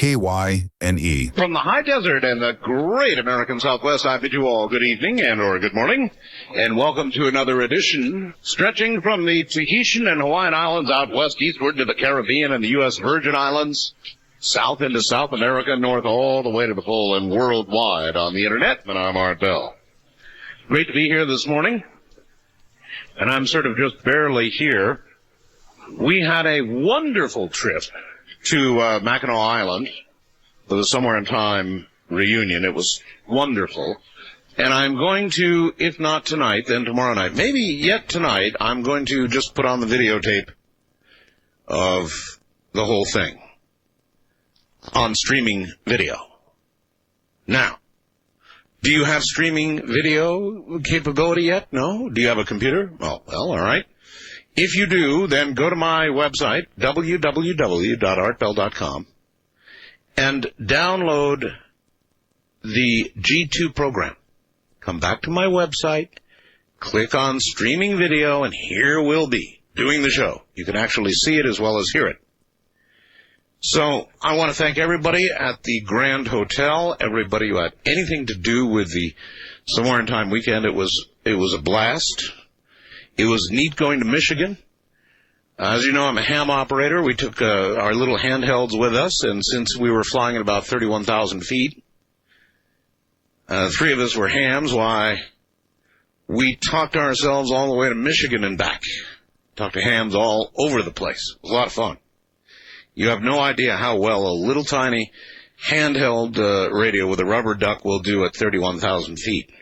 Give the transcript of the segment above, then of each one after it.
KYNE. From the high desert and the great American Southwest, I bid you all good evening and or good morning, and welcome to another edition stretching from the Tahitian and Hawaiian Islands out west eastward to the Caribbean and the U.S. Virgin Islands, south into South America, north all the way to the pole and worldwide on the Internet. And I'm Art Bell. Great to be here this morning, and I'm sort of just barely here. We had a wonderful trip to Mackinac Island for the Somewhere in Time reunion. It was wonderful. And I'm going to, if not tonight, then tomorrow night, maybe yet tonight, I'm going to just put on the videotape of the whole thing on streaming video. Now, do you have streaming video capability yet? No? Do you have a computer? Oh, well, all right. If you do, then go to my website, www.artbell.com, and download the G2 program. Come back to my website, click on streaming video, and here we'll be doing the show. You can actually see it as well as hear it. So I want to thank everybody at the Grand Hotel, everybody who had anything to do with the Somewhere in Time weekend. It was a blast. It was neat going to Michigan. As you know, I'm a ham operator. We took our little handhelds with us, and since we were flying at about 31,000 feet, three of us were hams. Why, we talked ourselves all the way to Michigan and back. Talked to hams all over the place. It was a lot of fun. You have no idea how well a little tiny handheld radio with a rubber duck will do at 31,000 feet.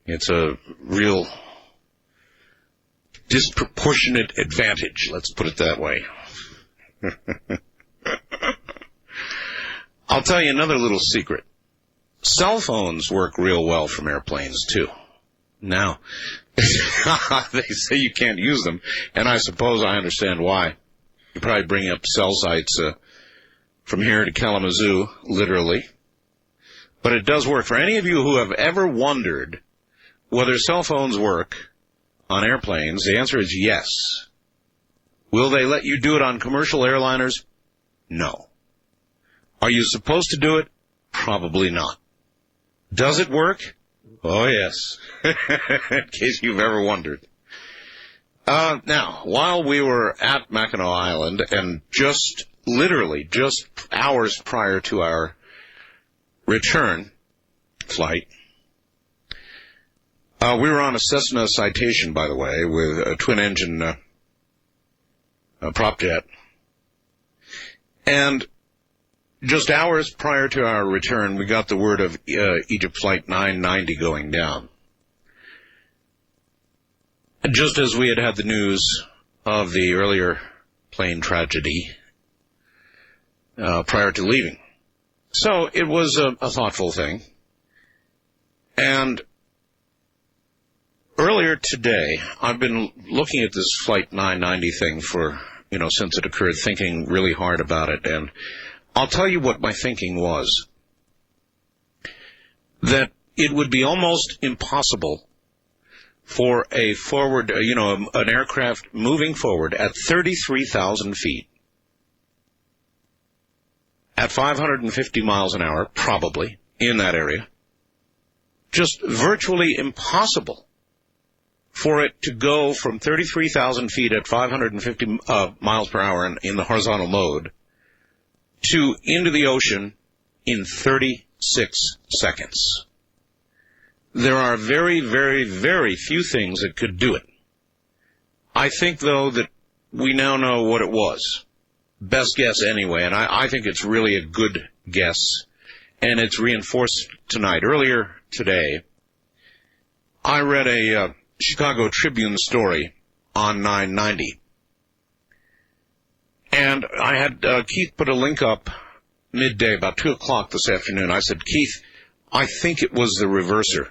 It's a real disproportionate advantage, let's put it that way. I'll tell you another little secret. Cell phones work real well from airplanes, too. Now, they say you can't use them, and I suppose I understand why. You probably bring up cell sites from here to Kalamazoo, literally. But it does work. For any of you who have ever wondered whether cell phones work on airplanes, the answer is yes. Will they let you do it on commercial airliners? No. Are you supposed to do it? Probably not. Does it work? Oh, yes. In case you've ever wondered. Now, while we were at Mackinac Island, and literally just hours prior to our return flight, we were on a Cessna Citation, by the way, with a twin-engine prop jet. And just hours prior to our return, we got the word of Egypt Flight 990 going down. Just as we had the news of the earlier plane tragedy prior to leaving. So it was a thoughtful thing. And earlier today, I've been looking at this Flight 990 thing for, since it occurred, thinking really hard about it. And I'll tell you what my thinking was. That it would be almost impossible for a forward, an aircraft moving forward at 33,000 feet, at 550 miles an hour, probably, in that area, just virtually impossible for it to go from 33,000 feet at 550 miles per hour in the horizontal mode to into the ocean in 36 seconds. There are very, very, very few things that could do it. I think, though, that we now know what it was. Best guess anyway, and I think it's really a good guess, and it's reinforced tonight. Earlier today, I read a Chicago Tribune story on 990. And I had Keith put a link up midday, about 2 o'clock this afternoon. I said, Keith, I think it was the reverser.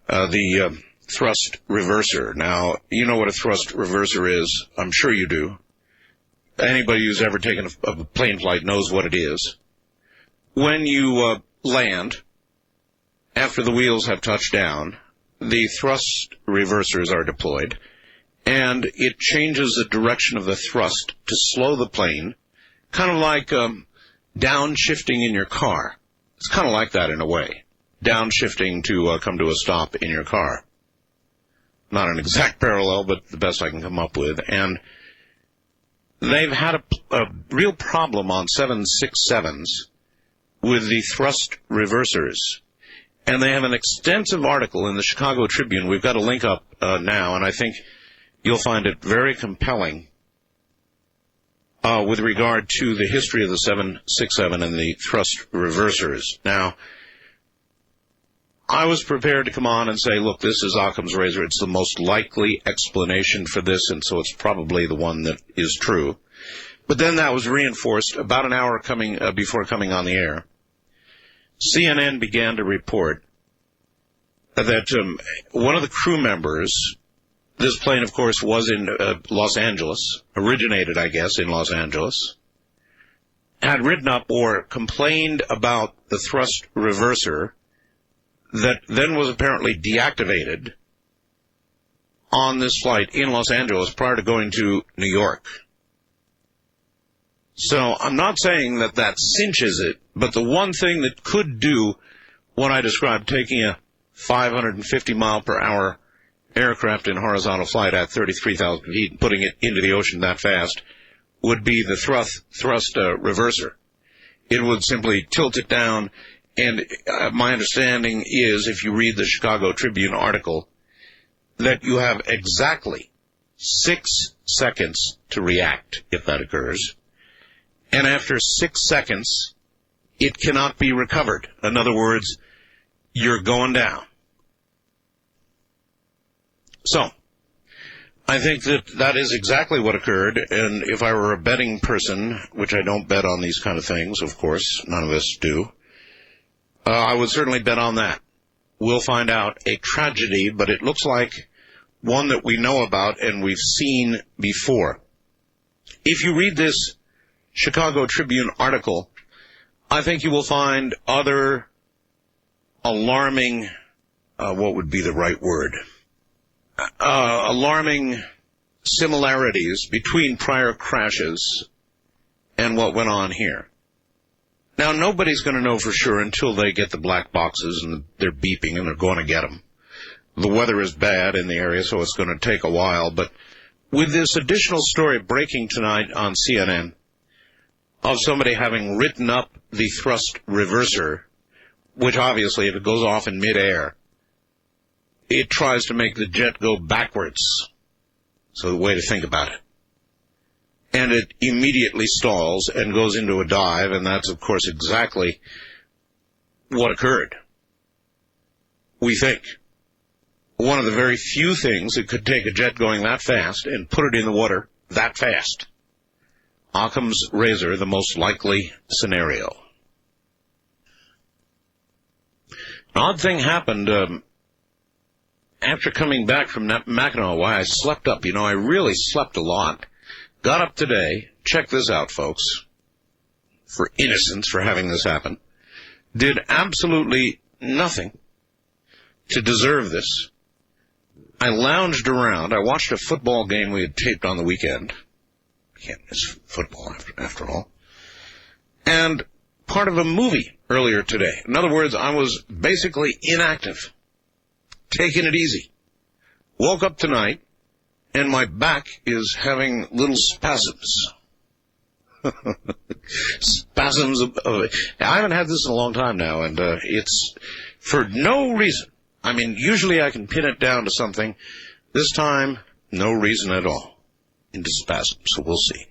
The thrust reverser. Now, you know what a thrust reverser is. I'm sure you do. Anybody who's ever taken a plane flight knows what it is. When you land, after the wheels have touched down, the thrust reversers are deployed, and it changes the direction of the thrust to slow the plane Kind of like downshifting in your car. It's kind of like that in a way. Downshifting to come to a stop in your car. Not an exact parallel, but the best I can come up with. And they've had a real problem on 767s with the thrust reversers. And they have an extensive article in the Chicago Tribune. We've got a link up now, and I think you'll find it very compelling with regard to the history of the 767 and the thrust reversers. Now, I was prepared to come on and say, look, this is Occam's razor. It's the most likely explanation for this, and so it's probably the one that is true. But then that was reinforced about an hour before coming on the air. CNN began to report that one of the crew members, this plane, of course, was in Los Angeles, originated, I guess, in Los Angeles, had written up or complained about the thrust reverser that then was apparently deactivated on this flight in Los Angeles prior to going to New York. So I'm not saying that that cinches it, but the one thing that could do what I described, taking a 550 mile per hour aircraft in horizontal flight at 33,000 feet and putting it into the ocean that fast, would be the thrust reverser. It would simply tilt it down. And my understanding is, if you read the Chicago Tribune article, that you have exactly 6 seconds to react if that occurs. And after 6 seconds, it cannot be recovered. In other words, you're going down. So, I think that is exactly what occurred. And if I were a betting person, which I don't bet on these kind of things, of course, none of us do, I would certainly bet on that. We'll find out a tragedy, but it looks like one that we know about and we've seen before. If you read this Chicago Tribune article, I think you will find other alarming, what would be the right word? Alarming similarities between prior crashes and what went on here. Now, nobody's going to know for sure until they get the black boxes and they're beeping and they're going to get them. The weather is bad in the area, so it's going to take a while. But with this additional story breaking tonight on CNN of somebody having written up the thrust reverser, which obviously, if it goes off in midair, it tries to make the jet go backwards. So the way to think about it. And it immediately stalls and goes into a dive, and that's, of course, exactly what occurred. We think. One of the very few things that could take a jet going that fast and put it in the water that fast. Occam's razor, the most likely scenario. An odd thing happened after coming back from Mackinac. Why I slept up. I really slept a lot. Got up today, check this out, folks, for innocence for having this happen. Did absolutely nothing to deserve this. I lounged around. I watched a football game we had taped on the weekend. Can't miss football after all. And part of a movie earlier today. In other words, I was basically inactive, taking it easy. Woke up tonight, and my back is having little spasms. Spasms of... I haven't had this in a long time now, and it's for no reason. I mean, usually I can pin it down to something. This time, no reason at all. Into spasms, so we'll see.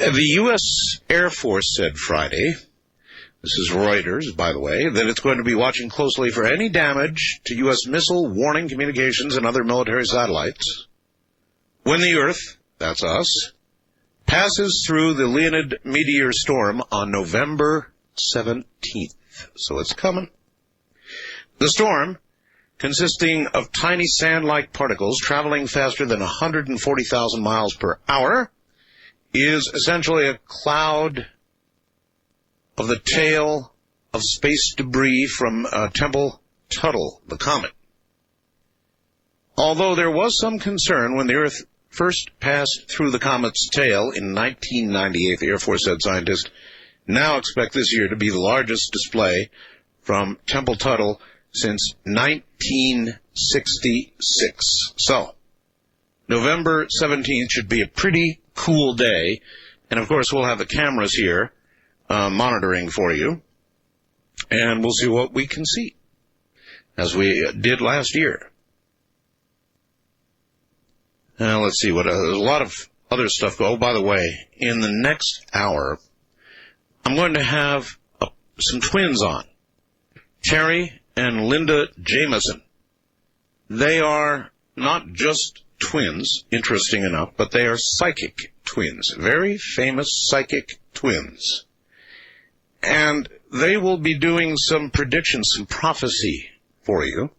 The U.S. Air Force said Friday, this is Reuters, by the way, that it's going to be watching closely for any damage to U.S. missile warning communications and other military satellites when the Earth, that's us, passes through the Leonid meteor storm on November 17th. So it's coming. The storm, consisting of tiny sand-like particles traveling faster than 140,000 miles per hour, is essentially a cloud of the tail of space debris from Tempel-Tuttle, the comet. Although there was some concern when the Earth first passed through the comet's tail in 1998, the Air Force said scientists now expect this year to be the largest display from Temple Tuttle since 1966. So, November 17th should be a pretty cool day. And, of course, we'll have the cameras here monitoring for you. And we'll see what we can see, as we did last year. Now, let's see. There's a lot of other stuff. Oh, by the way, in the next hour, I'm going to have some twins on. Terry and Linda Jamison. They are not just twins, interesting enough, but they are psychic twins, very famous psychic twins. And they will be doing some predictions, some prophecy for you.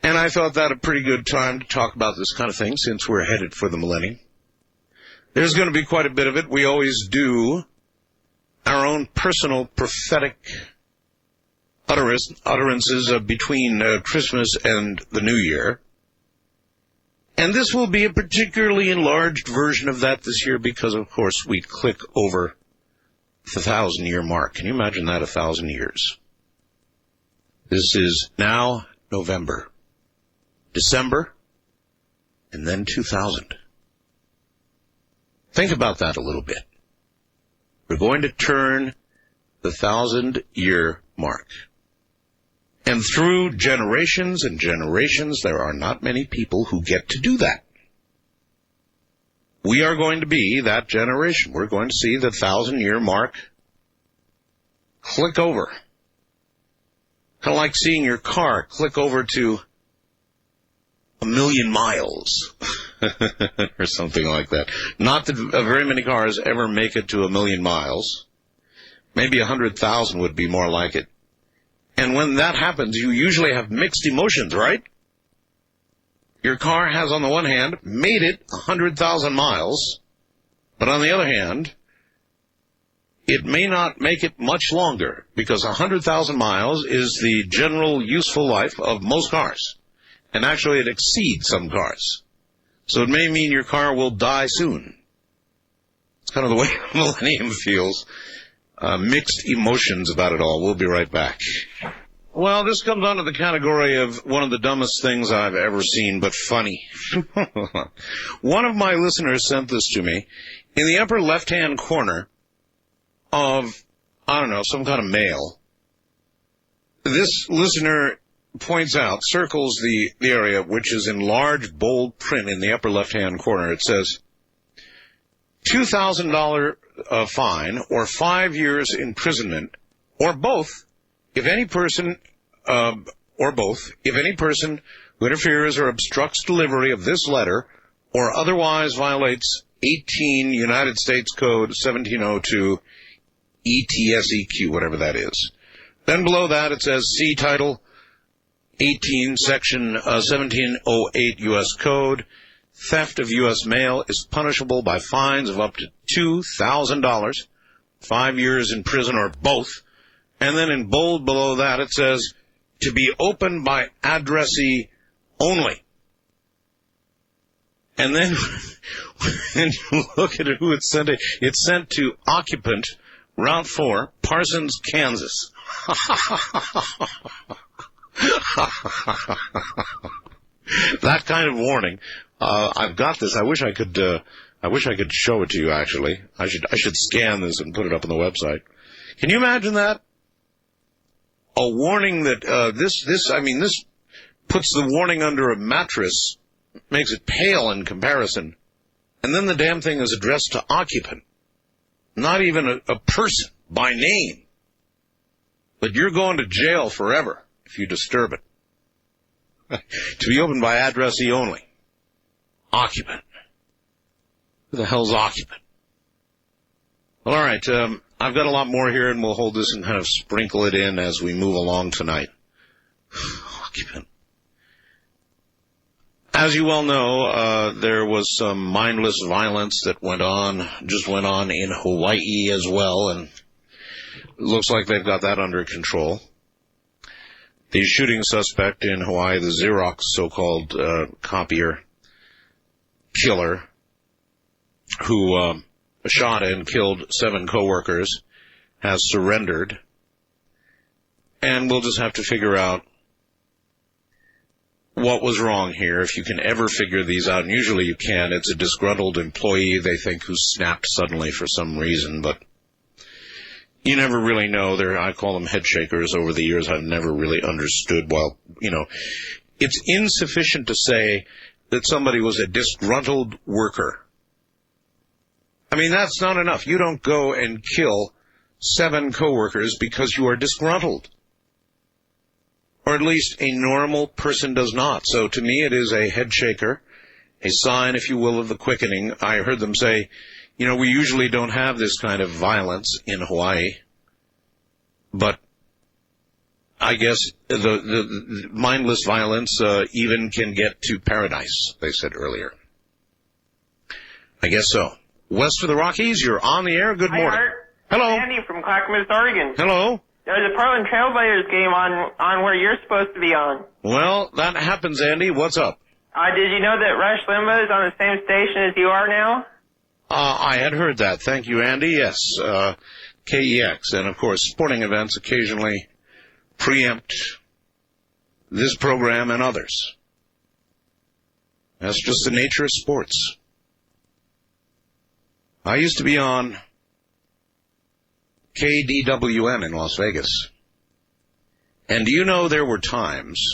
And I thought that a pretty good time to talk about this kind of thing since we're headed for the Millennium. There's going to be quite a bit of it. We always do our own personal prophetic utterances between Christmas and the New Year. And this will be a particularly enlarged version of that this year because, of course, we click over the 1,000-year mark. Can you imagine that, 1,000 years? This is now November, December, and then 2000. Think about that a little bit. We're going to turn the 1,000-year mark. And through generations and generations, there are not many people who get to do that. We are going to be that generation. We're going to see the 1,000-year mark click over. Kind of like seeing your car click over to 1,000,000 miles or something like that. Not that very many cars ever make it to 1,000,000 miles. Maybe 100,000 would be more like it. And when that happens, you usually have mixed emotions, right? Your car has, on the one hand, made it 100,000 miles, but on the other hand, it may not make it much longer, because 100,000 miles is the general useful life of most cars. And actually, it exceeds some cars. So it may mean your car will die soon. It's kind of the way Millennium feels. Mixed emotions about it all. We'll be right back. Well, this comes under the category of one of the dumbest things I've ever seen, but funny. One of my listeners sent this to me. In the upper left-hand corner of, I don't know, some kind of mail, this listener points out, circles the area, which is in large, bold print in the upper left-hand corner. It says, $2,000 fine or 5 years imprisonment, or both, if any person who interferes or obstructs delivery of this letter or otherwise violates 18 United States Code 1702 ETSEQ, whatever that is. Then below that it says, see Title 18, Section 1708 U.S. Code. Theft of U.S. mail is punishable by fines of up to $2,000, 5 years in prison, or both. And then in bold below that it says, to be opened by addressee only. And then when you look at it, who it's sent to, it's sent to occupant, Route 4, Parsons, Kansas. That kind of warning. I've got this. I wish I could show it to you. Actually, I should scan this and put it up on the website. Can you imagine that? A warning that this puts the warning under a mattress, makes it pale in comparison, and then the damn thing is addressed to occupant, not even a person by name. But you're going to jail forever if you disturb it. To be opened by addressee only. Occupant. Who the hell's occupant? Well, all right, I've got a lot more here, and we'll hold this and kind of sprinkle it in as we move along tonight. Occupant. As you well know, there was some mindless violence that went on in Hawaii as well, and it looks like they've got that under control. The shooting suspect in Hawaii, the Xerox so-called copier, killer who shot and killed 7 coworkers has surrendered. And we'll just have to figure out what was wrong here, if you can ever figure these out. And usually you can. It's a disgruntled employee, they think, who snapped suddenly for some reason. But you never really know. I call them head shakers over the years. I've never really understood. Well, it's insufficient to say that somebody was a disgruntled worker. I mean, that's not enough. You don't go and kill 7 coworkers because you are disgruntled. Or at least a normal person does not. So to me, it is a head shaker, a sign, if you will, of the quickening. I heard them say, we usually don't have this kind of violence in Hawaii. But I guess the mindless violence even can get to paradise, they said earlier. I guess so. West of the Rockies, you're on the air. Good morning. Hi, Art. Hello. Andy from Clackamas, Oregon. Hello. There's a Portland Trailblazers game on where you're supposed to be on. Well, that happens, Andy. What's up? Did you know that Rush Limbaugh is on the same station as you are now? I had heard that. Thank you, Andy. Yes, KEX. And, of course, sporting events occasionally preempt this program and others. That's just the nature of sports. I used to be on KDWN in Las Vegas. And do you know there were times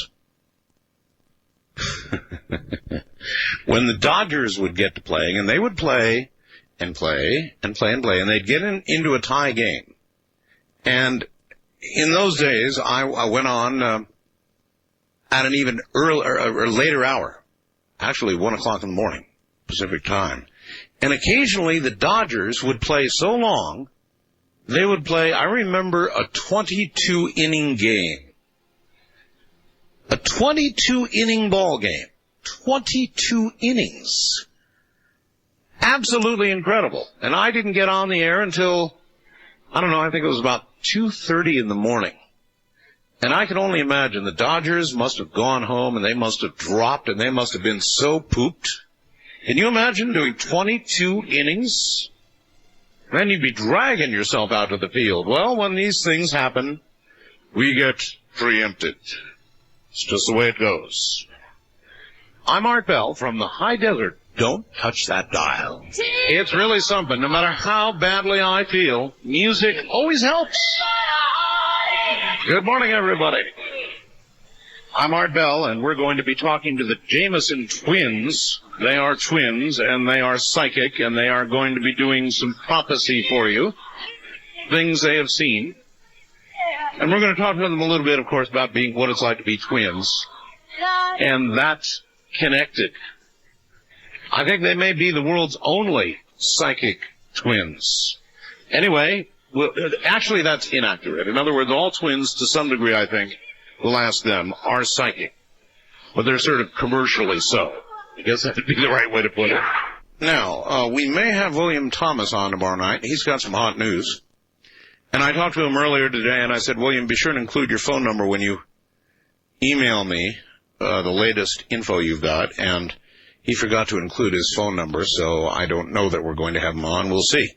when the Dodgers would get to playing, and they would play and play and play and play, and they'd get into a tie game. And in those days, I went on at an even earlier or later hour, actually 1 o'clock in the morning, Pacific time. And occasionally the Dodgers would play so long, they would play, I remember, a 22-inning game. A 22-inning ball game. 22 innings. Absolutely incredible. And I didn't get on the air until, I think it was about 2:30 in the morning. And I can only imagine the Dodgers must have gone home and they must have dropped and they must have been so pooped. Can you imagine doing 22 innings? Then you'd be dragging yourself out of the field. Well, when these things happen, we get preempted. It's just the way it goes. I'm Art Bell from the high desert. Don't touch that dial. It's really something. No matter how badly I feel, music always helps. Good morning, everybody. I'm Art Bell, and we're going to be talking to the Jameson twins. They are twins, and they are psychic, and they are going to be doing some prophecy for you, things they have seen. And we're going to talk to them a little bit, of course, about what it's like to be twins. And that's connected. I think they may be the world's only psychic twins. Anyway, actually that's inaccurate. In other words, all twins, to some degree, I think, we'll ask them, are psychic. But they're sort of commercially so. I guess that would be the right way to put it. Now, we may have William Thomas on tomorrow night. He's got some hot news. And I talked to him earlier today, and I said, William, be sure to include your phone number when you email me the latest info you've got. And he forgot to include his phone number, so I don't know that we're going to have him on. We'll see.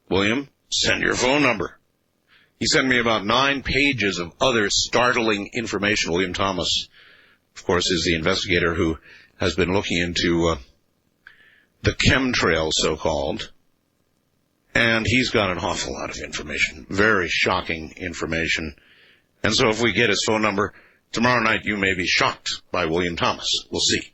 William, send your phone number. He sent me about 9 pages of other startling information. William Thomas, of course, is the investigator who has been looking into the chemtrail, so-called. And he's got an awful lot of information, very shocking information. And so if we get his phone number, tomorrow night you may be shocked by William Thomas. We'll see.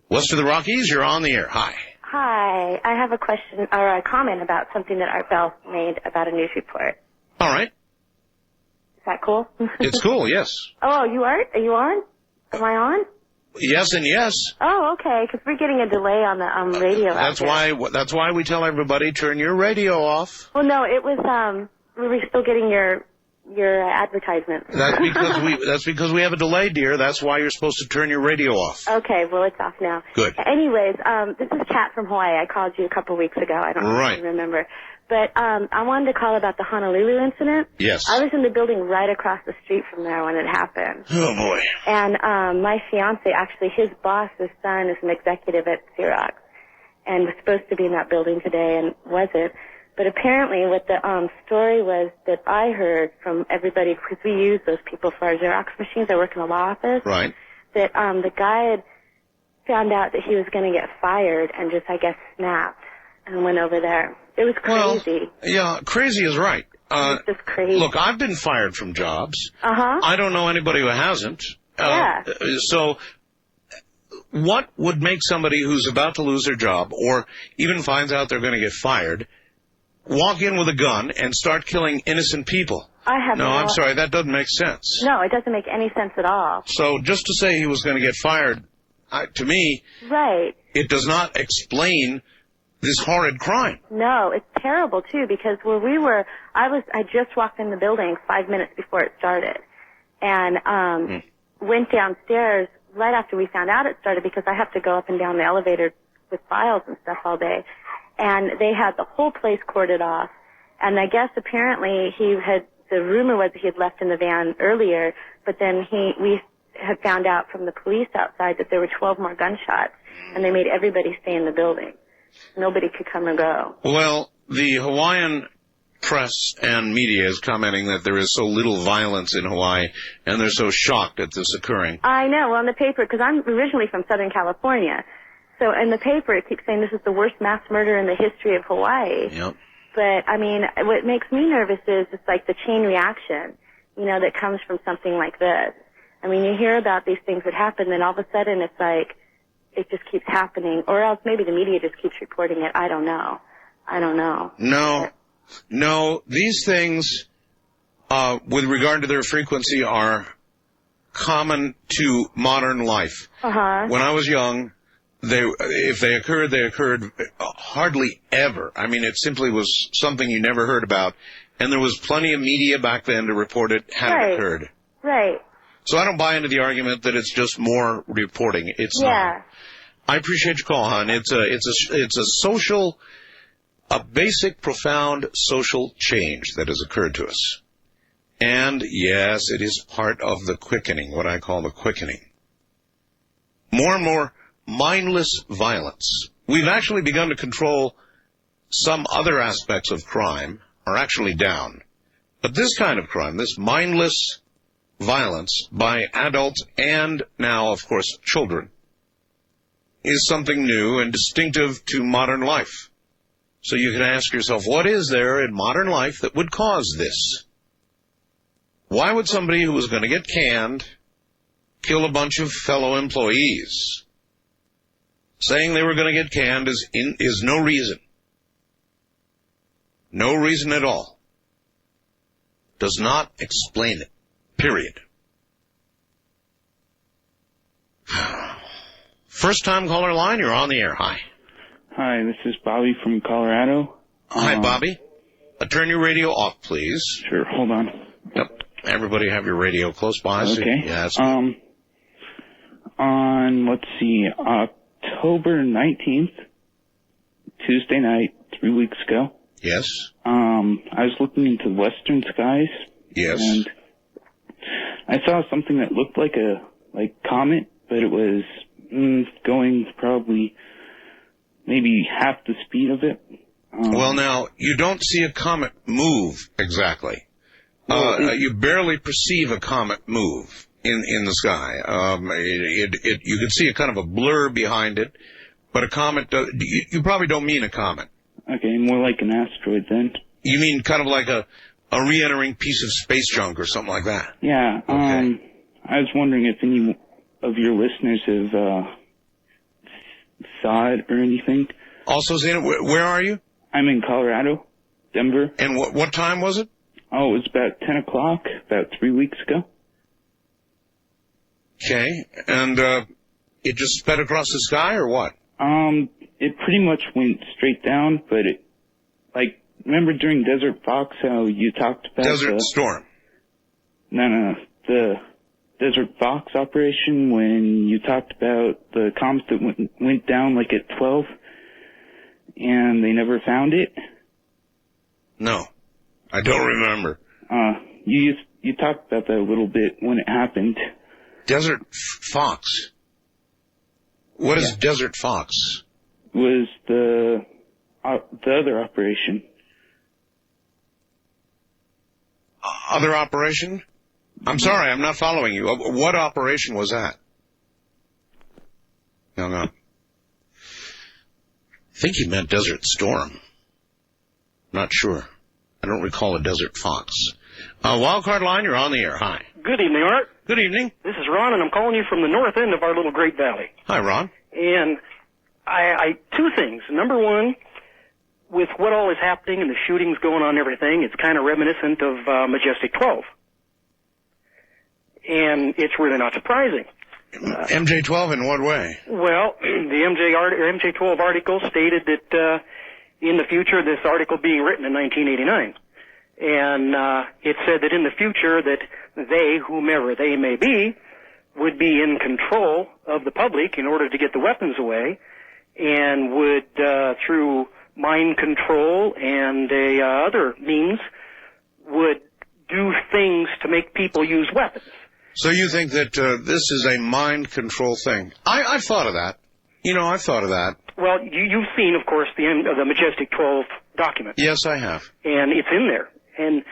West of the Rockies, you're on the air. Hi. Hi. I have a question or a comment about something that Art Bell made about a news report. All right. Is that cool? It's cool, yes. Oh, you are? Are you on? Am I on? Yes and yes. Oh, okay, because we're getting a delay on the radio. That's why we tell everybody, turn your radio off. Well, no, it was, we were still getting your your advertisements. That's because we have a delay, dear. That's why you're supposed to turn your radio off. Okay, well, it's off now. Good. Anyways, this is Kat from Hawaii. I called you a couple weeks ago. I don't really remember. But I wanted to call about the Honolulu incident. Yes. I was in the building right across the street from there when it happened. Oh, boy. And my fiancé, actually, his boss's son is an executive at Xerox and was supposed to be in that building today and wasn't. But apparently what the story was that I heard from everybody, because we use those people for our Xerox machines. I work in the law office. Right. That the guy had found out that he was going to get fired and just, I guess, snapped and went over there. It was crazy. Well, yeah, crazy is right. It was just crazy. Look, I've been fired from jobs. Uh-huh. I don't know anybody who hasn't. Yeah. So what would make somebody who's about to lose their job or even finds out they're going to get fired walk in with a gun and start killing innocent people? I'm sorry, that doesn't make sense. No, it doesn't make any sense at all. So just to say he was going to get fired, to me, right, it does not explain this horrid crime. No, it's terrible too, because where we were, I just walked in the building 5 minutes before it started, and went downstairs right after we found out it started, because I have to go up and down the elevator with files and stuff all day, and they had the whole place cordoned off, and I guess apparently the rumor was that he had left in the van earlier, but then we had found out from the police outside that there were 12 more gunshots, and they made everybody stay in the building. Nobody could come or go. Well, the Hawaiian press and media is commenting that there is so little violence in Hawaii, and they're so shocked at this occurring. I know. Well, in the paper, because I'm originally from Southern California, so in the paper it keeps saying this is the worst mass murder in the history of Hawaii. Yep. But, I mean, what makes me nervous is it's like the chain reaction, that comes from something like this. I mean, you hear about these things that happen, then all of a sudden it's like, it just keeps happening, or else maybe the media just keeps reporting it. I don't know. No, these things, with regard to their frequency, are common to modern life. Uh-huh. When I was young, if they occurred hardly ever. I mean, it simply was something you never heard about, and there was plenty of media back then to report it had it occurred. Right. So I don't buy into the argument that it's just more reporting. It's not. I appreciate your call, hon. It's a basic, profound social change that has occurred to us. And yes, it is part of the quickening, what I call the quickening. More and more mindless violence. We've actually begun to control some other aspects of crime are actually down. But this kind of crime, this mindless violence by adults and now, of course, children, is something new and distinctive to modern life. So you can ask yourself, what is there in modern life that would cause this? Why would somebody who was going to get canned kill a bunch of fellow employees? Saying they were going to get canned is no reason. No reason at all. Does not explain it. Period. First time caller line, you're on the air. Hi. Hi, this is Bobby from Colorado. Hi, Bobby. Turn your radio off, please. Sure, hold on. Yep. Everybody have your radio close by. Okay. Yeah, on, let's see, October 19th, Tuesday night, 3 weeks ago. Yes. I was looking into western skies. Yes. And I saw something that looked like a comet, but it was going probably maybe half the speed of it. Well, now, you don't see a comet move exactly. You barely perceive a comet move in the sky. You can see a kind of a blur behind it, but a comet, you probably don't mean a comet. Okay, more like an asteroid then. You mean kind of like a re-entering piece of space junk or something like that? Yeah. Okay. I was wondering if any of your listeners have saw it or anything. Also, Zena, where are you? I'm in Colorado, Denver. And what time was it? Oh, it was about 10 o'clock, about 3 weeks ago. Okay. And it just sped across the sky or what? It pretty much went straight down, but remember during Desert Fox how you talked about Desert Storm. No. The Desert Fox operation, when you talked about the comets that went down like at 12 and they never found it? No, I don't remember. You talked about that a little bit when it happened. Desert Fox? What is Desert Fox? Was the other operation. Other operation? I'm sorry, I'm not following you. What operation was that? No. I think he meant Desert Storm. Not sure. I don't recall a Desert Fox. Wildcard line, you're on the air. Hi. Good evening, Art. Good evening. This is Ron, and I'm calling you from the north end of our little Great Valley. Hi, Ron. And I two things. Number one, with what all is happening and the shootings going on and everything, it's kind of reminiscent of Majestic 12. And it's really not surprising. MJ-12 in what way? Well, the MJ-12 article stated that in the future, this article being written in 1989, and it said that in the future that they, whomever they may be, would be in control of the public in order to get the weapons away, and would, through mind control and other means, would do things to make people use weapons. So you think that this is a mind control thing? I've thought of that. I've thought of that. Well, you've seen, of course, the Majestic 12 document. Yes, I have. And it's in there. And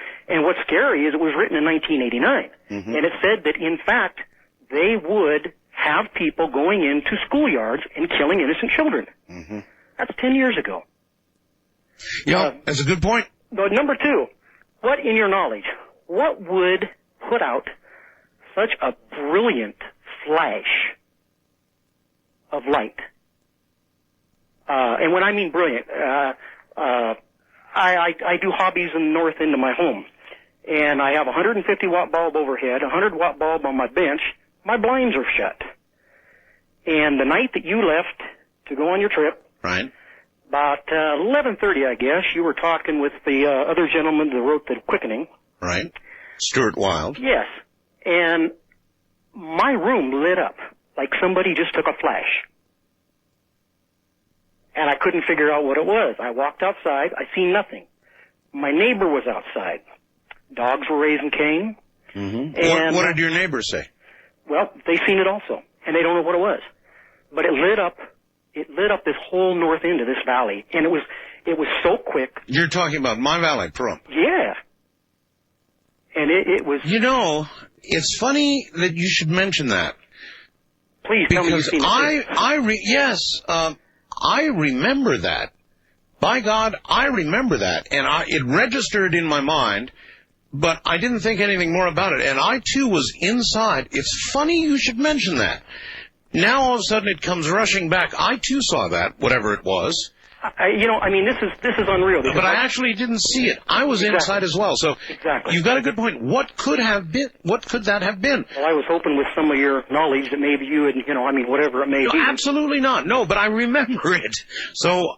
what's scary is it was written in 1989. Mm-hmm. And it said that, in fact, they would have people going into schoolyards and killing innocent children. Mm-hmm. That's 10 years ago. Yeah, that's a good point. But number two, what, in your knowledge, what would put out such a brilliant flash of light? And when I mean brilliant, I do hobbies in the north end of my home. And I have a 150-watt bulb overhead, a 100-watt bulb on my bench. My blinds are shut. And the night that you left to go on your trip, right, about 11:30, I guess, you were talking with the other gentleman that wrote The Quickening. Right. Stuart Wilde. Yes. And my room lit up like somebody just took a flash. And I couldn't figure out what it was. I walked outside. I seen nothing. My neighbor was outside. Dogs were raising Cain. Mm-hmm. And what did your neighbor say? Well, they seen it also, and they don't know what it was. But it lit up this whole north end of this valley, and it was so quick. You're talking about my valley, Pahrump. Yeah. And it was... it's funny that you should mention that. Please tell me you've seen it. Yes, I remember that. By God, I remember that. And it registered in my mind, but I didn't think anything more about it. And I, too, was inside. It's funny you should mention that. Now, all of a sudden, it comes rushing back. I, too, saw that, whatever it was. This is unreal. But I actually didn't see it. I was inside as well. So you've got a good point. What could that have been? Well, I was hoping with some of your knowledge that maybe you would, whatever it may be. Absolutely not. No, but I remember it. So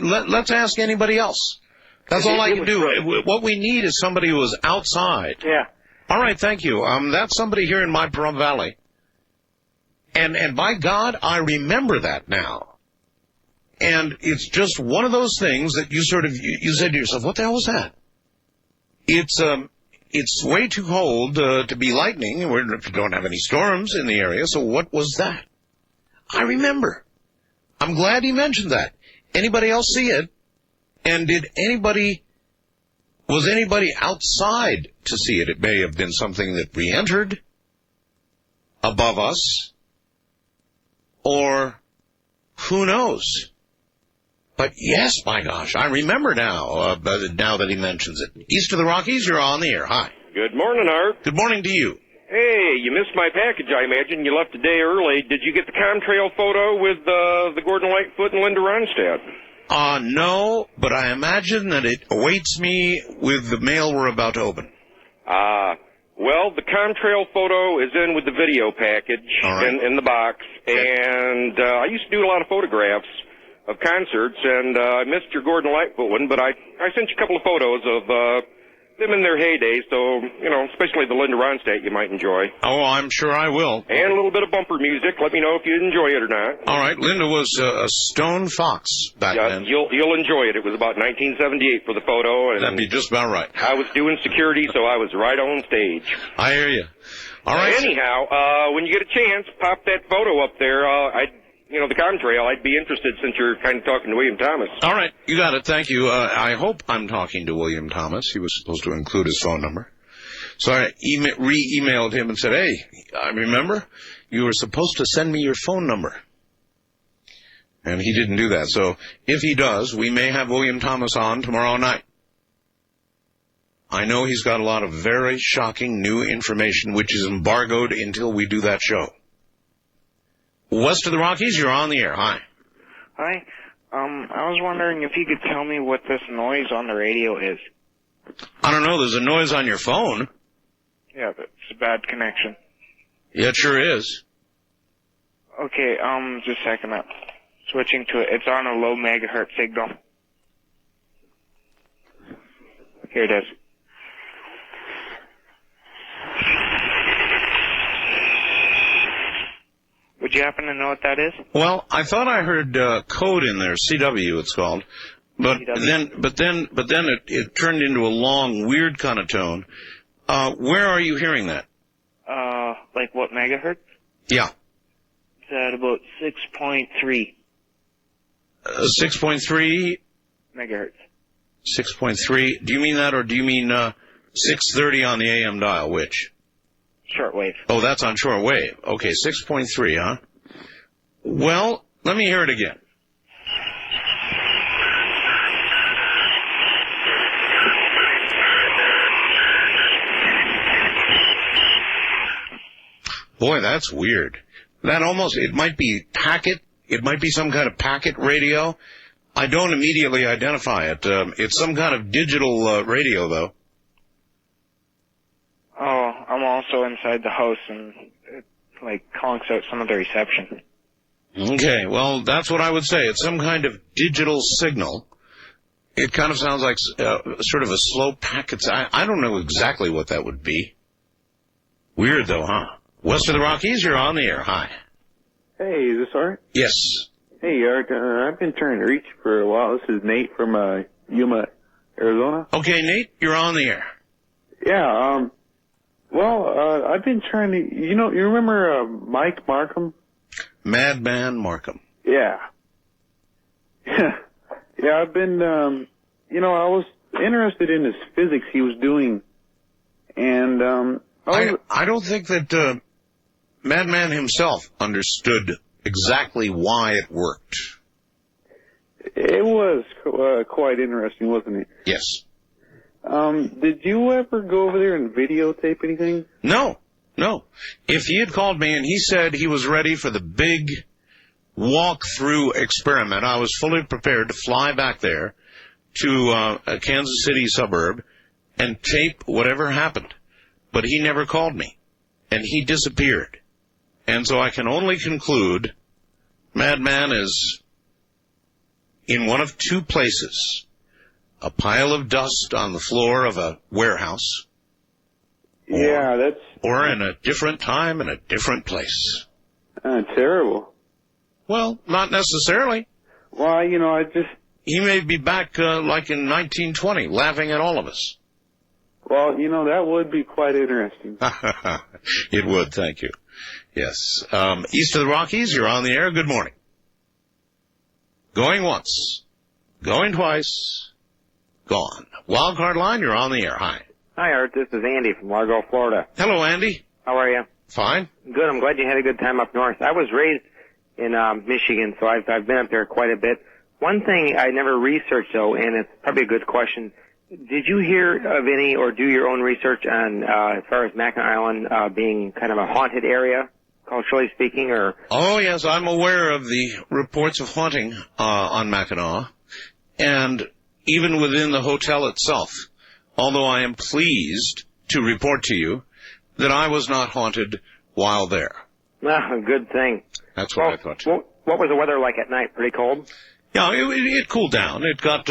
let's ask anybody else. That's all I can do. Great. What we need is somebody who is outside. Yeah. All right, thank you. That's somebody here in my Pahrump Valley. And by God, I remember that now. And it's just one of those things that you said to yourself, what the hell was that? It's way too cold to be lightning. We don't have any storms in the area, so what was that? I remember. I'm glad he mentioned that. Anybody else see it? And was anybody outside to see it? It may have been something that re-entered above us, or who knows? But yes, my gosh, I remember now, now that he mentions it. East of the Rockies, you're on the air. Hi. Good morning, Art. Good morning to you. Hey, you missed my package, I imagine. You left a day early. Did you get the Contrail photo with the Gordon Lightfoot and Linda Ronstadt? No, but I imagine that it awaits me with the mail we're about to open. Well, the Contrail photo is in with the video package in the box. And I used to do a lot of photographs of concerts, and I missed your Gordon Lightfoot one, but I sent you a couple of photos of them in their heyday, so, especially the Linda Ronstadt you might enjoy. Oh, I'm sure I will. And a little bit of bumper music. Let me know if you enjoy it or not. All right, Linda was a stone fox back then. You'll enjoy it. It was about 1978 for the photo. And that'd be just about right. I was doing security, so I was right on stage. I hear you. All right. Anyhow, when you get a chance, pop that photo up there. The Contrail, I'd be interested since you're kind of talking to William Thomas. All right, you got it. Thank you. I hope I'm talking to William Thomas. He was supposed to include his phone number. So I re-emailed him and said, hey, I remember you were supposed to send me your phone number. And he didn't do that. So if he does, we may have William Thomas on tomorrow night. I know he's got a lot of very shocking new information, which is embargoed until we do that show. West of the Rockies, you're on the air. Hi. Hi. I was wondering if you could tell me what this noise on the radio is. I don't know. There's a noise on your phone. Yeah, but it's a bad connection. Yeah, it sure is. Okay, just a second. Switching to it. It's on a low megahertz signal. Here it is. Would you happen to know what that is? Well, I thought I heard code in there, CW it's called, but then it turned into a long, weird kind of tone. Where are you hearing that? Like what megahertz? Yeah. It's at about 6.3. 6.3 megahertz. 6.3. Do you mean that, or do you mean 630 on the AM dial? Which? Shortwave. Oh, that's on shortwave. Okay, 6.3, huh? Well, let me hear it again. Boy, that's weird. It might be packet. It might be some kind of packet radio. I don't immediately identify it. It's some kind of digital radio, though. Oh, I'm also inside the house, and it, conks out some of the reception. Okay, well, that's what I would say. It's some kind of digital signal. It kind of sounds like sort of a slow packet. I don't know exactly what that would be. Weird, though, huh? West of the Rockies, you're on the air. Hi. Hey, is this Art? Yes. Hey, Art, I've been trying to reach for a while. This is Nate from Yuma, Arizona. Okay, Nate, you're on the air. Yeah, I've been trying to, you remember Mike Markham? Madman Markham. Yeah. Yeah, I've been, I was interested in his physics he was doing, and I don't think that Madman himself understood exactly why it worked. It was quite interesting, wasn't it? Yes. Did you ever go over there and videotape anything? No. If he had called me and he said he was ready for the big walk-through experiment, I was fully prepared to fly back there to a Kansas City suburb and tape whatever happened. But he never called me, and he disappeared. And so I can only conclude Madman is in one of two places: a pile of dust on the floor of a warehouse, or in a different time in a different place. Terrible. Well, not necessarily. Well, He may be back like in 1920, laughing at all of us. Well, that would be quite interesting. It would, thank you. Yes. East of the Rockies, you're on the air. Good morning. Going once. Going twice. Gone. Wildcard line, you're on the air. Hi. Hi, Art. This is Andy from Largo, Florida. Hello, Andy. How are you? Fine. Good. I'm glad you had a good time up north. I was raised in Michigan, so I've been up there quite a bit. One thing I never researched, though, and it's probably a good question, did you hear of any or do your own research on, as far as Mackinac Island being kind of a haunted area, culturally speaking, or? Oh, yes, I'm aware of the reports of haunting on Mackinac, and even within the hotel itself, although I am pleased to report to you that I was not haunted while there. Ah, good thing. That's what I thought, too. What was the weather like at night? Pretty cold? Yeah, it cooled down. It got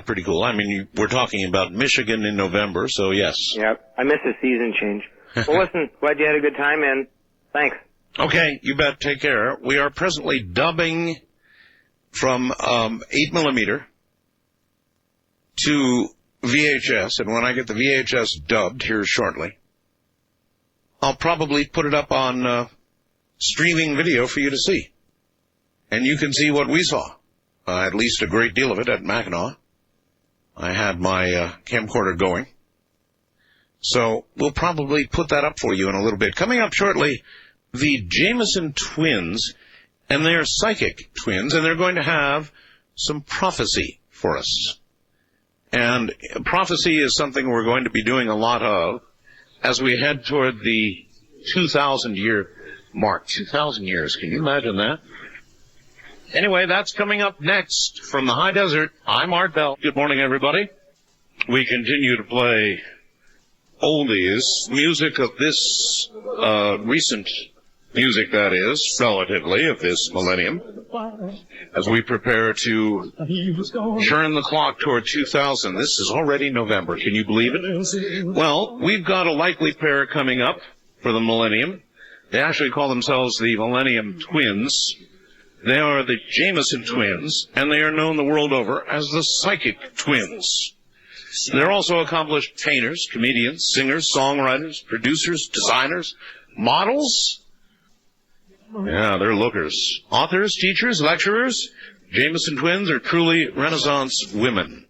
pretty cool. I mean, we're talking about Michigan in November, so yes. Yep, I missed the season change. Well, listen, glad you had a good time, and thanks. Okay, you bet. Take care. We are presently dubbing from 8mm to VHS, and when I get the VHS dubbed here shortly, I'll probably put it up on streaming video for you to see. And you can see what we saw. At least a great deal of it at Mackinac. I had my camcorder going. So we'll probably put that up for you in a little bit. Coming up shortly, the Jameson twins, and they're psychic twins, and they're going to have some prophecy for us. And prophecy is something we're going to be doing a lot of as we head toward the 2,000-year mark. 2,000 years, can you imagine that? Anyway, that's coming up next from the high desert. I'm Art Bell. Good morning, everybody. We continue to play oldies, music of this recent music, that is, relatively, of this millennium, as we prepare to turn the clock toward 2000. This is already November. Can you believe it? Well, we've got a likely pair coming up for the millennium. They actually call themselves the Millennium Twins. They are the Jameson twins, and they are known the world over as the Psychic Twins. They're also accomplished painters, comedians, singers, songwriters, producers, designers, models. Yeah, they're lookers. Authors, teachers, lecturers. Jameson twins are truly Renaissance women.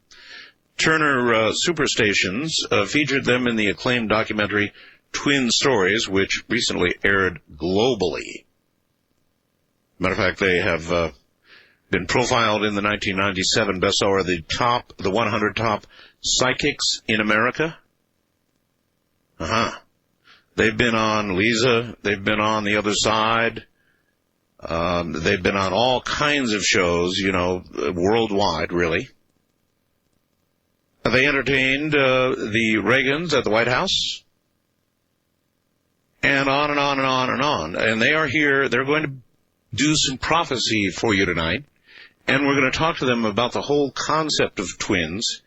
Turner Superstations featured them in the acclaimed documentary Twin Stories, which recently aired globally. Matter of fact, they have been profiled in the 1997 bestseller, the 100 Top Psychics in America. They've been on Lisa. They've been on The Other Side. They've been on all kinds of shows, worldwide, really. They entertained the Reagans at the White House. And on and on and on and on. And they are here. They're going to do some prophecy for you tonight, and we're going to talk to them about the whole concept of twins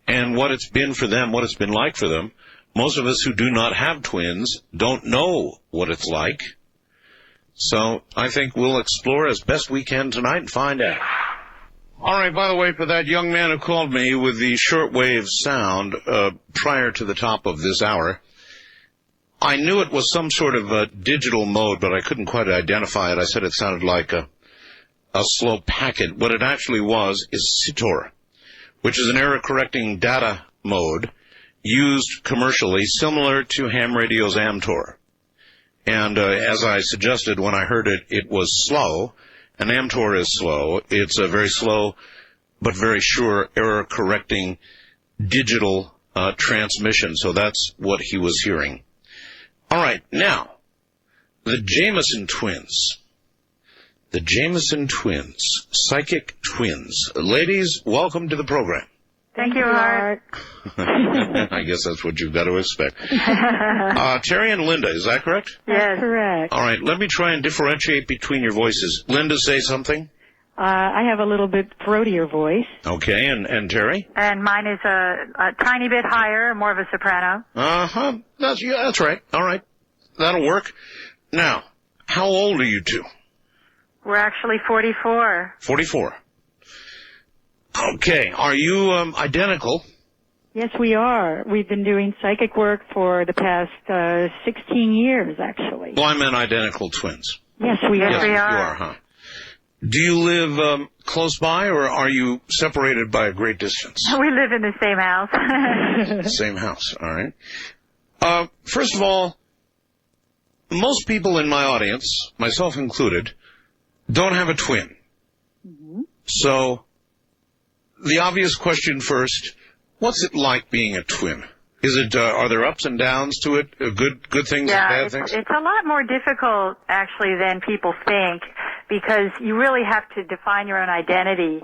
and what it's been for them, what it's been like for them. Most of us who do not have twins don't know what it's like, so I think we'll explore as best we can tonight and find out. All right, by the way, for that young man who called me with the shortwave sound prior to the top of this hour, I knew it was some sort of a digital mode, but I couldn't quite identify it. I said it sounded like a slow packet. What it actually was is SITOR, which is an error-correcting data mode used commercially, similar to ham radio's AMTOR. And as I suggested when I heard it, it was slow, and AMTOR is slow. It's a very slow but very sure error-correcting digital transmission, so that's what he was hearing. All right, now, the Jameson twins. The Jameson twins, psychic twins. Ladies, welcome to the program. Thank you, Art. I guess that's what you've got to expect. Terry and Linda, is that correct? Yes, correct. All right, let me try and differentiate between your voices. Linda, say something. I have a little bit throatier voice. Okay, and Terry? And mine is a tiny bit higher, more of a soprano. Uh-huh. That's right. All right. That'll work. Now, how old are you two? We're actually 44. 44. Okay. Are you identical? Yes, we are. We've been doing psychic work for the past 16 years, actually. Well, I meant identical twins. Yes, we are. Yes, you are, huh? Do you live close by, or are you separated by a great distance? We live in the same house. Same house, all right. First of all, most people in my audience, myself included, don't have a twin. Mm-hmm. So, the obvious question first, what's it like being a twin? Is it, are there ups and downs to it, good things and bad things? It's a lot more difficult, actually, than people think, because you really have to define your own identity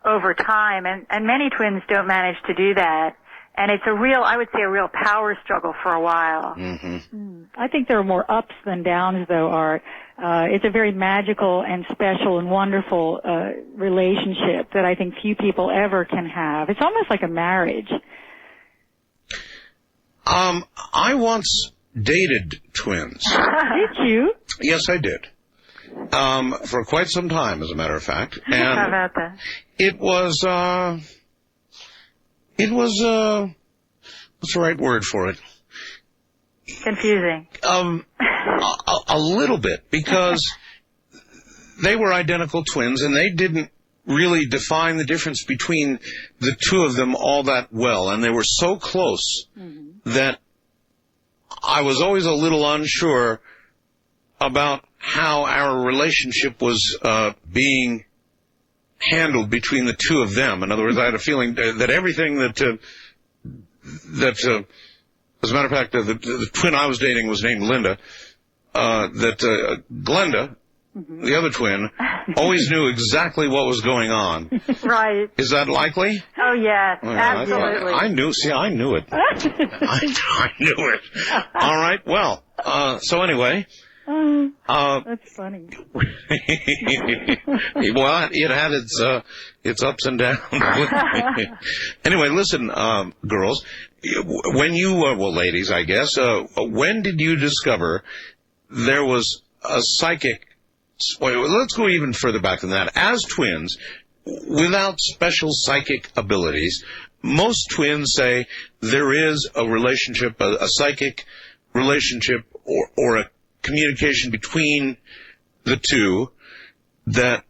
over time, and many twins don't manage to do that. And it's I would say a real power struggle for a while. Mm-hmm. I think there are more ups than downs, though, Art. It's a very magical and special and wonderful relationship that I think few people ever can have. It's almost like a marriage. I once dated twins. Did you? Yes, I did. For quite some time, as a matter of fact. And how about that? It was, what's the right word for it? Confusing. A little bit, because they were identical twins, and they didn't really define the difference between the two of them all that well, and they were so close that I was always a little unsure about how our relationship was being handled between the two of them. In other words, I had a feeling that everything that as a matter of fact, the twin I was dating was named Linda, that Glenda, the other twin, always knew exactly what was going on. Right. Is that likely? Oh, yes, Well, absolutely. I knew it. I knew it. All right, well, so anyway. That's funny. Well, it had its ups and downs. Anyway, listen, girls, when you ladies, I guess, when did you discover there was a psychic? Well, let's go even further back than that. As twins, without special psychic abilities, most twins say there is a relationship, a psychic relationship, or a communication between the two that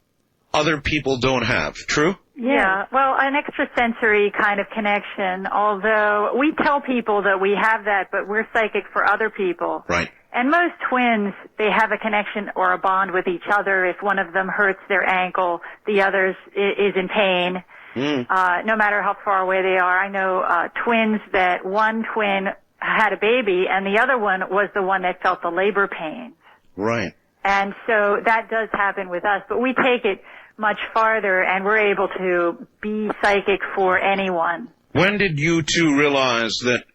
other people don't have. True? Yeah, well, an extrasensory kind of connection, although we tell people that we have that, but we're psychic for other people. Right. And most twins, they have a connection or a bond with each other. If one of them hurts their ankle, the other is in pain, no matter how far away they are. I know twins that one twin had a baby and the other one was the one that felt the labor pains. Right. And so that does happen with us, but we take it much farther and we're able to be psychic for anyone. When did you two realize that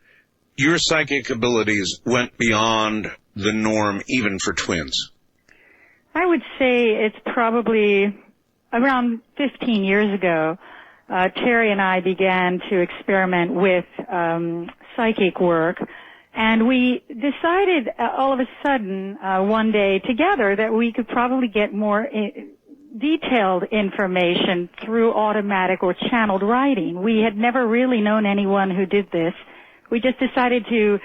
your psychic abilities went beyond the norm even for twins? I would say it's probably around 15 years ago. Terry and I began to experiment with psychic work, and we decided all of a sudden one day together that we could probably get more detailed information through automatic or channeled writing. We had never really known anyone who did this. We just decided to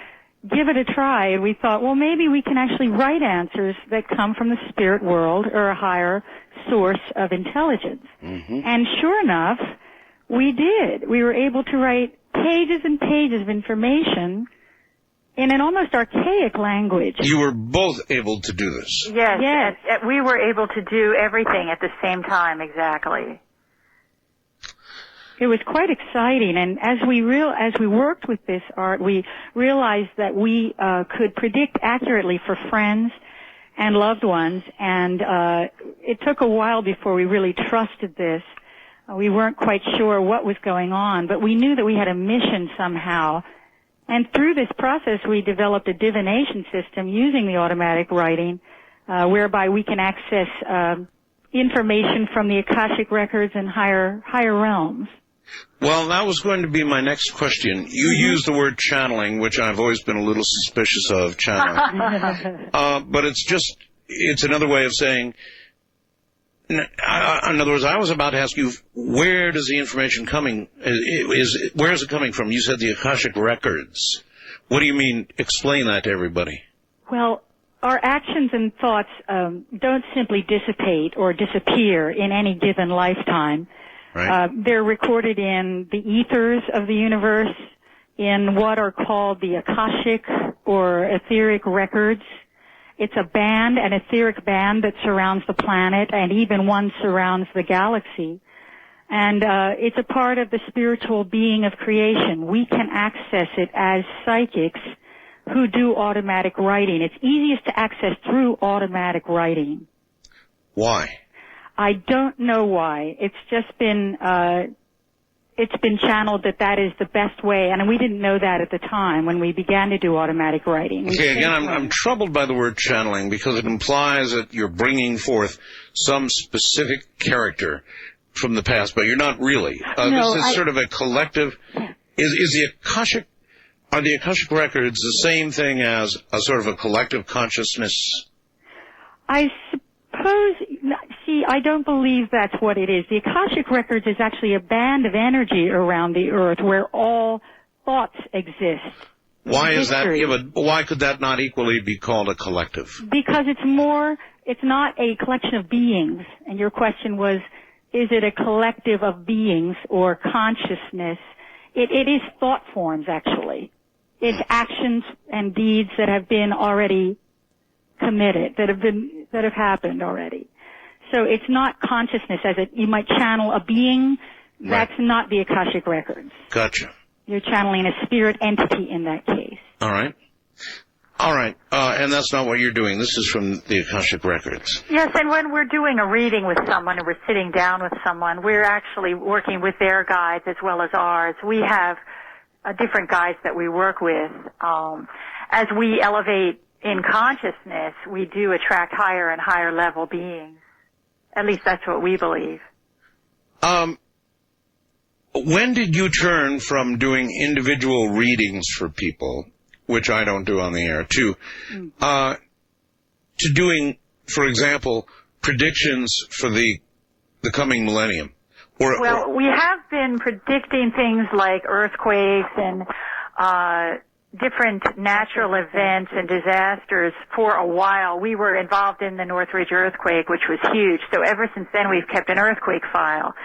give it a try, and we thought, well, maybe we can actually write answers that come from the spirit world or a higher source of intelligence. And sure enough, we did. We were able to write pages and pages of information in an almost archaic language. You were both able to do this. Yes. We were able to do everything at the same time, exactly. It was quite exciting, and as we worked with this art, we realized that we could predict accurately for friends and loved ones, and it took a while before we really trusted this. We weren't quite sure what was going on, but we knew that we had a mission somehow. And through this process, we developed a divination system using the automatic writing, whereby we can access information from the Akashic records and higher realms. Well, that was going to be my next question. You used the word channeling, which I've always been a little suspicious of channeling. But it's another way of saying, in other words, I was about to ask you, where does the information where is it coming from? You said the Akashic records. What do you mean? Explain that to everybody. Well, our actions and thoughts don't simply dissipate or disappear in any given lifetime. Right. They're recorded in the ethers of the universe, in what are called the Akashic or etheric records. It's a band, an etheric band that surrounds the planet, and even one surrounds the galaxy. And it's a part of the spiritual being of creation. We can access it as psychics who do automatic writing. It's easiest to access through automatic writing. Why? I don't know why. It's just been, it's been channeled that is the best way, and we didn't know that at the time when we began to do automatic writing. Okay, again, I'm troubled by the word channeling because it implies that you're bringing forth some specific character from the past, but you're not really. No, this is sort of a collective. Are the Akashic records the same thing as a sort of a collective consciousness? I suppose, see, I don't believe that's what it is. The Akashic records is actually a band of energy around the earth where all thoughts exist. Why is that? Yeah, but why could that not equally be called a collective? Because it's not a collection of beings. And your question was, is it a collective of beings or consciousness? It is thought forms, actually. It's actions and deeds that have been already committed, that have happened already. So it's not consciousness as you might channel a being. That's not the Akashic records. Gotcha. You're channeling a spirit entity in that case. All right. And that's not what you're doing. This is from the Akashic records. Yes, and when we're doing a reading with someone and we're sitting down with someone, we're actually working with their guides as well as ours. We have different guides that we work with. As we elevate in consciousness, we do attract higher and higher level beings. At least that's what we believe. When did you turn from doing individual readings for people, which I don't do on the air, to doing, for example, predictions for the coming millennium? Well, we have been predicting things like earthquakes and different natural events and disasters for a while. We were involved in the Northridge earthquake, which was huge. So ever since then, we've kept an earthquake file.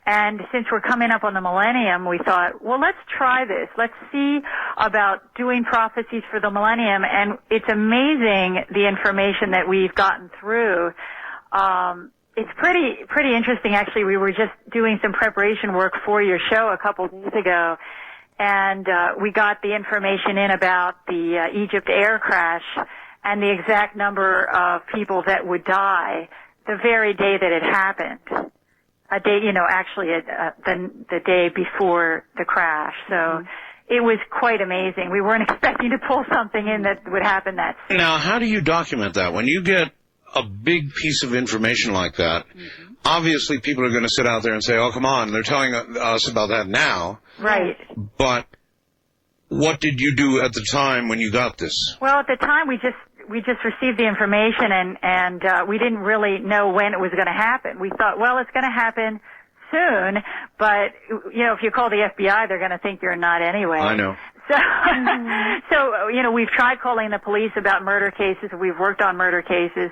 And since we're coming up on the millennium, we thought, well, let's try this. Let's see about doing prophecies for the millennium. And it's amazing the information that we've gotten through. It's pretty interesting, actually. We were just doing some preparation work for your show a couple of days ago, and we got the information in about the EgyptAir crash and the exact number of people that would die the very day that it happened. A day, actually the day before the crash. So it was quite amazing. We weren't expecting to pull something in that would happen that soon. Now, how do you document that? When you get a big piece of information like that, obviously people are going to sit out there and say, oh, come on, they're telling us about that now. Right. But what did you do at the time when you got this? Well, at the time we just received the information and we didn't really know when it was going to happen. We thought, well, it's going to happen soon, but if you call the FBI, they're going to think you're not anyway. I know. So, we've tried calling the police about murder cases. We've worked on murder cases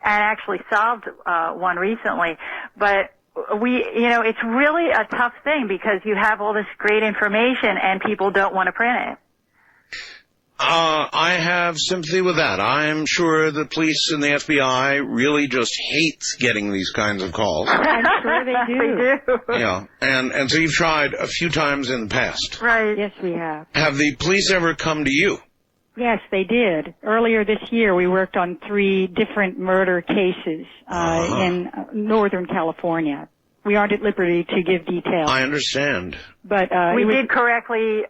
and actually solved one recently. But it's really a tough thing because you have all this great information and people don't want to print it. I have sympathy with that. I'm sure the police and the FBI really just hates getting these kinds of calls. I'm sure they do. Yeah, and so you've tried a few times in the past. Right. Yes, we have. Have the police ever come to you? Yes, they did. Earlier this year, we worked on 3 different murder cases in Northern California. We aren't at liberty to give details. I understand. But we did correctly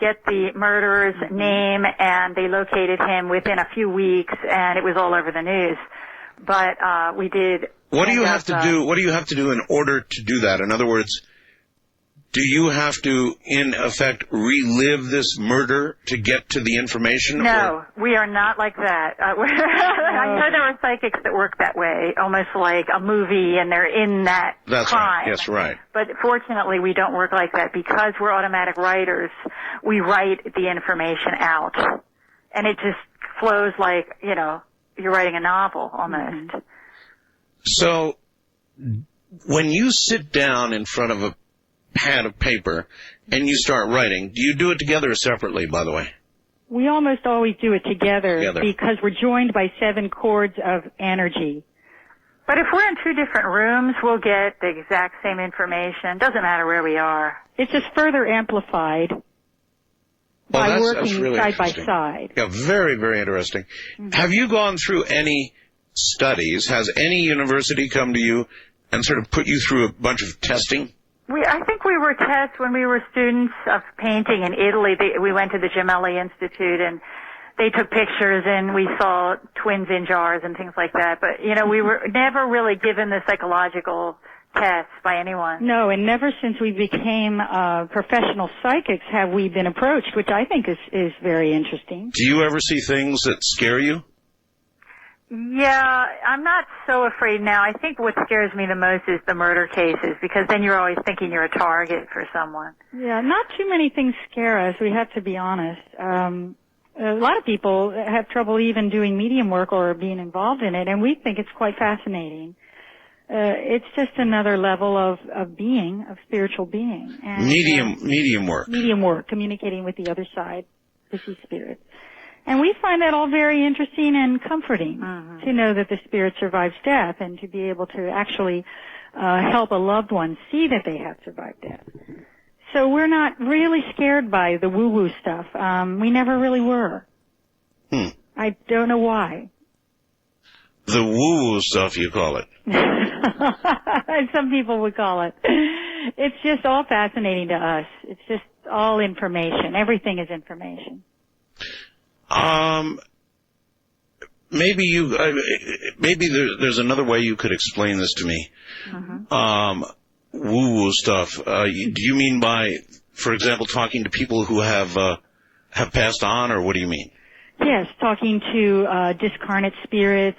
get the murderer's name, and they located him within a few weeks, and it was all over the news. But we did. What do you have to do? What do you have to do in order to do that? In other words, do you have to, in effect, relive this murder to get to the information? No, we are not like that. I know there are psychics that work that way, almost like a movie, and they're in that That's crime. Right. Yes, right. But fortunately, we don't work like that because we're automatic writers. We write the information out, and it just flows like you're writing a novel almost. So, when you sit down in front of a pad of paper and you start writing, do you do it together or separately, by the way? We almost always do it together because we're joined by 7 cords of energy. But if we're in 2 different rooms, we'll get the exact same information. Doesn't matter where we are. It's just further amplified by working really side by side. Yeah, very, very interesting. Have you gone through any studies? Has any university come to you and sort of put you through a bunch of testing? I think we were tests when we were students of painting in Italy. We went to the Gemelli Institute and they took pictures and we saw twins in jars and things like that. But, we were never really given the psychological test by anyone. No, and never since we became professional psychics have we been approached, which I think is very interesting. Do you ever see things that scare you? Yeah, I'm not so afraid now. I think what scares me the most is the murder cases, because then you're always thinking you're a target for someone. Yeah, not too many things scare us, we have to be honest. A lot of people have trouble even doing medium work or being involved in it, and we think it's quite fascinating. It's just another level of being, of spiritual being. And, medium work. Medium work, communicating with the other side, to see spirits. And we find that all very interesting and comforting to know that the spirit survives death and to be able to actually help a loved one see that they have survived death. So we're not really scared by the woo-woo stuff. We never really were. I don't know why. The woo-woo stuff, you call it. Some people would call it. It's just all fascinating to us. It's just all information. Everything is information. Maybe there's another way you could explain this to me. Woo-woo stuff. Do you mean by, for example, talking to people who have passed on, or what do you mean? Yes, talking to discarnate spirits,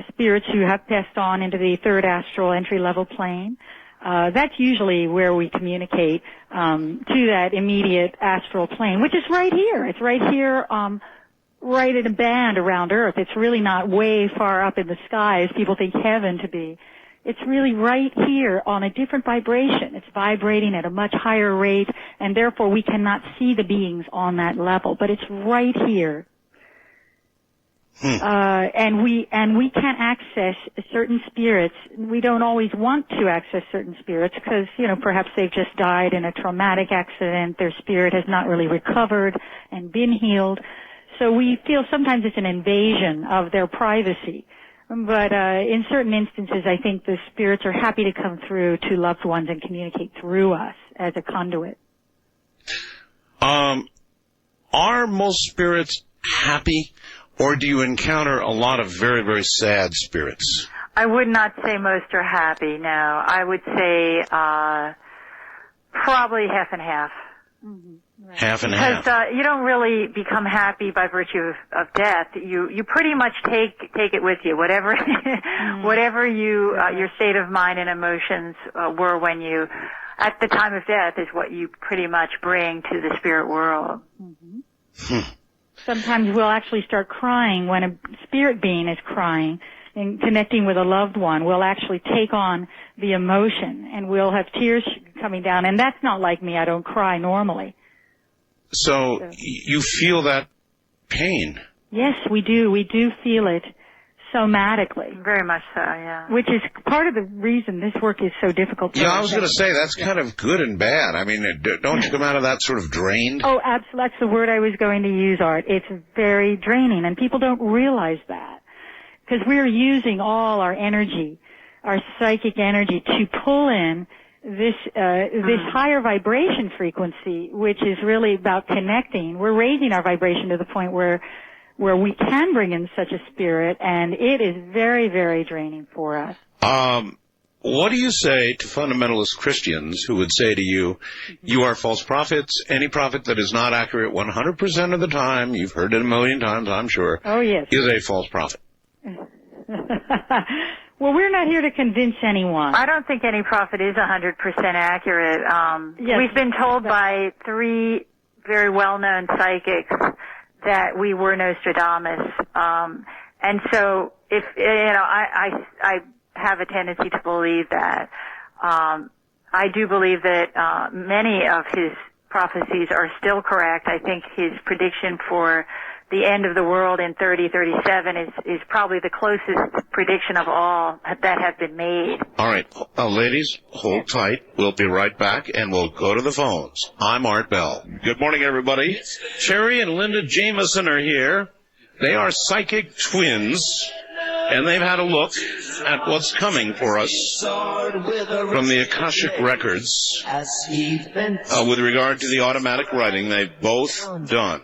spirits who have passed on into the third astral entry-level plane. That's usually where we communicate to that immediate astral plane, which is right here. It's right here, right in a band around Earth. It's really not way far up in the sky as people think heaven to be. It's really right here on a different vibration. It's vibrating at a much higher rate, and therefore we cannot see the beings on that level. But it's right here. And we can't access certain spirits. We don't always want to access certain spirits because, perhaps they've just died in a traumatic accident. Their spirit has not really recovered and been healed. So we feel sometimes it's an invasion of their privacy. But in certain instances, I think the spirits are happy to come through to loved ones and communicate through us as a conduit. Are most spirits happy? Or do you encounter a lot of very, very sad spirits? I would not say most are happy, no. I would say probably half and half. Right. Half and half. Because you don't really become happy by virtue of death. You pretty much take it with you. Whatever whatever your state of mind and emotions were when you at the time of death is what you pretty much bring to the spirit world. Sometimes we'll actually start crying when a spirit being is crying and connecting with a loved one. We'll actually take on the emotion and we'll have tears coming down. And that's not like me. I don't cry normally. So you feel that pain? Yes, we do. We do feel it somatically. Very much so, yeah. Which is part of the reason this work is so difficult. Yeah, I was going to say, that's kind of good and bad. I mean, don't you come out of that sort of drained? Oh, absolutely. That's the word I was going to use, Art. It's very draining, and people don't realize that. Because we're using all our energy, our psychic energy, to pull in this higher vibration frequency, which is really about connecting. We're raising our vibration to the point where we can bring in such a spirit, and it is very, very draining for us. What do you say to fundamentalist Christians who would say to you, you are false prophets? Any prophet that is not accurate 100% of the time, you've heard it a million times, I'm sure, is a false prophet. Well, we're not here to convince anyone. I don't think any prophet is 100% accurate. Yes. We've been told by 3 very well-known psychics that we were Nostradamus. And so if, I have a tendency to believe that. I do believe that many of his prophecies are still correct. I think his prediction for the end of the world in 3037 is probably the closest prediction of all that have been made. All right. Ladies, hold tight. We'll be right back, and we'll go to the phones. I'm Art Bell. Good morning, everybody. Terry and Linda Jamison are here. They are psychic twins. And they've had a look at what's coming for us from the Akashic Records with regard to the automatic writing they've both done.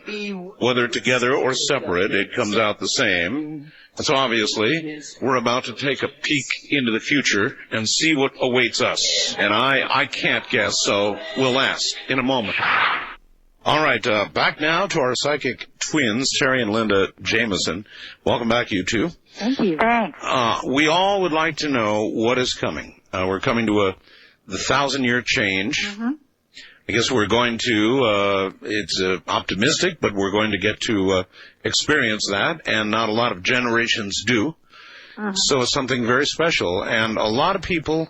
Whether together or separate, it comes out the same. So obviously, we're about to take a peek into the future and see what awaits us. And I can't guess, so we'll ask in a moment. All right, back now to our psychic twins, Terry and Linda Jamison. Welcome back, you two. Thank you. Thanks. We all would like to know what is coming. We're coming to the 1,000-year change. Mm-hmm. I guess we're going to, it's optimistic, but we're going to get to experience that, and not a lot of generations do. Uh-huh. So it's something very special, and a lot of people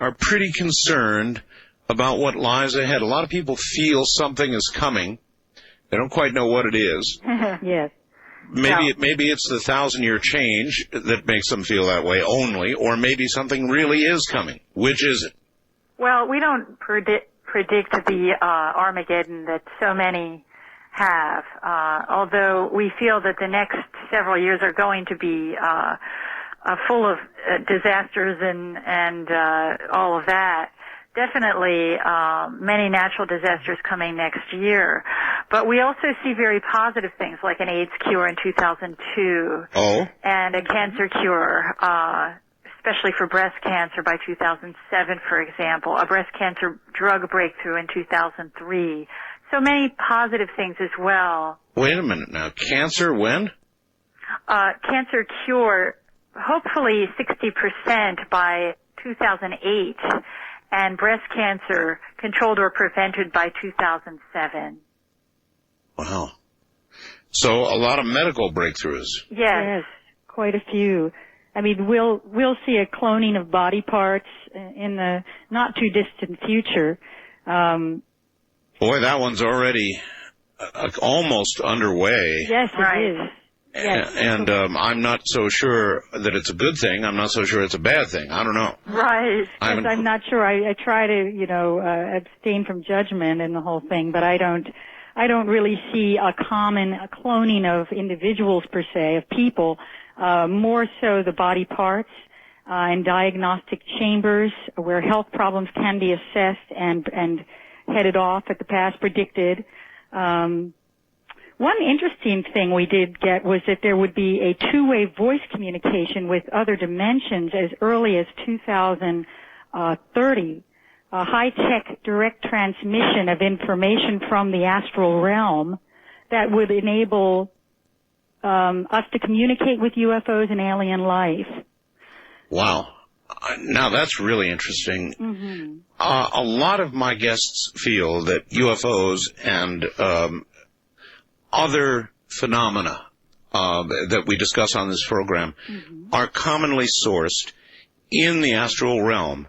are pretty concerned about what lies ahead. A lot of people feel something is coming. They don't quite know what it is. Yes. Maybe it's the 1,000-year change that makes them feel that way only, or maybe something really is coming. Which is it? Well, we don't predict the Armageddon that so many have, although we feel that the next several years are going to be full of disasters and all of that. Definitely many natural disasters coming next year. But we also see very positive things like an AIDS cure in 2002. Oh. And a cancer cure, especially for breast cancer by 2007, for example. A breast cancer drug breakthrough in 2003. So many positive things as well. Wait a minute now. Cancer when? Cancer cure, hopefully 60% by 2008. And breast cancer controlled or prevented by 2007. Wow. So a lot of medical breakthroughs. Yes, quite a few. I mean, we'll see a cloning of body parts in the not too distant future. Boy, that one's already almost underway. Yes, it is. Yes. And I'm not so sure that it's a good thing. I'm not so sure it's a bad thing. I don't know. Right. I'm not sure. I try to, abstain from judgment in the whole thing, but I don't really see a cloning of individuals per se, of people, more so the body parts, and diagnostic chambers where health problems can be assessed and headed off at the past predicted. One interesting thing we did get was that there would be a two-way voice communication with other dimensions as early as 2030, a high-tech direct transmission of information from the astral realm that would enable us to communicate with UFOs and alien life. Wow. Now that's really interesting. Mm-hmm. A lot of my guests feel that UFOs and other phenomena that we discuss on this program are commonly sourced in the astral realm.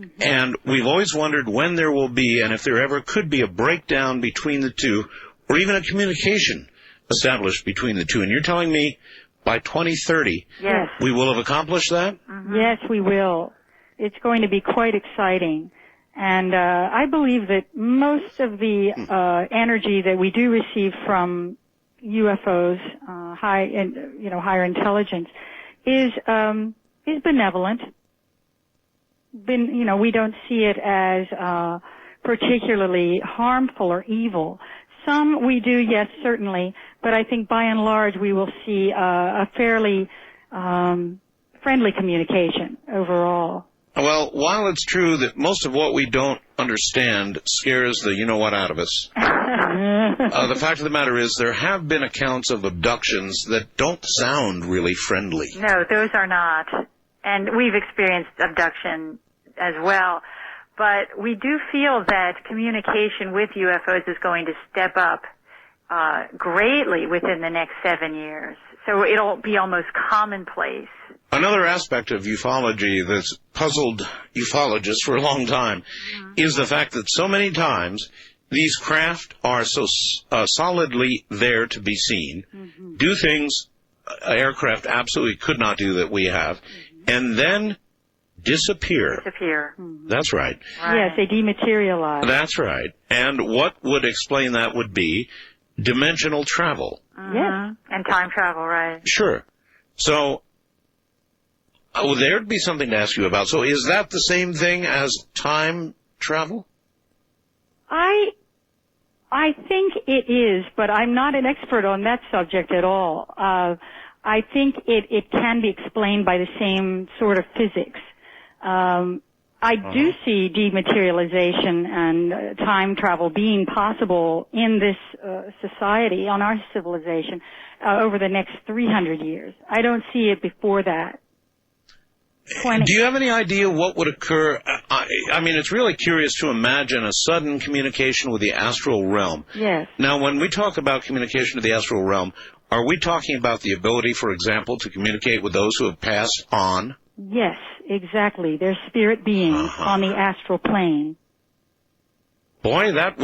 Mm-hmm. And we've always wondered when there will be, and if there ever could be, a breakdown between the two, or even a communication established between the two. And you're telling me by 2030 yes. we will have accomplished that? Mm-hmm. Yes, we will. It's going to be quite exciting. And I believe that most of the energy that we do receive from UFOs, higher intelligence, is benevolent. We don't see it as particularly harmful or evil. Some we do, yes, certainly, but I think by and large we will see a fairly friendly communication overall. Well, while it's true that most of what we don't understand scares the you-know-what out of us, the fact of the matter is there have been accounts of abductions that don't sound really friendly. No, those are not. And we've experienced abduction as well. But we do feel that communication with UFOs is going to step up greatly within the next 7 years. So it'll be almost commonplace. Another aspect of ufology that's puzzled ufologists for a long time is the fact that so many times these craft are so solidly there to be seen, do things aircraft absolutely could not do that we have, and then disappear. That's right. Yes, they dematerialize. That's right. And what would explain that would be dimensional travel. Yes. And time travel, right. Sure. So Oh, there'd be something to ask you about. So is that the same thing as time travel? I think it is, but I'm not an expert on that subject at all. I think it can be explained by the same sort of physics. I do see dematerialization and time travel being possible in this society, on our civilization, over the next 300 years. I don't see it before that. Do you have any idea what would occur? I mean, it's really curious to imagine a sudden communication with the astral realm. Yes. Now, when we talk about communication to the astral realm, are we talking about the ability, for example, to communicate with those who have passed on? Yes, exactly. They're spirit beings on the astral plane. Boy, that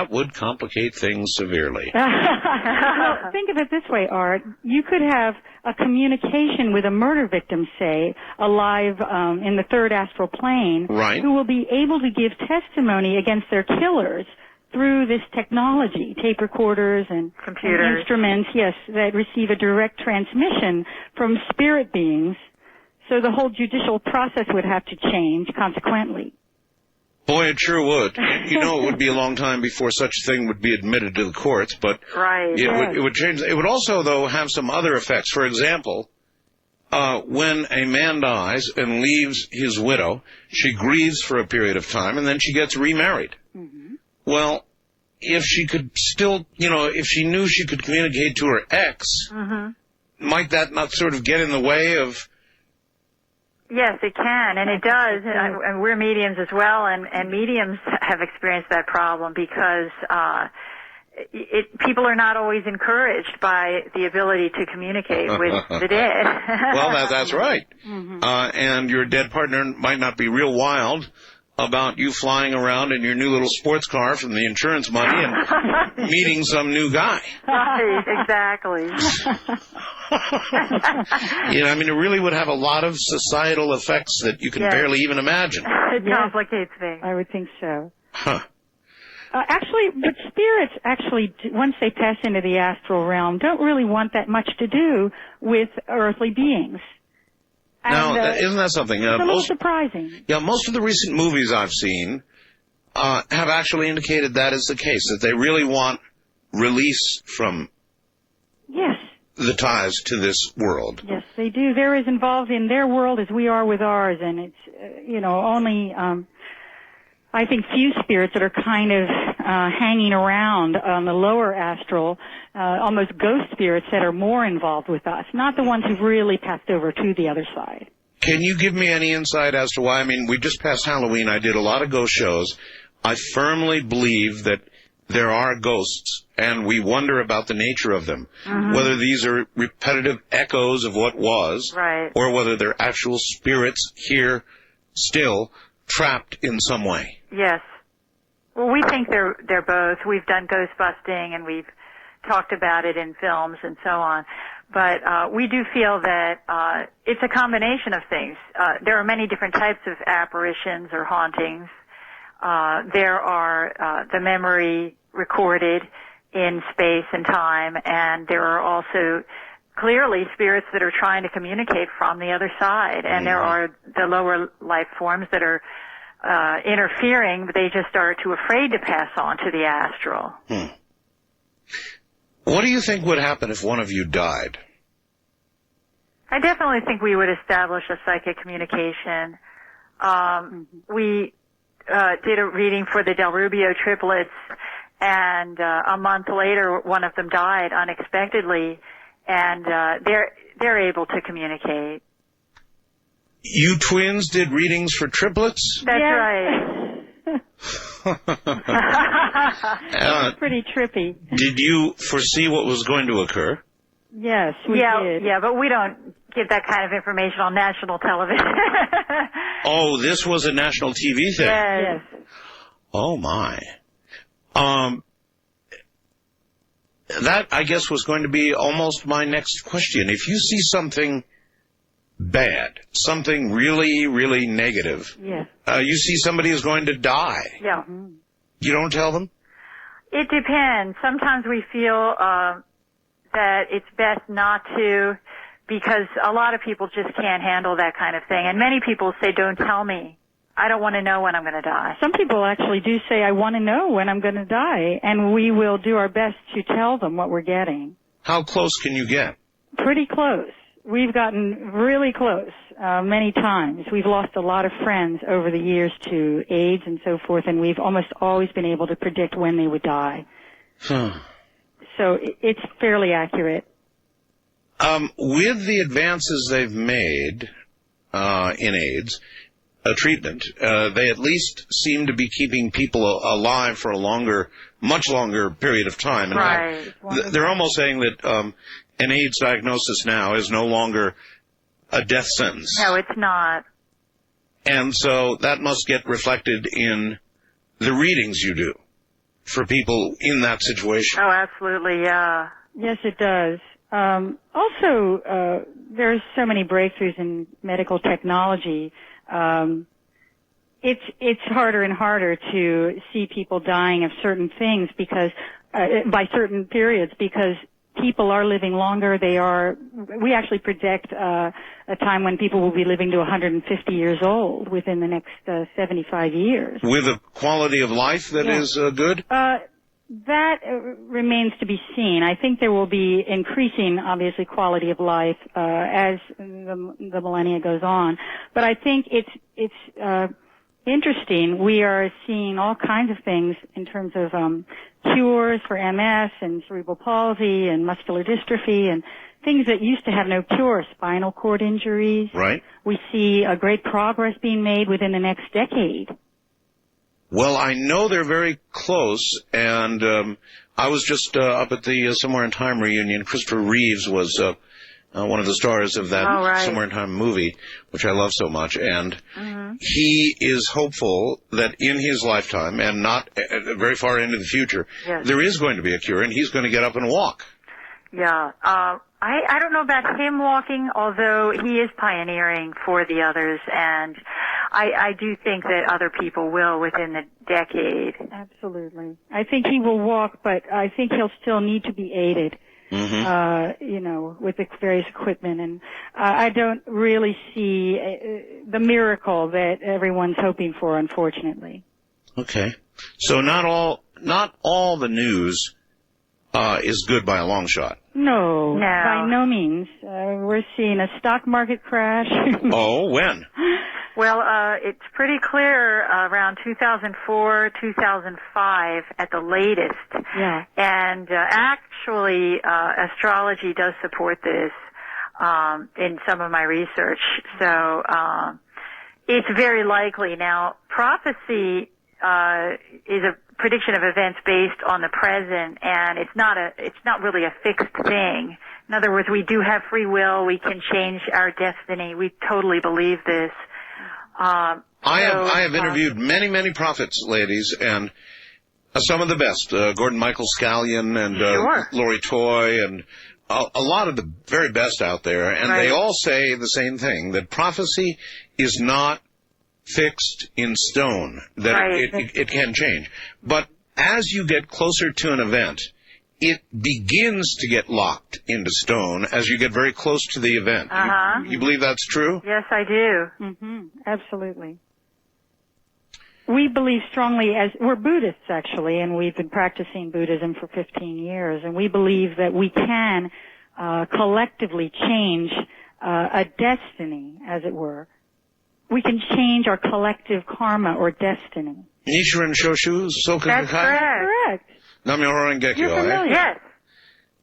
would complicate things severely. Well, think of it this way, Art. You could have a communication with a murder victim, say, alive in the third astral plane, right, who will be able to give testimony against their killers through this technology, tape recorders and computers, and instruments, yes, that receive a direct transmission from spirit beings. So the whole judicial process would have to change, consequently. Boy, it sure would. You know, it would be a long time before such a thing would be admitted to the courts, but it would change. It would also, though, have some other effects. For example, when a man dies and leaves his widow, she grieves for a period of time, and then she gets remarried. Mm-hmm. Well, if she could still, if she knew she could communicate to her ex, might that not sort of get in the way of... Yes, it can, and it does. And we're mediums as well, and mediums have experienced that problem because people are not always encouraged by the ability to communicate with the dead. Well, that's right. And your dead partner might not be real wild about you flying around in your new little sports car from the insurance money and meeting some new guy. Right, exactly. I mean, it really would have a lot of societal effects that you can barely even imagine. It complicates things. I would think so. But spirits actually, once they pass into the astral realm, don't really want that much to do with earthly beings. Now, isn't that something? It's a little surprising. Yeah, most of the recent movies I've seen have actually indicated that is the case, that they really want release from the ties to this world. Yes, they do. They're as involved in their world as we are with ours, and it's, only, I think, few spirits that are kind of hanging around on the lower astral, almost ghost spirits that are more involved with us, not the ones who've really passed over to the other side. Can you give me any insight as to why? I mean, we just passed Halloween. I did a lot of ghost shows. I firmly believe that there are ghosts, and we wonder about the nature of them, whether these are repetitive echoes of what was, or whether they're actual spirits here still trapped in some way. Yes. Well, we think they're both. We've done ghost busting, and we've talked about it in films and so on. But we do feel that it's a combination of things. There are many different types of apparitions or hauntings. There are the memory recorded in space and time, and there are also clearly spirits that are trying to communicate from the other side. And there are the lower life forms that are interfering, but they just are too afraid to pass on to the astral. What do you think would happen if one of you died? I definitely think we would establish a psychic communication. We did a reading for the Del Rubio triplets, and a month later one of them died unexpectedly, and they're able to communicate. You twins did readings for triplets? That's right. Pretty trippy. Did you foresee what was going to occur? Yes, we did. Yeah, but we don't give that kind of information on national television. Oh, this was a national TV thing? Yes. Oh, my. That, I guess, was going to be almost my next question. If you see something bad, something really, really negative, you see somebody is going to die. Yeah. You don't tell them? It depends. Sometimes we feel that it's best not to because a lot of people just can't handle that kind of thing. And many people say, don't tell me. I don't want to know when I'm going to die. Some people actually do say, I want to know when I'm going to die, and we will do our best to tell them what we're getting. How close can you get? Pretty close. We've gotten really close many times. We've lost a lot of friends over the years to AIDS and so forth, and we've almost always been able to predict when they would die. So it's fairly accurate. With the advances they've made in AIDS, a treatment, they at least seem to be keeping people alive for a much longer period of time. In fact, they're almost saying that an AIDS diagnosis now is no longer a death sentence. No, it's not. And so that must get reflected in the readings you do for people in that situation. Oh, absolutely, yeah. Yes, it does. Also, there's so many breakthroughs in medical technology. It's harder and harder to see people dying of certain things because by certain periods, because people are living longer. We actually predict a time when people will be living to 150 years old within the next 75 years. With a quality of life that is good? That remains to be seen. I think there will be increasing, obviously, quality of life as the millennia goes on. But I think it's interesting. We are seeing all kinds of things in terms of cures for MS and cerebral palsy and muscular dystrophy and things that used to have no cure, spinal cord injuries. Right. We see a great progress being made within the next decade. Well, I know they're very close, and I was just up at the Somewhere in Time reunion. Christopher Reeves was one of the stars of that Somewhere in Time movie, which I love so much, and he is hopeful that in his lifetime, and not very far into the future, there is going to be a cure, and he's going to get up and walk. Yeah. I don't know about him walking, although he is pioneering for the others, and I do think that other people will within the decade. Absolutely. I think he will walk, but I think he'll still need to be aided, with the various equipment. And I don't really see the miracle that everyone's hoping for, unfortunately. Okay. So not all the news is good by a long shot. No, by no means. We're seeing a stock market crash. Oh, when? Well, it's pretty clear around 2004, 2005 at the latest. Yeah. And actually, astrology does support this in some of my research. So it's very likely. Now, prophecy is a prediction of events based on the present, and it's not really a fixed thing. In other words, we do have free will. We can change our destiny. We totally believe this. I have interviewed many prophets, ladies, and some of the best, Gordon Michael Scallion and Lori Toy, and a lot of the very best out there, and they all say the same thing, that prophecy is not fixed in stone, that it can change. But as you get closer to an event, it begins to get locked into stone as you get very close to the event. You believe that's true? Yes, I do. Absolutely. We believe strongly, we're Buddhists actually, and we've been practicing Buddhism for 15 years, and we believe that we can collectively change a destiny, as it were. We can change our collective karma or destiny. Nichiren Shoshu Soka That's correct. Namyo Horengekyo. You're familiar. Yes.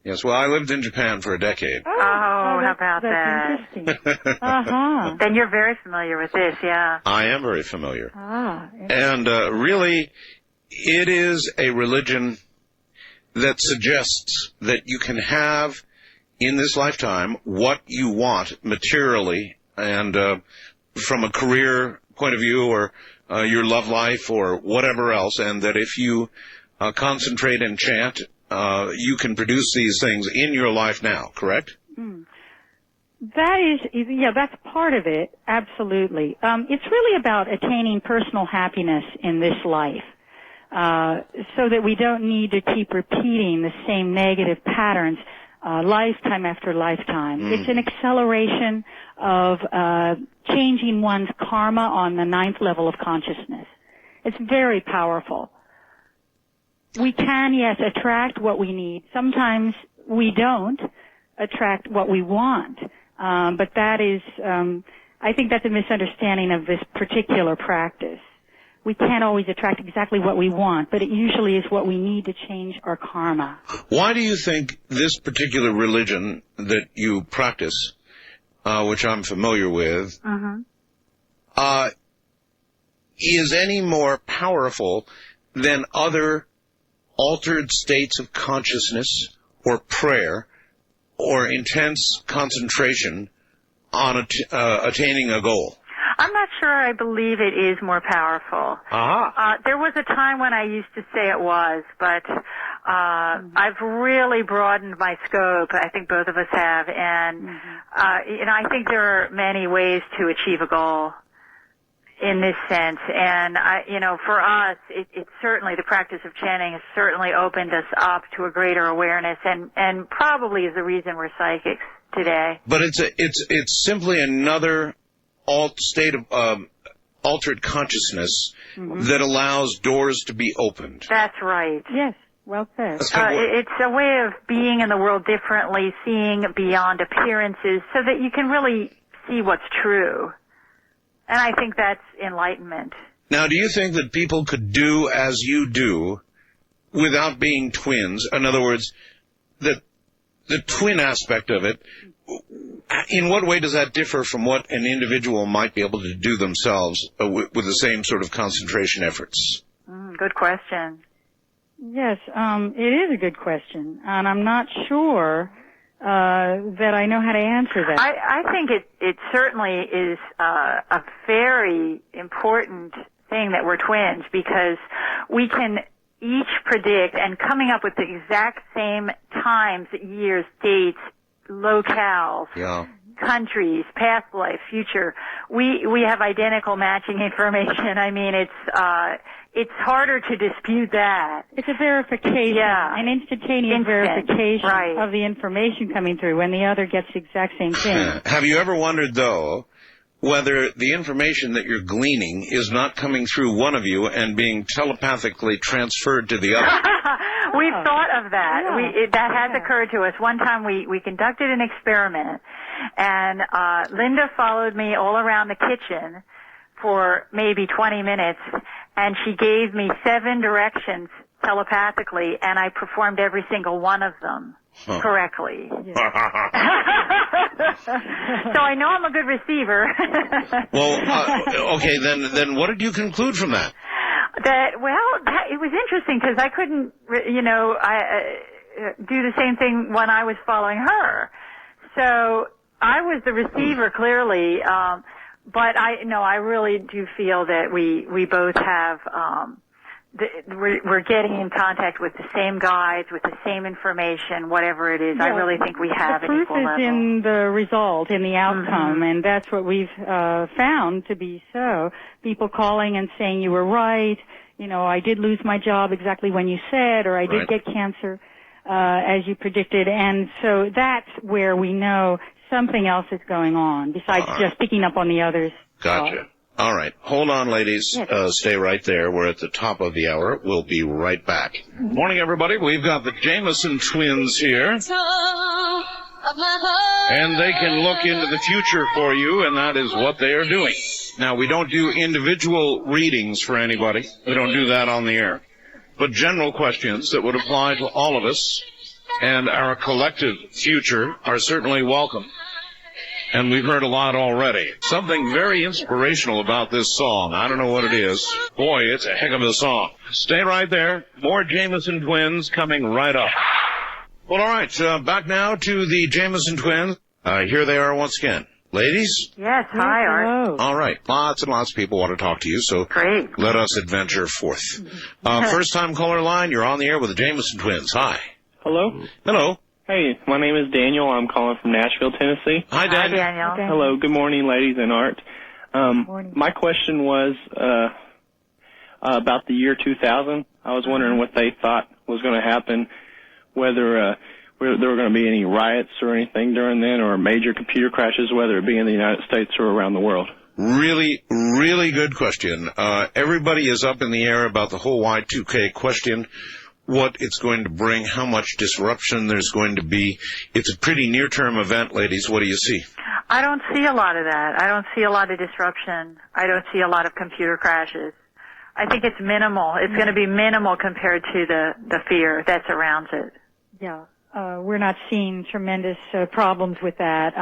Yes, well, I lived in Japan for a decade. How about that? Interesting. Then you're very familiar with this, yeah. I am very familiar. And really, it is a religion that suggests that you can have in this lifetime what you want materially and from a career point of view or your love life or whatever else, and that if you concentrate and chant, you can produce these things in your life now, correct? That's part of it, absolutely. It's really about attaining personal happiness in this life, so that we don't need to keep repeating the same negative patterns. lifetime after lifetime. It's an acceleration of changing one's karma on the 9th level of consciousness. It's very powerful. We can, yes, attract what we need. Sometimes we don't attract what we want. But that is, I think that's a misunderstanding of this particular practice. We can't always attract exactly what we want, but it usually is what we need to change our karma. Why do you think this particular religion that you practice, which I'm familiar with, is any more powerful than other altered states of consciousness or prayer or intense concentration on attaining a goal? I'm not sure I believe it is more powerful. There was a time when I used to say it was, but I've really broadened my scope. I think both of us have, and I think there are many ways to achieve a goal in this sense. And for us, it's certainly, the practice of chanting has certainly opened us up to a greater awareness, and probably is the reason we're psychics today. But it's simply another state of altered consciousness that allows doors to be opened. That's right. Yes, well said. It's a way of being in the world differently, seeing beyond appearances, so that you can really see what's true. And I think that's enlightenment. Now, do you think that people could do as you do without being twins? In other words, that the twin aspect of it, in what way does that differ from what an individual might be able to do themselves with the same sort of concentration efforts? Good question. Yes, it is a good question, and I'm not sure that I know how to answer that. I think it certainly is a very important thing that we're twins, because we can each predict, and coming up with the exact same times, years, dates, locales, countries, past life, future. We have identical matching information. I mean, it's harder to dispute that. It's a verification, an instantaneous verification of the information coming through when the other gets the exact same thing. Have you ever wondered, though, whether the information that you're gleaning is not coming through one of you and being telepathically transferred to the other? We've thought of that. That has occurred to us. One time we conducted an experiment, and Linda followed me all around the kitchen for maybe 20 minutes, and she gave me 7 directions telepathically, and I performed every single one of them correctly. So I know I'm a good receiver. Well, okay, then what did you conclude from that? It was interesting, because I couldn't, do the same thing when I was following her. So I was the receiver, clearly, but I really do feel that we both have, we're getting in contact with the same guides, with the same information, whatever it is. I really think we have an equal level. The proof is in the result, in the outcome, and that's what we've found to be so. People calling and saying, you were right, I did lose my job exactly when you said, or I did get cancer as you predicted, and so that's where we know something else is going on, besides just picking up on the others. Gotcha. All right. Hold on, ladies. Yes. Stay right there. We're at the top of the hour. We'll be right back. Morning, everybody. We've got the Jameson twins here. And they can look into the future for you, and that is what they are doing. Now, we don't do individual readings for anybody. We don't do that on the air. But general questions that would apply to all of us and our collective future are certainly welcome. And we've heard a lot already. Something very inspirational about this song. I don't know what it is. Boy, it's a heck of a song. Stay right there. More Jameson twins coming right up. Well, all right. Back now to the Jameson twins. Here they are once again. Ladies? Yes, hi, Art. All right. Lots and lots of people want to talk to you, so great. Let us adventure forth. First-time caller line, you're on the air with the Jameson twins. Hi. Hello? Hello. Hey, my name is Daniel. I'm calling from Nashville, Tennessee. Hi, Daniel. Hi, Daniel. Hello. Good morning, ladies and Art. My question was about the year 2000. I was wondering what they thought was going to happen, whether were there going to be any riots or anything during then, or major computer crashes, whether it be in the United States or around the world? Really, really good question. Everybody is up in the air about the whole Y2K question, what it's going to bring, how much disruption there's going to be. It's a pretty near-term event, ladies. What do you see? I don't see a lot of that. I don't see a lot of disruption. I don't see a lot of computer crashes. I think it's minimal. It's going to be minimal compared to the fear that surrounds it. Yeah. We're not seeing tremendous problems with that.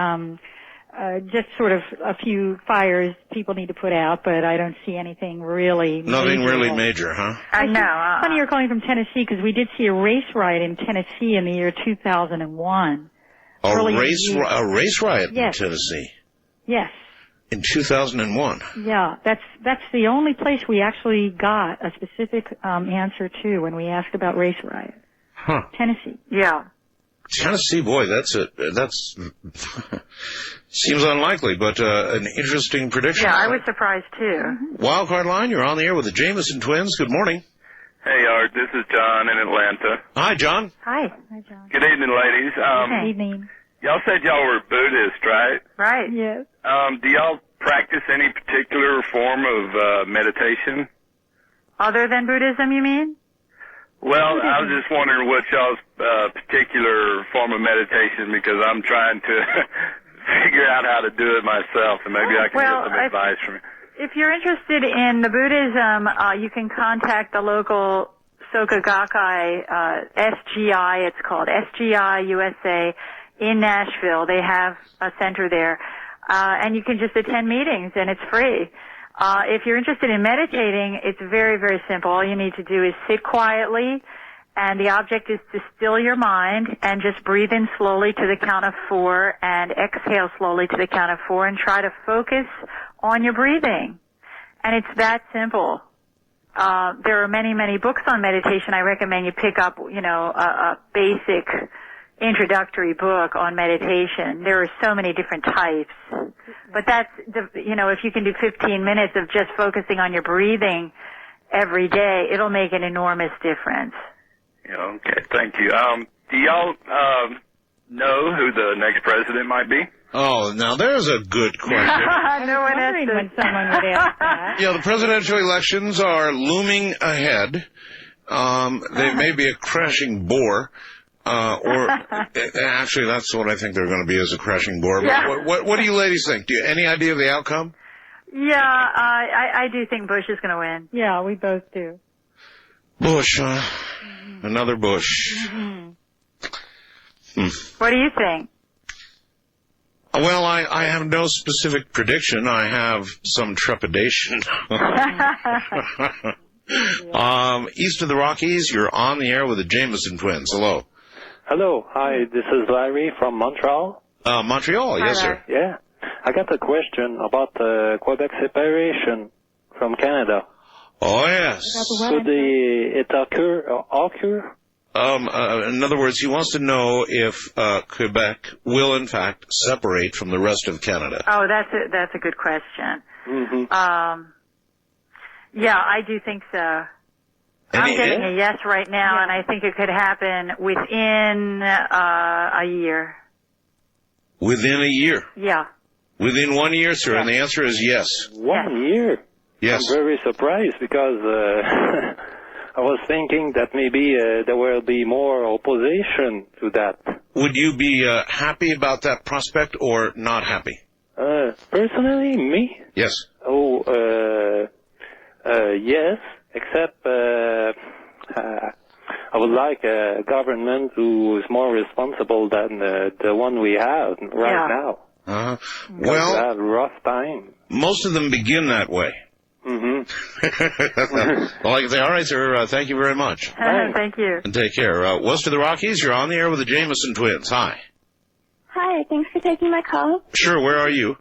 Just sort of a few fires people need to put out, but I don't see anything really Nothing really major, huh? No. Funny you're calling from Tennessee, because we did see a race riot in Tennessee in the year 2001. A race riot Yes. in Tennessee? Yes. In 2001? Yeah, that's the only place we actually got a specific answer to when we asked about race riot. Huh. Tennessee. Yeah. Tennessee, boy, that's seems unlikely, but an interesting prediction. Yeah, I was surprised too. Wildcard line, you're on the air with the Jameson twins. Good morning. Hey, Art, this is John in Atlanta. Hi, John. Hi. Hi, John. Good evening, ladies. Good evening. Y'all said y'all were Buddhist, right? Right. Yes. Do y'all practice any particular form of meditation? Other than Buddhism, you mean? Well, I was just wondering what y'all's particular form of meditation, because I'm trying to figure out how to do it myself, and maybe I can get some advice from you. If you're interested in the Buddhism, you can contact the local Soka Gakkai, SGI, it's called, SGI USA in Nashville. They have a center there. And you can just attend meetings, and it's free. If you're interested in meditating, it's very, very simple. All you need to do is sit quietly, and the object is to still your mind and just breathe in slowly to the count of 4 and exhale slowly to the count of 4 and try to focus on your breathing. And it's that simple. There are many, many books on meditation. I recommend you pick up, a basic introductory book on meditation. There are so many different types. But that's, if you can do 15 minutes of just focusing on your breathing every day, it'll make an enormous difference. Yeah, okay, thank you. Do y'all know who the next president might be? Oh, now there's a good question. No one asked when someone would ask that. Yeah, the presidential elections are looming ahead. They may be a crashing bore. Or actually, that's what I think they're going to be, as a crashing bore. Yeah. What do you ladies think? Do you any idea of the outcome? Yeah, I do think Bush is going to win. Yeah, we both do. Bush, huh? Another Bush. What do you think? Well, I have no specific prediction. I have some trepidation. East of the Rockies, you're on the air with the Jameson twins. Hello. Hello. Hi, this is Larry from Montreal. Montreal, yes, sir. Yeah. I got a question about Quebec separation from Canada. Oh, yes. Could it occur? In other words, he wants to know if Quebec will, in fact, separate from the rest of Canada. Oh, that's a good question. Mm-hmm. Yeah, I do think so. I'm getting a yes right now, and I think it could happen within a year. Within a year? Yeah. Within 1 year, sir, and the answer is yes. 1 year? Yes. I'm very surprised because I was thinking that maybe there will be more opposition to that. Would you be happy about that prospect or not happy? Personally, me? Yes. Yes, except I would like a government who is more responsible than the one we have right now. Well, we have a rough time. Most of them begin that way. Mm-hmm. Well, I can say, all right, sir, thank you very much. Thank you. And take care. West of the Rockies, you're on the air with the Jameson twins. Hi. Hi, thanks for taking my call. Sure, where are you?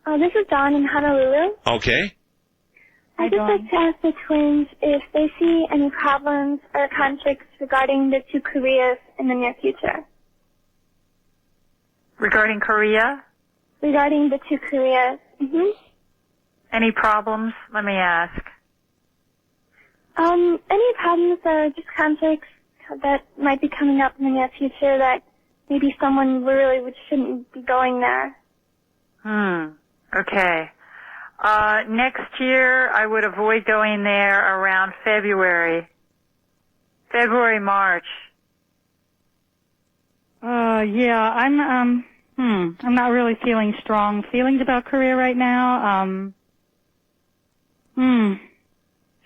This is Dawn in Honolulu. Okay. I'd just like to ask the twins if they see any problems or conflicts regarding the two Koreas in the near future. Regarding Korea? Regarding the two Koreas. Mm-hmm. Any problems? Let me ask. Any problems or just conflicts that might be coming up in the near future that maybe someone really shouldn't be going there. Okay. Next year, I would avoid going there around February, March. Yeah, I'm not really feeling strong feelings about Korea right now.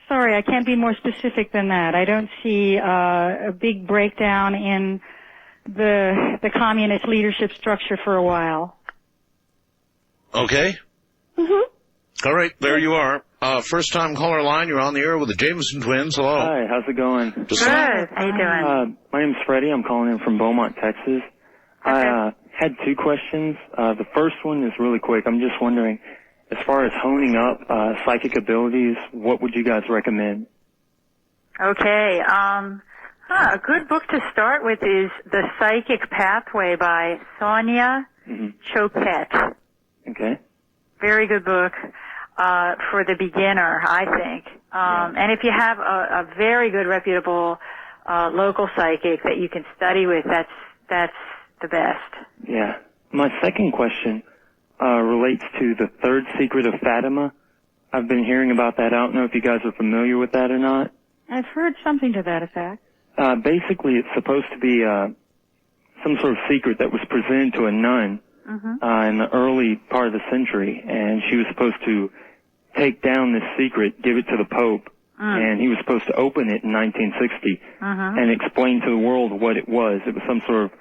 Sorry, I can't be more specific than that. I don't see a big breakdown in the communist leadership structure for a while. Okay. All right, there you are. First-time caller line. You're on the air with the Jameson twins. Hello. Hi, how's it going? Good. How you doing? My name's Freddie. I'm calling in from Beaumont, Texas. I had two questions. The first one is really quick. I'm just wondering, as far as honing up psychic abilities, what would you guys recommend? Okay. A good book to start with is The Psychic Pathway by Sonia Choquette. Okay. Very good book for the beginner, I think. And if you have a very good, reputable local psychic that you can study with, that's the best. Yeah. My second question relates to the third secret of Fatima. I've been hearing about that. I don't know if you guys are familiar with that or not. I've heard something to that effect. Basically, it's supposed to be some sort of secret that was presented to a nun in the early part of the century, and she was supposed to take down this secret, give it to the Pope, and he was supposed to open it in 1960 and explain to the world what it was. It was some sort of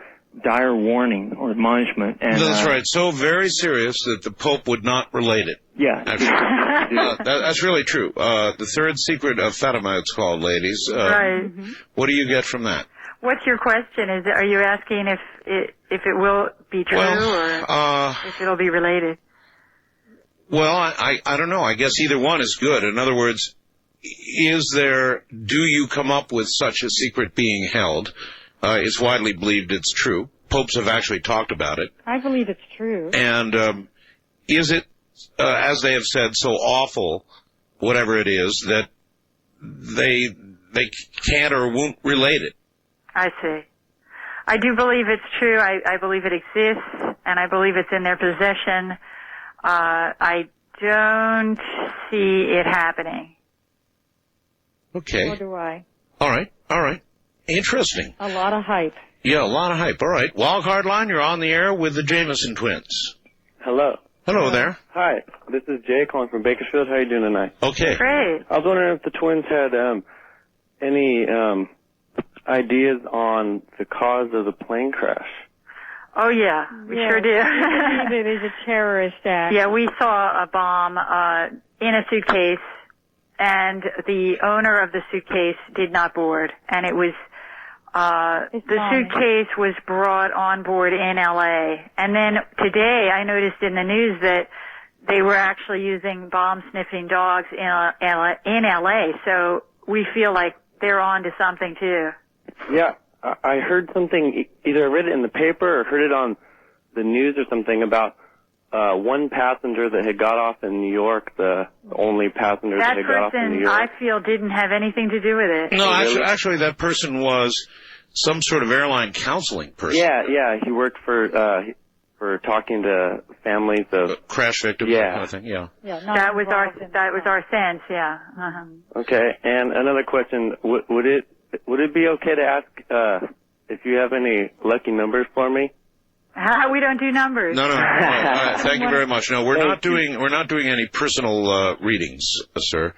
dire warning or admonishment. And, that's right. So very serious that the Pope would not relate it. Yeah. That's really true. The third secret of Fatima, it's called, ladies. Right. What do you get from that? What's your question? Are you asking if it will be true or if it'll be related? Well, I don't know. I guess either one is good. In other words, do you come up with such a secret being held? It's widely believed it's true. Popes have actually talked about it. I believe it's true. And is it, as they have said, so awful, whatever it is, that they can't or won't relate it? I see. I do believe it's true. I believe it exists, and I believe it's in their possession. I don't see it happening. Okay. Nor do I. All right. Interesting. A lot of hype. Yeah, a lot of hype. All right. Wildcard line, you're on the air with the Jameson twins. Hello. Hello there. Hi, this is Jay calling from Bakersfield. How are you doing tonight? Okay. Great. I was wondering if the twins had any ideas on the cause of the plane crash. Oh, yeah, we sure do. I believe it is a terrorist act. Yeah, we saw a bomb in a suitcase, and the owner of the suitcase did not board, and it was the suitcase was brought on board in L.A. And then today I noticed in the news that they were actually using bomb-sniffing dogs in L.A., so we feel like they're on to something, too. Yeah, I heard something, either I read it in the paper or heard it on the news or something about one passenger that had got off in New York, the only passenger that had got off in New York. That person, I feel, didn't have anything to do with it. No, actually that person was some sort of airline counseling person. Yeah, he worked for talking to families of crash victims. Yeah, that kind of thing. Yeah. That was our sense. Yeah. Okay, and another question: would it be okay to ask if you have any lucky numbers for me? We don't do numbers. No. Thank you very much. No, we're not doing any personal readings, sir.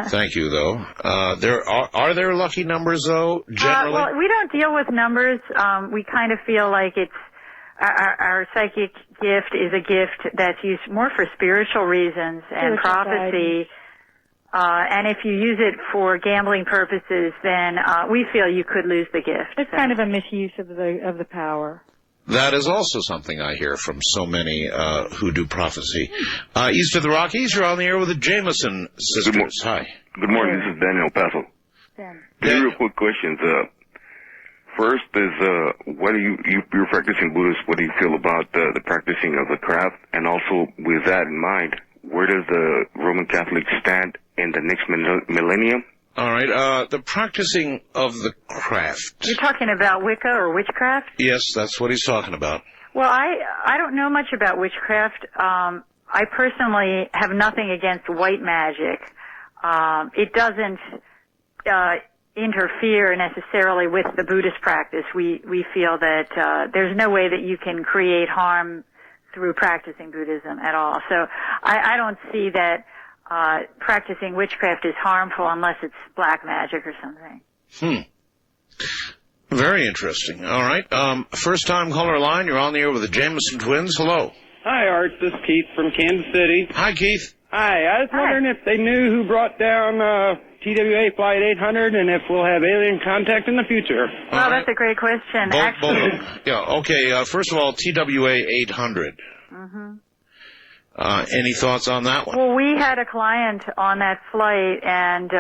Thank you, though. Are there lucky numbers, though? Generally, well, we don't deal with numbers. We kind of feel like it's our psychic gift is a gift that's used more for spiritual reasons and prophecy. And if you use it for gambling purposes, then we feel you could lose the gift. It's kind of a misuse of the power. That is also something I hear from so many who do prophecy. East of the Rockies, you're on the air with the Jameson sisters. Hi. Good morning. This is Daniel Paso. Two real quick questions. First is, you're practicing Buddhist. What do you feel about the practicing of the craft? And also, with that in mind, where does the Roman Catholics stand in the next millennium? All right. The practicing of the craft. You're talking about Wicca or witchcraft? Yes, that's what he's talking about. Well, I don't know much about witchcraft. I personally have nothing against white magic. It doesn't interfere necessarily with the Buddhist practice. We feel that there's no way that you can create harm through practicing Buddhism at all. So I don't see that practicing witchcraft is harmful unless it's black magic or something. Very interesting. All right. First time caller line. You're on the air with the Jameson twins. Hello. Hi, Art. This is Keith from Kansas City. Hi, Keith. Hi. I was wondering if they knew who brought down TWA Flight 800 and if we'll have alien contact in the future. Well, that's a great question. Okay. First of all, TWA 800. Any thoughts on that one? Well, we had a client on that flight, and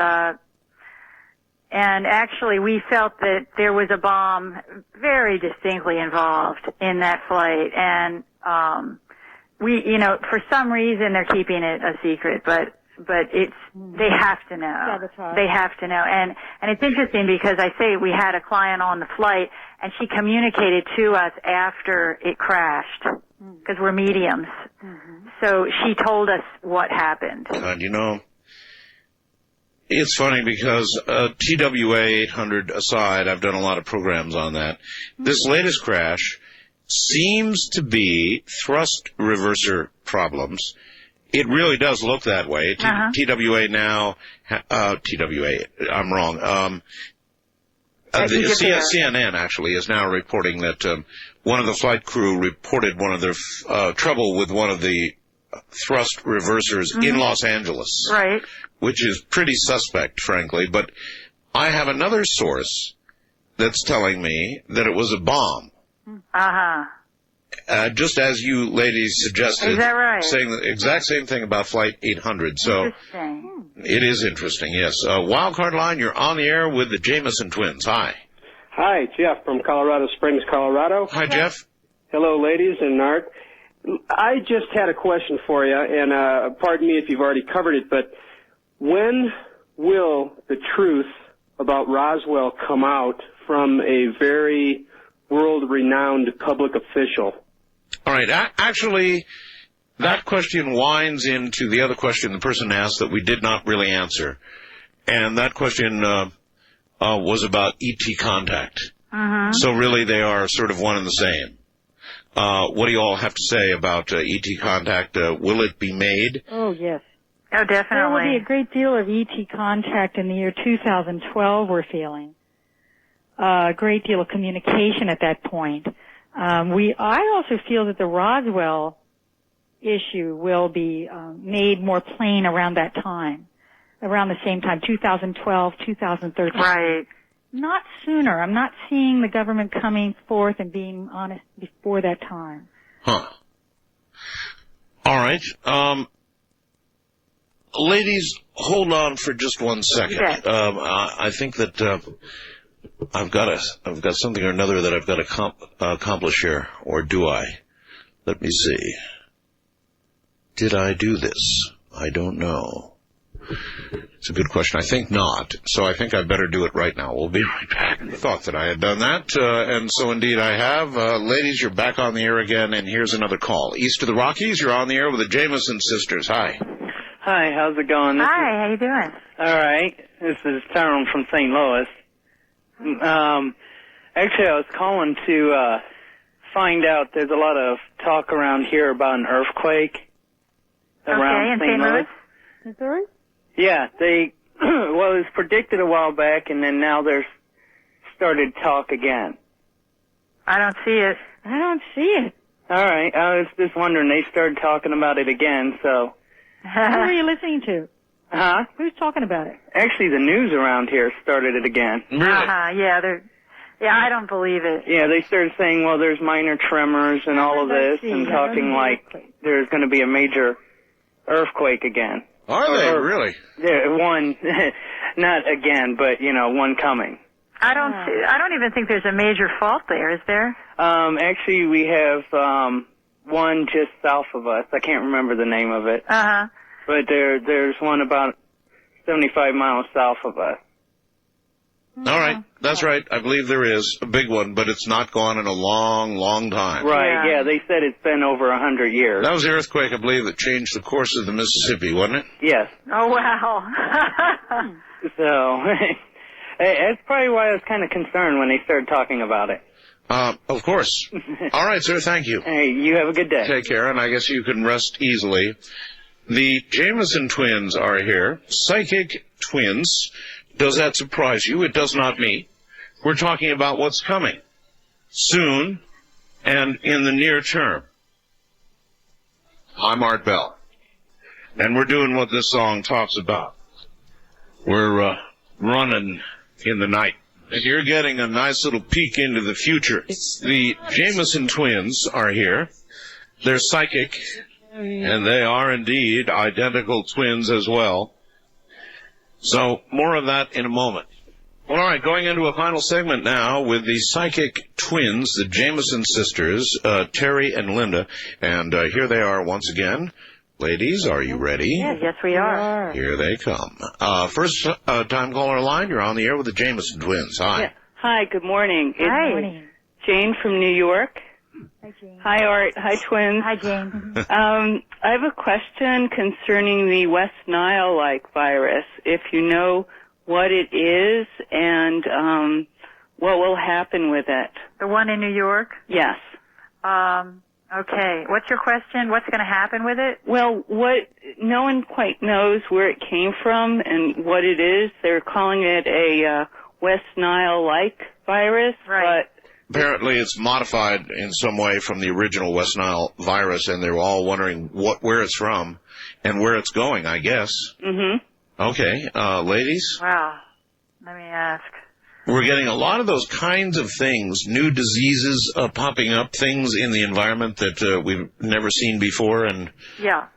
actually we felt that there was a bomb very distinctly involved in that flight, and for some reason they're keeping it a secret, but they have to know. Sabotage. They have to know. And it's interesting because I say we had a client on the flight and she communicated to us after it crashed because we're mediums. So she told us what happened. And it's funny because TWA 800 aside, I've done a lot of programs on that. This latest crash seems to be thrust reverser problems. It really does look that way. TWA now, TWA, I'm wrong. CNN actually is now reporting that one of the flight crew reported one of their trouble with one of the thrust reversers in Los Angeles. Right. Which is pretty suspect, frankly. But I have another source that's telling me that it was a bomb. Just as you ladies suggested. Is that right? Saying the exact same thing about Flight 800. So Interesting. it is interesting, yes. Wildcard line, you're on the air with the Jameson twins. Hi. Hi, Jeff from Colorado Springs, Colorado. Hi, Jeff. Hello, ladies and Art. I just had a question for you, and pardon me if you've already covered it, but when will the truth about Roswell come out from a very world-renowned public official? All right. Actually, that question winds into the other question the person asked that we did not really answer. And that question was about ET contact. So really they are sort of one and the same. What do you all have to say about ET contact? Will it be made? Oh, yes. Oh, definitely. There will be a great deal of ET contact in the year 2012, we're feeling. A great deal of communication at that point. I also feel that the Roswell issue will be made more plain around that time, around the same time, 2012, 2013. Right. Not sooner. I'm not seeing the government coming forth and being honest before that time. All right. Ladies, hold on for just 1 second. I think that I've got something or another that I've got to accomplish here, or do I? Let me see. Did I do this? I don't know. It's a good question. I think not. So I think I better do it right now. We'll be right back. I thought that I had done that, and so indeed I have. Ladies, you're back on the air again, and here's another call. East of the Rockies, you're on the air with the Jameson sisters. Hi. Hi, how's it going? Hi, how you doing? All right. This is Tyrone from St. Louis. Actually, I was calling to find out. There's a lot of talk around here about an earthquake around St. Louis. Missouri? Yeah, it was predicted a while back, and then now there's started talk again. I don't see it. I don't see it. All right, I was just wondering. They started talking about it again, so. Who are you listening to? Huh? Who's talking about it? Actually, the news around here started it again. Yeah, I don't believe it. Yeah, they started saying, well, there's minor tremors and all of this, and talking like there's going to be a major earthquake again. Are they really? Yeah, one, not again, but one coming. I don't even think there's a major fault there, is there? Actually, we have one just south of us. I can't remember the name of it. Uh-huh. But there's one about 75 miles south of us. All right. That's right. I believe there is a big one, but it's not gone in a long, long time. Right, yeah, they said it's been over 100 years. That was the earthquake, I believe, that changed the course of the Mississippi, wasn't it? Yes. Oh, wow. So, that's probably why I was kind of concerned when they started talking about it. Of course. All right, sir, thank you. Hey, you have a good day. Take care, and I guess you can rest easily. The Jameson twins are here. Psychic twins. Does that surprise you? It does not me. We're talking about what's coming soon and in the near term. I'm Art Bell, and we're doing what this song talks about. We're running in the night. And you're getting a nice little peek into the future. The Jameson twins are here. They're psychic, and they are indeed identical twins as well. So, more of that in a moment. Well, all right, going into a final segment now with the psychic twins, the Jameson sisters, Terry and Linda. And here they are once again. Ladies, are you ready? Yes, we are. Here they come. First time caller line, you're on the air with the Jameson twins. Hi. Yeah. Hi, good morning. Hi. Good morning. Jane from New York. Hi, Jane. Hi, Art. Hi, twins. Hi, Jane. I have a question concerning the West Nile-like virus. If you know what it is and what will happen with it. The one in New York? Yes. Okay. What's your question? What's going to happen with it? Well, no one quite knows where it came from and what it is. They're calling it a West Nile-like virus, right. But apparently it's modified in some way from the original West Nile virus, and they're all wondering where it's from and where it's going, I guess. Mm-hmm. Okay, ladies? Wow. Let me ask. We're getting a lot of those kinds of things, new diseases popping up, things in the environment that we've never seen before and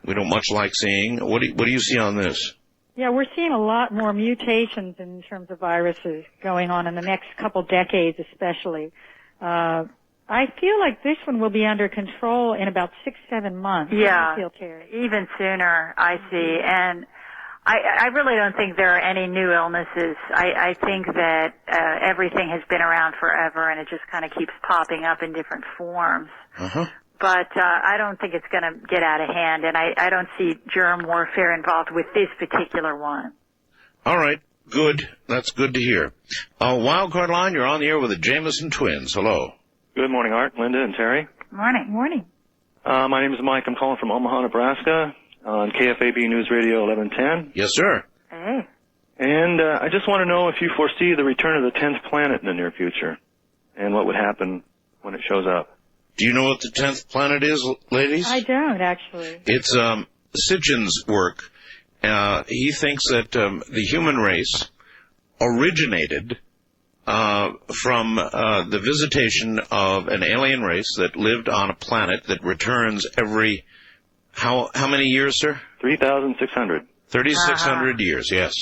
we don't much like seeing. What do you see on this? Yeah, we're seeing a lot more mutations in terms of viruses going on in the next couple decades especially. I feel like this one will be under control in about 6-7 months. Yeah, feel, Terry? Even sooner, I see. And I really don't think there are any new illnesses. I think that everything has been around forever, and it just kind of keeps popping up in different forms. Uh-huh. But I don't think it's going to get out of hand, and I don't see germ warfare involved with this particular one. All right. Good. That's good to hear. Wildcard line, you're on the air with the Jameson twins. Hello. Good morning, Art, Linda, and Terry. Morning. Morning. My name is Mike. I'm calling from Omaha, Nebraska, on KFAB News Radio 1110. Yes, sir. Hey. And I just want to know if you foresee the return of the 10th planet in the near future, and what would happen when it shows up. Do you know what the 10th planet is, ladies? I don't, actually. It's Sitchin's work. He thinks that the human race originated from the visitation of an alien race that lived on a planet that returns every how many years, sir? 3,600. 3,600 years, yes.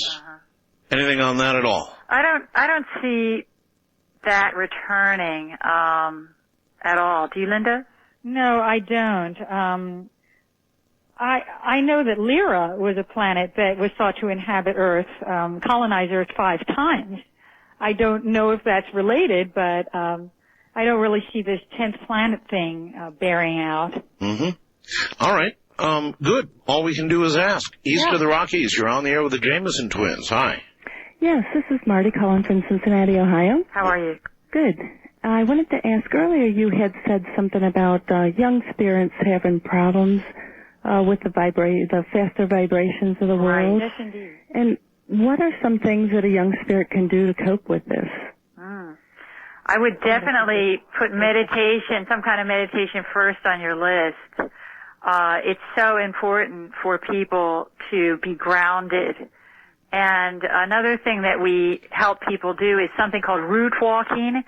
Anything on that at all? I don't see that returning at all. Do you, Linda? No, I don't. I know that Lyra was a planet that was thought to inhabit Earth, colonize Earth 5 times. I don't know if that's related, but I don't really see this 10th planet thing bearing out. Mm-hmm. All right. Good. All we can do is ask. East of the Rockies, you're on the air with the Jameson twins. Hi. Yes, this is Marty calling from Cincinnati, Ohio. How are you? Good. I wanted to ask earlier, you had said something about young spirits having problems with the faster vibrations of the world. Yes, indeed. And what are some things that a young spirit can do to cope with this? I would definitely put meditation, some kind of meditation first on your list. It's so important for people to be grounded. And another thing that we help people do is something called root walking.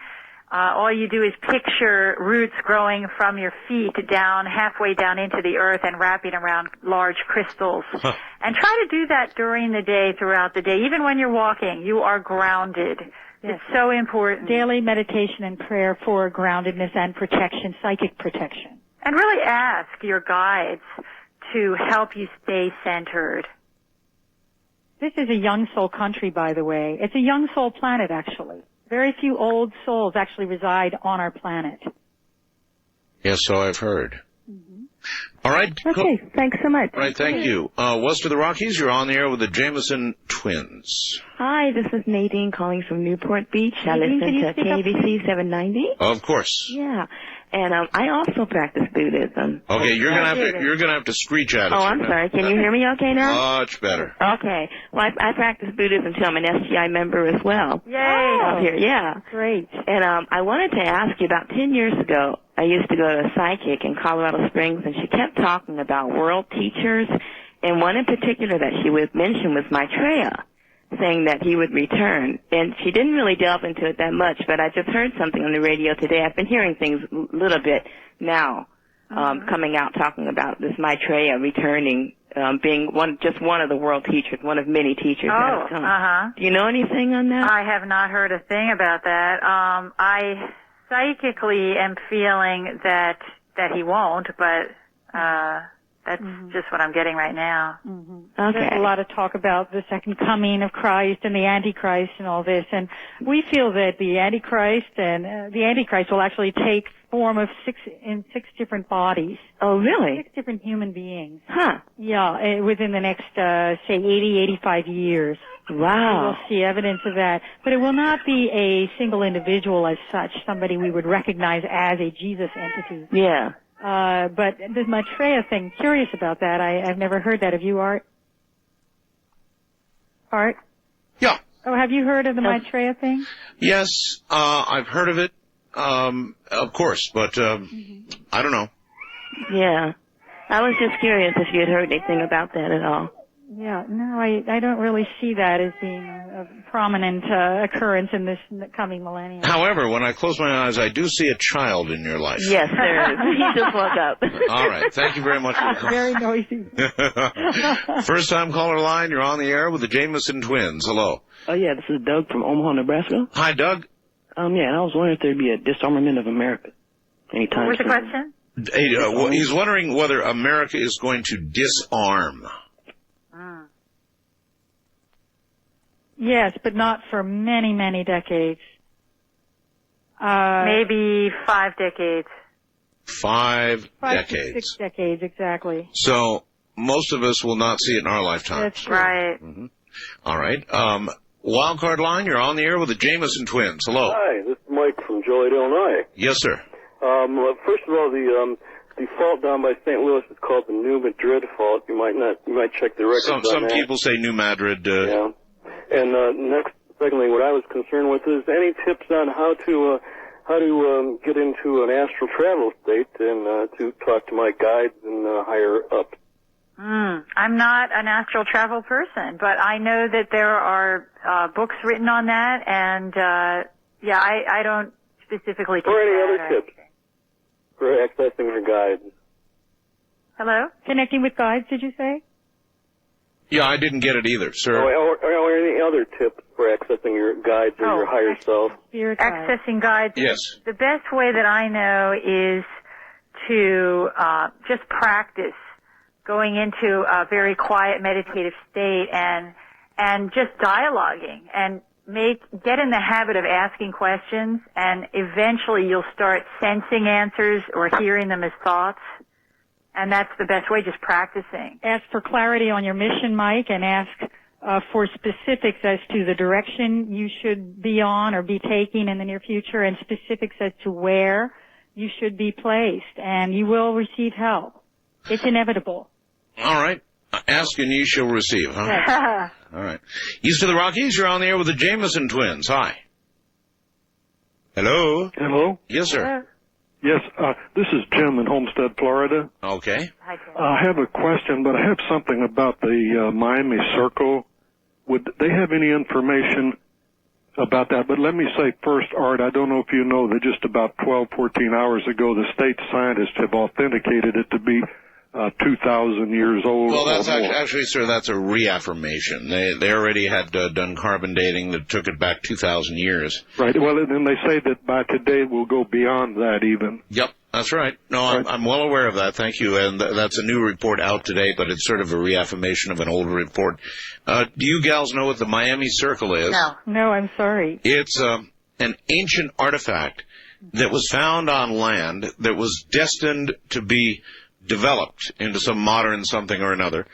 All you do is picture roots growing from your feet down, halfway down into the earth and wrapping around large crystals. And try to do that during the day, throughout the day. Even when you're walking, you are grounded. Yes. It's so important. Daily meditation and prayer for groundedness and protection, psychic protection. And really ask your guides to help you stay centered. This is a young soul country, by the way. It's a young soul planet, actually. Very few old souls actually reside on our planet. Yes, so I've heard. All right. Okay, thanks so much. All right, thank you. West of the Rockies, you're on the air with the Jameson twins. Hi, this is Nadine calling from Newport Beach. I Nadine, listen to KBC 790. Of course. Yeah, and I also practice Buddhism. Okay, you're gonna have to screech at us. Oh, I'm sorry. Can you hear me okay now? Much better. Okay. Well, I practice Buddhism too. I'm an SGI member as well. Yay! Up here, yeah. Great. And I wanted to ask you, about 10 years ago, I used to go to a psychic in Colorado Springs, and she kept talking about world teachers, and one in particular that she would mention was Maitreya, saying that he would return. And she didn't really delve into it that much, but I just heard something on the radio today. I've been hearing things a little bit now, coming out talking about this Maitreya returning, being just one of the world teachers, one of many teachers that have come. Do you know anything on that? I have not heard a thing about that. I psychically am feeling that he won't, but that's just what I'm getting right now. Okay. There's a lot of talk about the second coming of Christ and the Antichrist and all this, and we feel that the Antichrist will actually take form of six different bodies. Oh, really? 6 different human beings. Huh. Yeah, within the next, say, 85 years. Wow. We'll see evidence of that. But it will not be a single individual as such, somebody we would recognize as a Jesus entity. Yeah. But the Maitreya thing, curious about that. I've never heard that. Have you, Art? Art? Yeah. Oh, have you heard of the Maitreya thing? Yes, I've heard of it, of course, but I don't know. Yeah. I was just curious if you had heard anything about that at all. Yeah, no, I don't really see that as being a prominent occurrence in this coming millennium. However, when I close my eyes, I do see a child in your life. Yes, there is. He just woke up. All right, thank you very much for It's very noisy. First time caller line, you're on the air with the Jameson twins. Hello. Oh, yeah, this is Doug from Omaha, Nebraska. Hi, Doug. Yeah, and I was wondering if there'd be a disarmament of America anytime What's the soon. question? Hey, he's wondering whether America is going to disarm. Yes, but not for many, many decades. Maybe 5 decades. 5 5 to decades. 6 decades, exactly. So most of us will not see it in our lifetime. That's true. Right. All right. Wildcard line, you're on the air with the Jameson twins. Hello. Hi, this is Mike from Joliet, Illinois. Yes, sir. First of all, the fault down by St. Louis is called the New Madrid fault. You might check the records on Some that. people say New Madrid. Yeah. And secondly, what I was concerned with is any tips on how to get into an astral travel state and to talk to my guides and higher up. I'm not an astral travel person, but I know that there are books written on that, and I don't specifically. Or any other tips for accessing your guides. Hello? Connecting with guides, did you say? Yeah, I didn't get it either, sir. Or any other tips for accessing your guides or your higher self. Accessing guides. Yes. The best way that I know is to just practice going into a very quiet meditative state and just dialoguing and get in the habit of asking questions, and eventually you'll start sensing answers or hearing them as thoughts. And that's the best way, just practicing. Ask for clarity on your mission, Mike, and ask for specifics as to the direction you should be on or be taking in the near future, and specifics as to where you should be placed. And you will receive help. It's inevitable. All right. Ask and you shall receive, huh? Yes. All right. East of the Rockies, you're on the air with the Jameson twins. Hi. Hello? Hello? Yes, sir. Yes, this is Jim in Homestead, Florida. Okay. I have a question, but I have something about the Miami Circle. Would they have any information about that? But let me say first, Art, I don't know if you know that just about 12, 14 hours ago, the state scientists have authenticated it to be 2,000 years old. Well, that's or more. actually, sir, that's a reaffirmation. They already had done carbon dating that took it back 2,000 years. Right. Well, and then they say that by today we'll go beyond that even. Yep. That's right. No, I'm well aware of that. Thank you. And that's a new report out today, but it's sort of a reaffirmation of an older report. Do you gals know what the Miami Circle is? No, I'm sorry. It's an ancient artifact that was found on land that was destined to be developed into some modern something or another,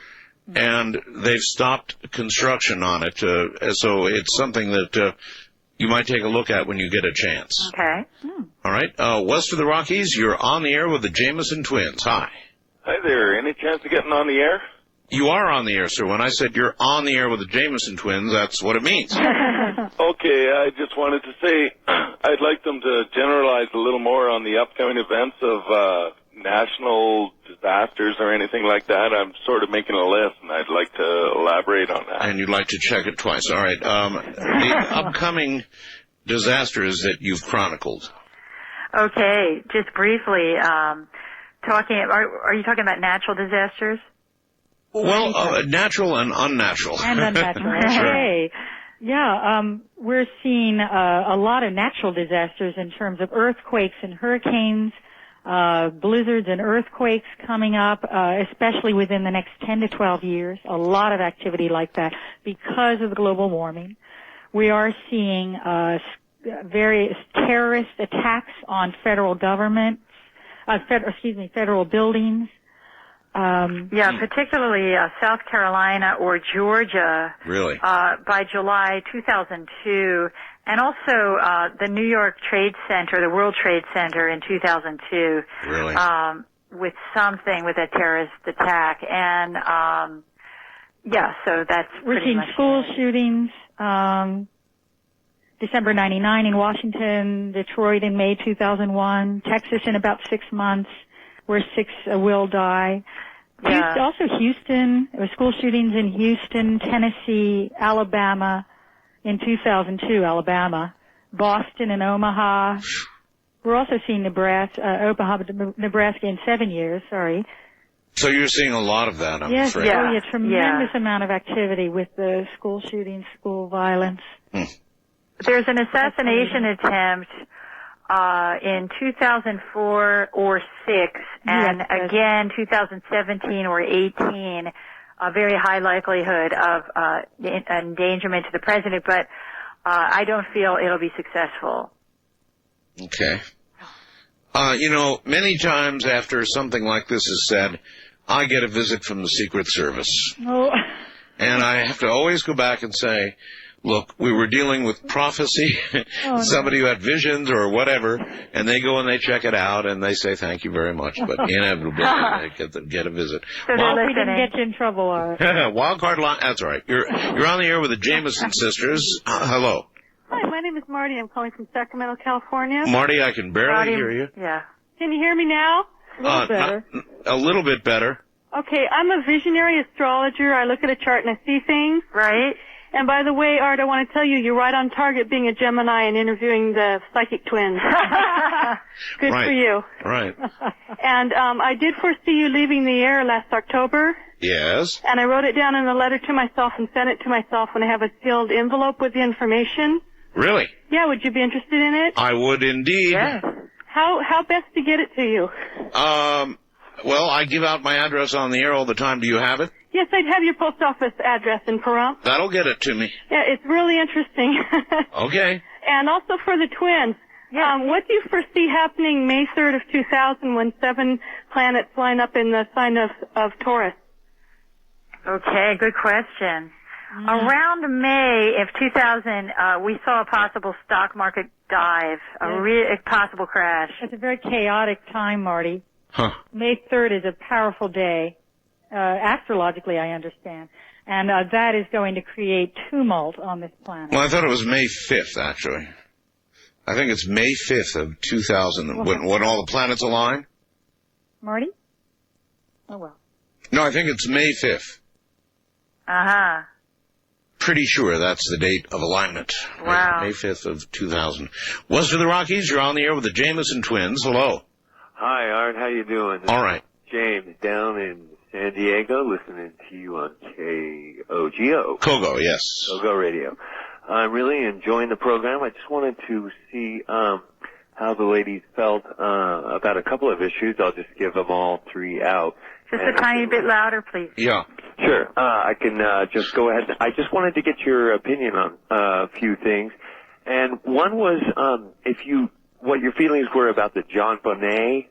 and they've stopped construction on it. So it's something that you might take a look at when you get a chance. Okay. All right. West of the Rockies, you're on the air with the Jameson twins. Hi. Hi there. Any chance of getting on the air? You are on the air, sir. When I said you're on the air with the Jameson twins, that's what it means. Okay, I just wanted to say I'd like them to generalize a little more on the upcoming events of national disasters or anything like that. I'm sort of making a list, and I'd like to elaborate on that. And you'd like to check it twice. All right. The upcoming disasters that you've chronicled. Okay, just briefly, are you talking about natural disasters? Well, natural and unnatural. And unnatural. Okay. Yeah, we're seeing a lot of natural disasters in terms of earthquakes and hurricanes, blizzards and earthquakes coming up, especially within the next 10 to 12 years. A lot of activity like that because of the global warming. We are seeing various terrorist attacks on federal government, federal buildings. Particularly South Carolina or Georgia. Really? By July 2002, and also the New York Trade Center, the World Trade Center in 2002. Really? With a terrorist attack, and so that's we're seeing school shootings. December 99 in Washington, Detroit in May 2001, Texas in about 6 months, where 6 will die. Yeah. Also Houston, there were school shootings in Houston, Tennessee, Alabama in 2002, Alabama, Boston and Omaha. We're also seeing Nebraska in 7 years, sorry. So you're seeing a lot of that, I'm afraid. Yes, tremendous amount of activity with the school shootings, school violence. There's an assassination attempt in 2004 or 6, and again 2017 or 18. A very high likelihood of endangerment to the president, but I don't feel it'll be successful. Okay. Many times after something like this is said, I get a visit from the Secret Service. Oh. And I have to always go back and say, look, we were dealing with prophecy, somebody who had visions or whatever, and they go and they check it out and they say thank you very much, but inevitably they get a visit. So we didn't get you in trouble, all right. Wild card line, that's all right. You're on the air with the Jameson sisters. Hello. Hi, my name is Marty. I'm calling from Sacramento, California. Marty, I can barely hear you. Yeah. Can you hear me now? A little better. A little bit better. Okay, I'm a visionary astrologer. I look at a chart and I see things. Right. And by the way, Art, I want to tell you, you're right on target being a Gemini and interviewing the psychic twins. Good for you. Right. And I did foresee you leaving the air last October. Yes. And I wrote it down in a letter to myself and sent it to myself when I have a sealed envelope with the information. Really? Yeah, would you be interested in it? I would indeed. Yes. How best to get it to you? Well, I give out my address on the air all the time. Do you have it? Yes, I'd have your post office address in Pahrump. That'll get it to me. Yeah, it's really interesting. Okay. And also for the twins, what do you foresee happening May 3rd of 2000 when 7 planets line up in the sign of Taurus? Okay, good question. Around May of 2000, we saw a possible stock market dive, a possible crash. It's a very chaotic time, Marty. Huh. May 3rd is a powerful day, astrologically, I understand. And that is going to create tumult on this planet. Well, I thought it was May 5th, actually. I think it's May 5th of 2000 when all the planets align. Marty? Oh, well. No, I think it's May 5th. Uh-huh. Pretty sure that's the date of alignment. Wow. May 5th of 2000. West of the Rockies, you're on the air with the Jameson twins. Hello. Hi, Art. How you doing? All right. James, down in San Diego, listening to you on KOGO. Kogo, yes. Kogo Radio. I'm really enjoying the program. I just wanted to see, how the ladies felt about a couple of issues. I'll just give them all three out. Just a tiny bit louder, please. Yeah. Sure. I can just go ahead. I just wanted to get your opinion on a few things. And one was what your feelings were about the John Bonet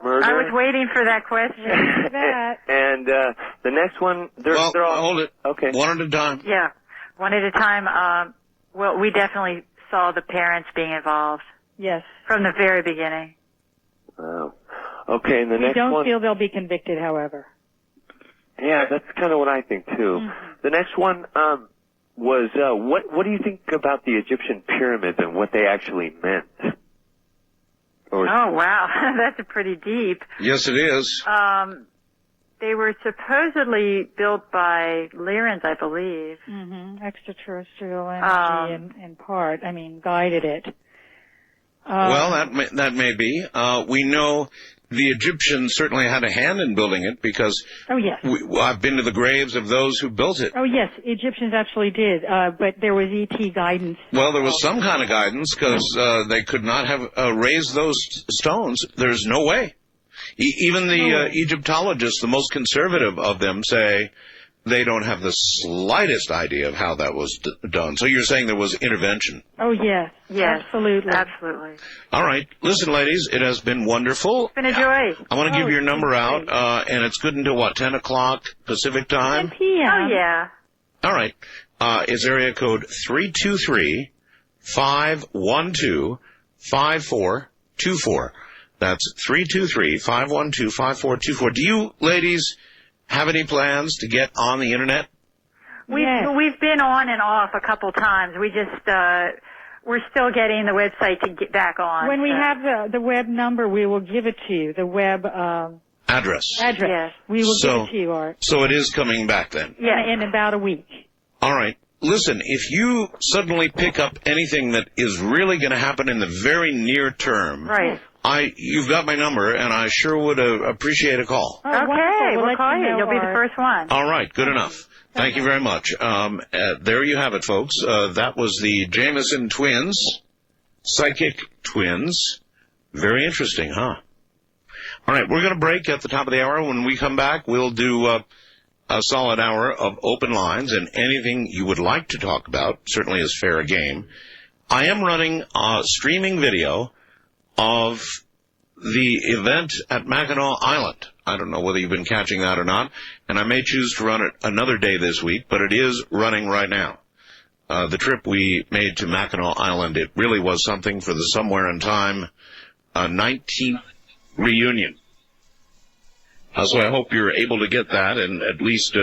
murder. I was waiting for that question. And the next one, they're all... hold it. Okay. One at a time. Yeah. One at a time. Well, we definitely saw the parents being involved. Yes. From the very beginning. Wow. Okay, and the next one... We don't feel they'll be convicted, however. Yeah, that's kind of what I think, too. Mm-hmm. The next one was, what do you think about the Egyptian pyramids and what they actually meant? Oh, wow. That's pretty deep. Yes, it is. They were supposedly built by Lyrans, I believe. Mm-hmm. Extraterrestrial energy in part. Guided it. Well, that may be. We know the Egyptians certainly had a hand in building it because I've been to the graves of those who built it. Oh, yes, Egyptians actually did, but there was ET guidance. Well, there was some kind of guidance because they could not have raised those stones. There's no way. Even the Egyptologists, the most conservative of them, say they don't have the slightest idea of how that was done. So you're saying there was intervention? Oh, yes. Yes. Absolutely. Absolutely. All right. Listen, ladies, it has been wonderful. It's been a joy. I want to give your number out, and it's good until, 10 o'clock Pacific time? 10 p.m. Oh, yeah. All right. It's area code 323-512-5424. That's 323-512-5424. Do you ladies have any plans to get on the Internet? We've been on and off a couple times. We just, we're still getting the website to get back on. When we have the web number, we will give it to you, the web address. Yes. We will give it to you, Art. So it is coming back then? Yeah, in about a week. All right. Listen, if you suddenly pick up anything that is really going to happen in the very near term, right. You've got my number, and I sure would appreciate a call. Oh, okay, we'll call you. You'll be the first one. All right, good enough. Thank you very much. There you have it, folks. That was the Jameson twins, psychic twins. Very interesting, huh? All right, we're going to break at the top of the hour. When we come back, we'll do a solid hour of open lines, and anything you would like to talk about certainly is fair game. I am running a streaming video of the event at Mackinac Island. I don't know whether you've been catching that or not, and I may choose to run it another day this week, but it is running right now. The trip we made to Mackinac Island, it really was something for the Somewhere in Time 19th reunion. So I hope you're able to get that and at least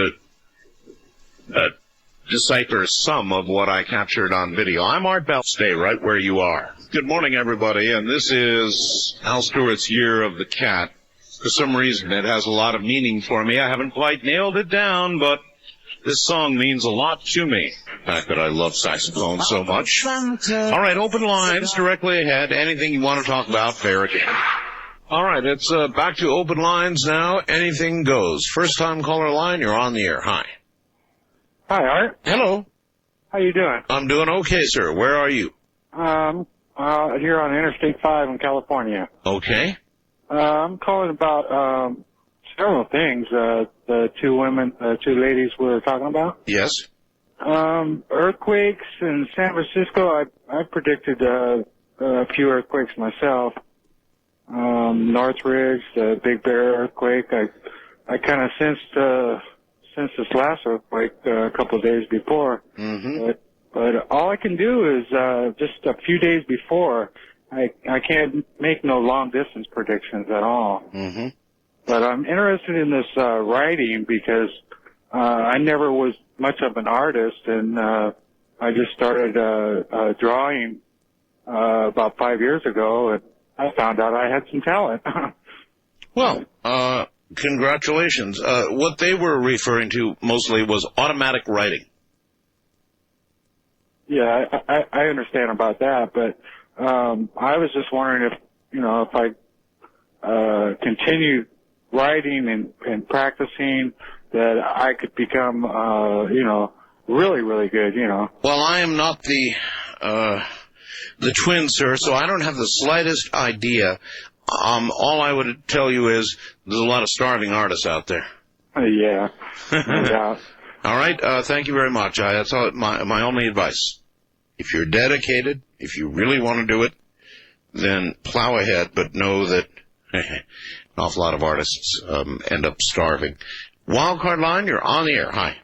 decipher some of what I captured on video. I'm Art Bell. Stay right where you are. Good morning, everybody, and this is Al Stewart's Year of the Cat. For some reason, it has a lot of meaning for me. I haven't quite nailed it down, but this song means a lot to me. The fact that I love saxophone so much. All right, open lines directly ahead. Anything you want to talk about, fair game. All right, it's back to open lines now. Anything goes. First-time caller line, you're on the air. Hi. Hi, Art. Hello. How you doing? I'm doing okay, sir. Where are you? Here on Interstate 5 in California. Okay. I'm calling about several things. The two ladies we were talking about. Yes. Earthquakes in San Francisco. I predicted a few earthquakes myself. Northridge, the Big Bear earthquake. I kind of sensed this last earthquake a couple of days before. Mm-hmm. But all I can do is just a few days before. I can't make no long distance predictions at all. Mm-hmm. But I'm interested in this writing because I never was much of an artist, and I just started drawing about 5 years ago, and I found out I had some talent. Well, congratulations. What they were referring to mostly was automatic writing. Yeah, I understand about that, but I was just wondering if I continue writing and practicing, that I could become, really, really good, Well, I am not the the twins, sir, so I don't have the slightest idea. All I would tell you is there's a lot of starving artists out there. Yeah. Yeah. All right. Thank you very much. That's all, my only advice. If you're dedicated, if you really want to do it, then plow ahead, but know that an awful lot of artists end up starving. Wildcard line, you're on the air. Hi.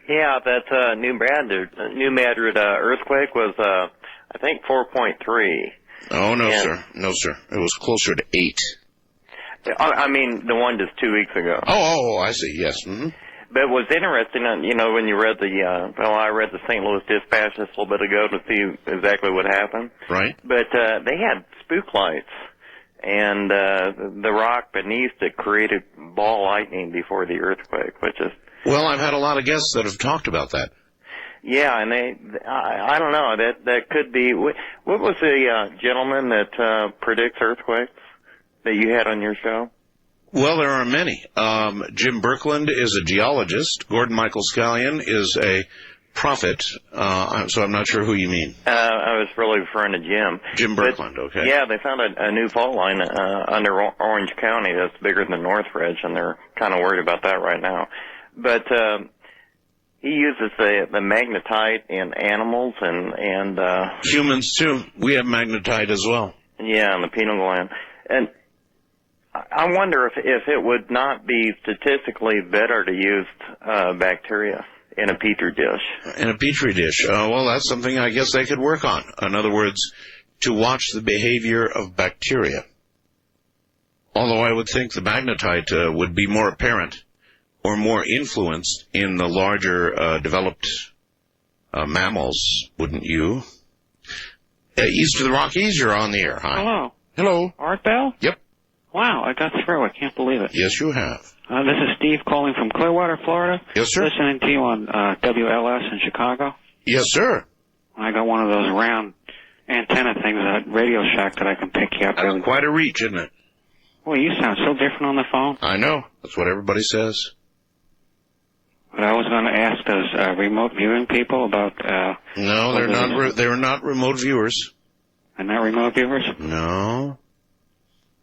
Yeah, that New Madrid earthquake was, I think, 4.3. Oh, no, sir. No, sir. It was closer to 8. I mean, the one just 2 weeks ago. Oh, I see. Yes. Mm-hmm. But it was interesting, when you read I read the St. Louis Dispatch just a little bit ago to see exactly what happened. Right. But they had spook lights, and the rock beneath it created ball lightning before the earthquake, which is... Well, I've had a lot of guests that have talked about that. Yeah, and I don't know, that could be... What was the gentleman that predicts earthquakes that you had on your show? Well, there are many. Jim Birkeland is a geologist. Gordon Michael Scallion is a prophet. So I'm not sure who you mean. I was really referring to Jim. Jim Birkeland, okay. Yeah, they found a new fault line under Orange County that's bigger than Northridge, and they're kind of worried about that right now. But he uses the magnetite in animals and humans too. We have magnetite as well. Yeah, in the pineal gland. And I wonder if it would not be statistically better to use bacteria in a petri dish. In a petri dish. Well, that's something I guess they could work on. In other words, to watch the behavior of bacteria. Although I would think the magnetite would be more apparent or more influenced in the larger developed mammals, wouldn't you? East of the Rockies, you're on the air. Hi. Hello. Hello. Art Bell? Yep. Wow, I got through. I can't believe it. Yes, you have. This is Steve calling from Clearwater, Florida. Yes, sir. Listening to you on WLS in Chicago. Yes, sir. I got one of those round antenna things at Radio Shack that I can pick you up. That's quite a reach, isn't it? Well, you sound so different on the phone. I know. That's what everybody says. But I was going to ask those remote viewing people about... No, they're not. They're not remote viewers. They're not remote viewers? No.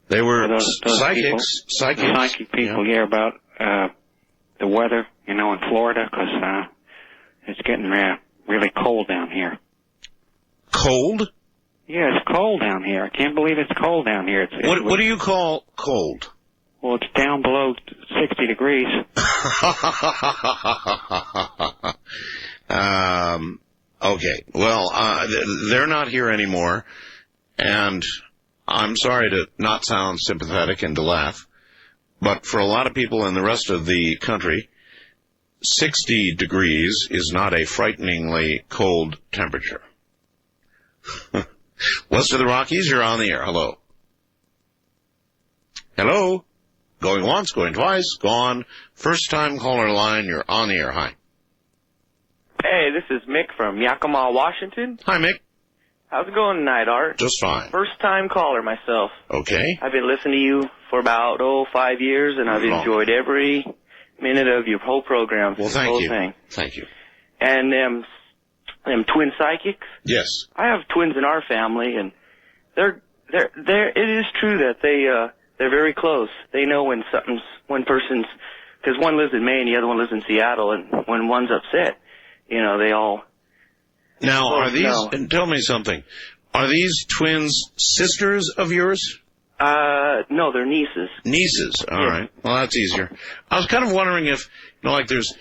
They were those psychics. People, psychics. Psychic people, yeah about the weather, in Florida, because it's getting really cold down here. Cold? Yeah, it's cold down here. I can't believe it's cold down here. What do you call cold? Well, it's down below 60 degrees. Okay. Well, they're not here anymore, and I'm sorry to not sound sympathetic and to laugh, but for a lot of people in the rest of the country, 60 degrees is not a frighteningly cold temperature. West of the Rockies, you're on the air. Hello. Hello. Going once, going twice, gone. First time caller line, you're on the air. Hi. Hey, this is Mick from Yakima, Washington. Hi, Mick. How's it going tonight, Art? Just fine. First time caller myself. Okay. I've been listening to you for about, 5 years, and I've enjoyed every minute of your whole program. Well, thank whole you. Thing. Thank you. And them twin psychics. Yes. I have twins in our family, and it is true that they're very close. They know when because one lives in Maine, the other one lives in Seattle, and when one's upset, they all... Now, are these, and tell me something, are these twins sisters of yours? No, they're nieces. Nieces, all right. Well, that's easier. I was kind of wondering if, there's,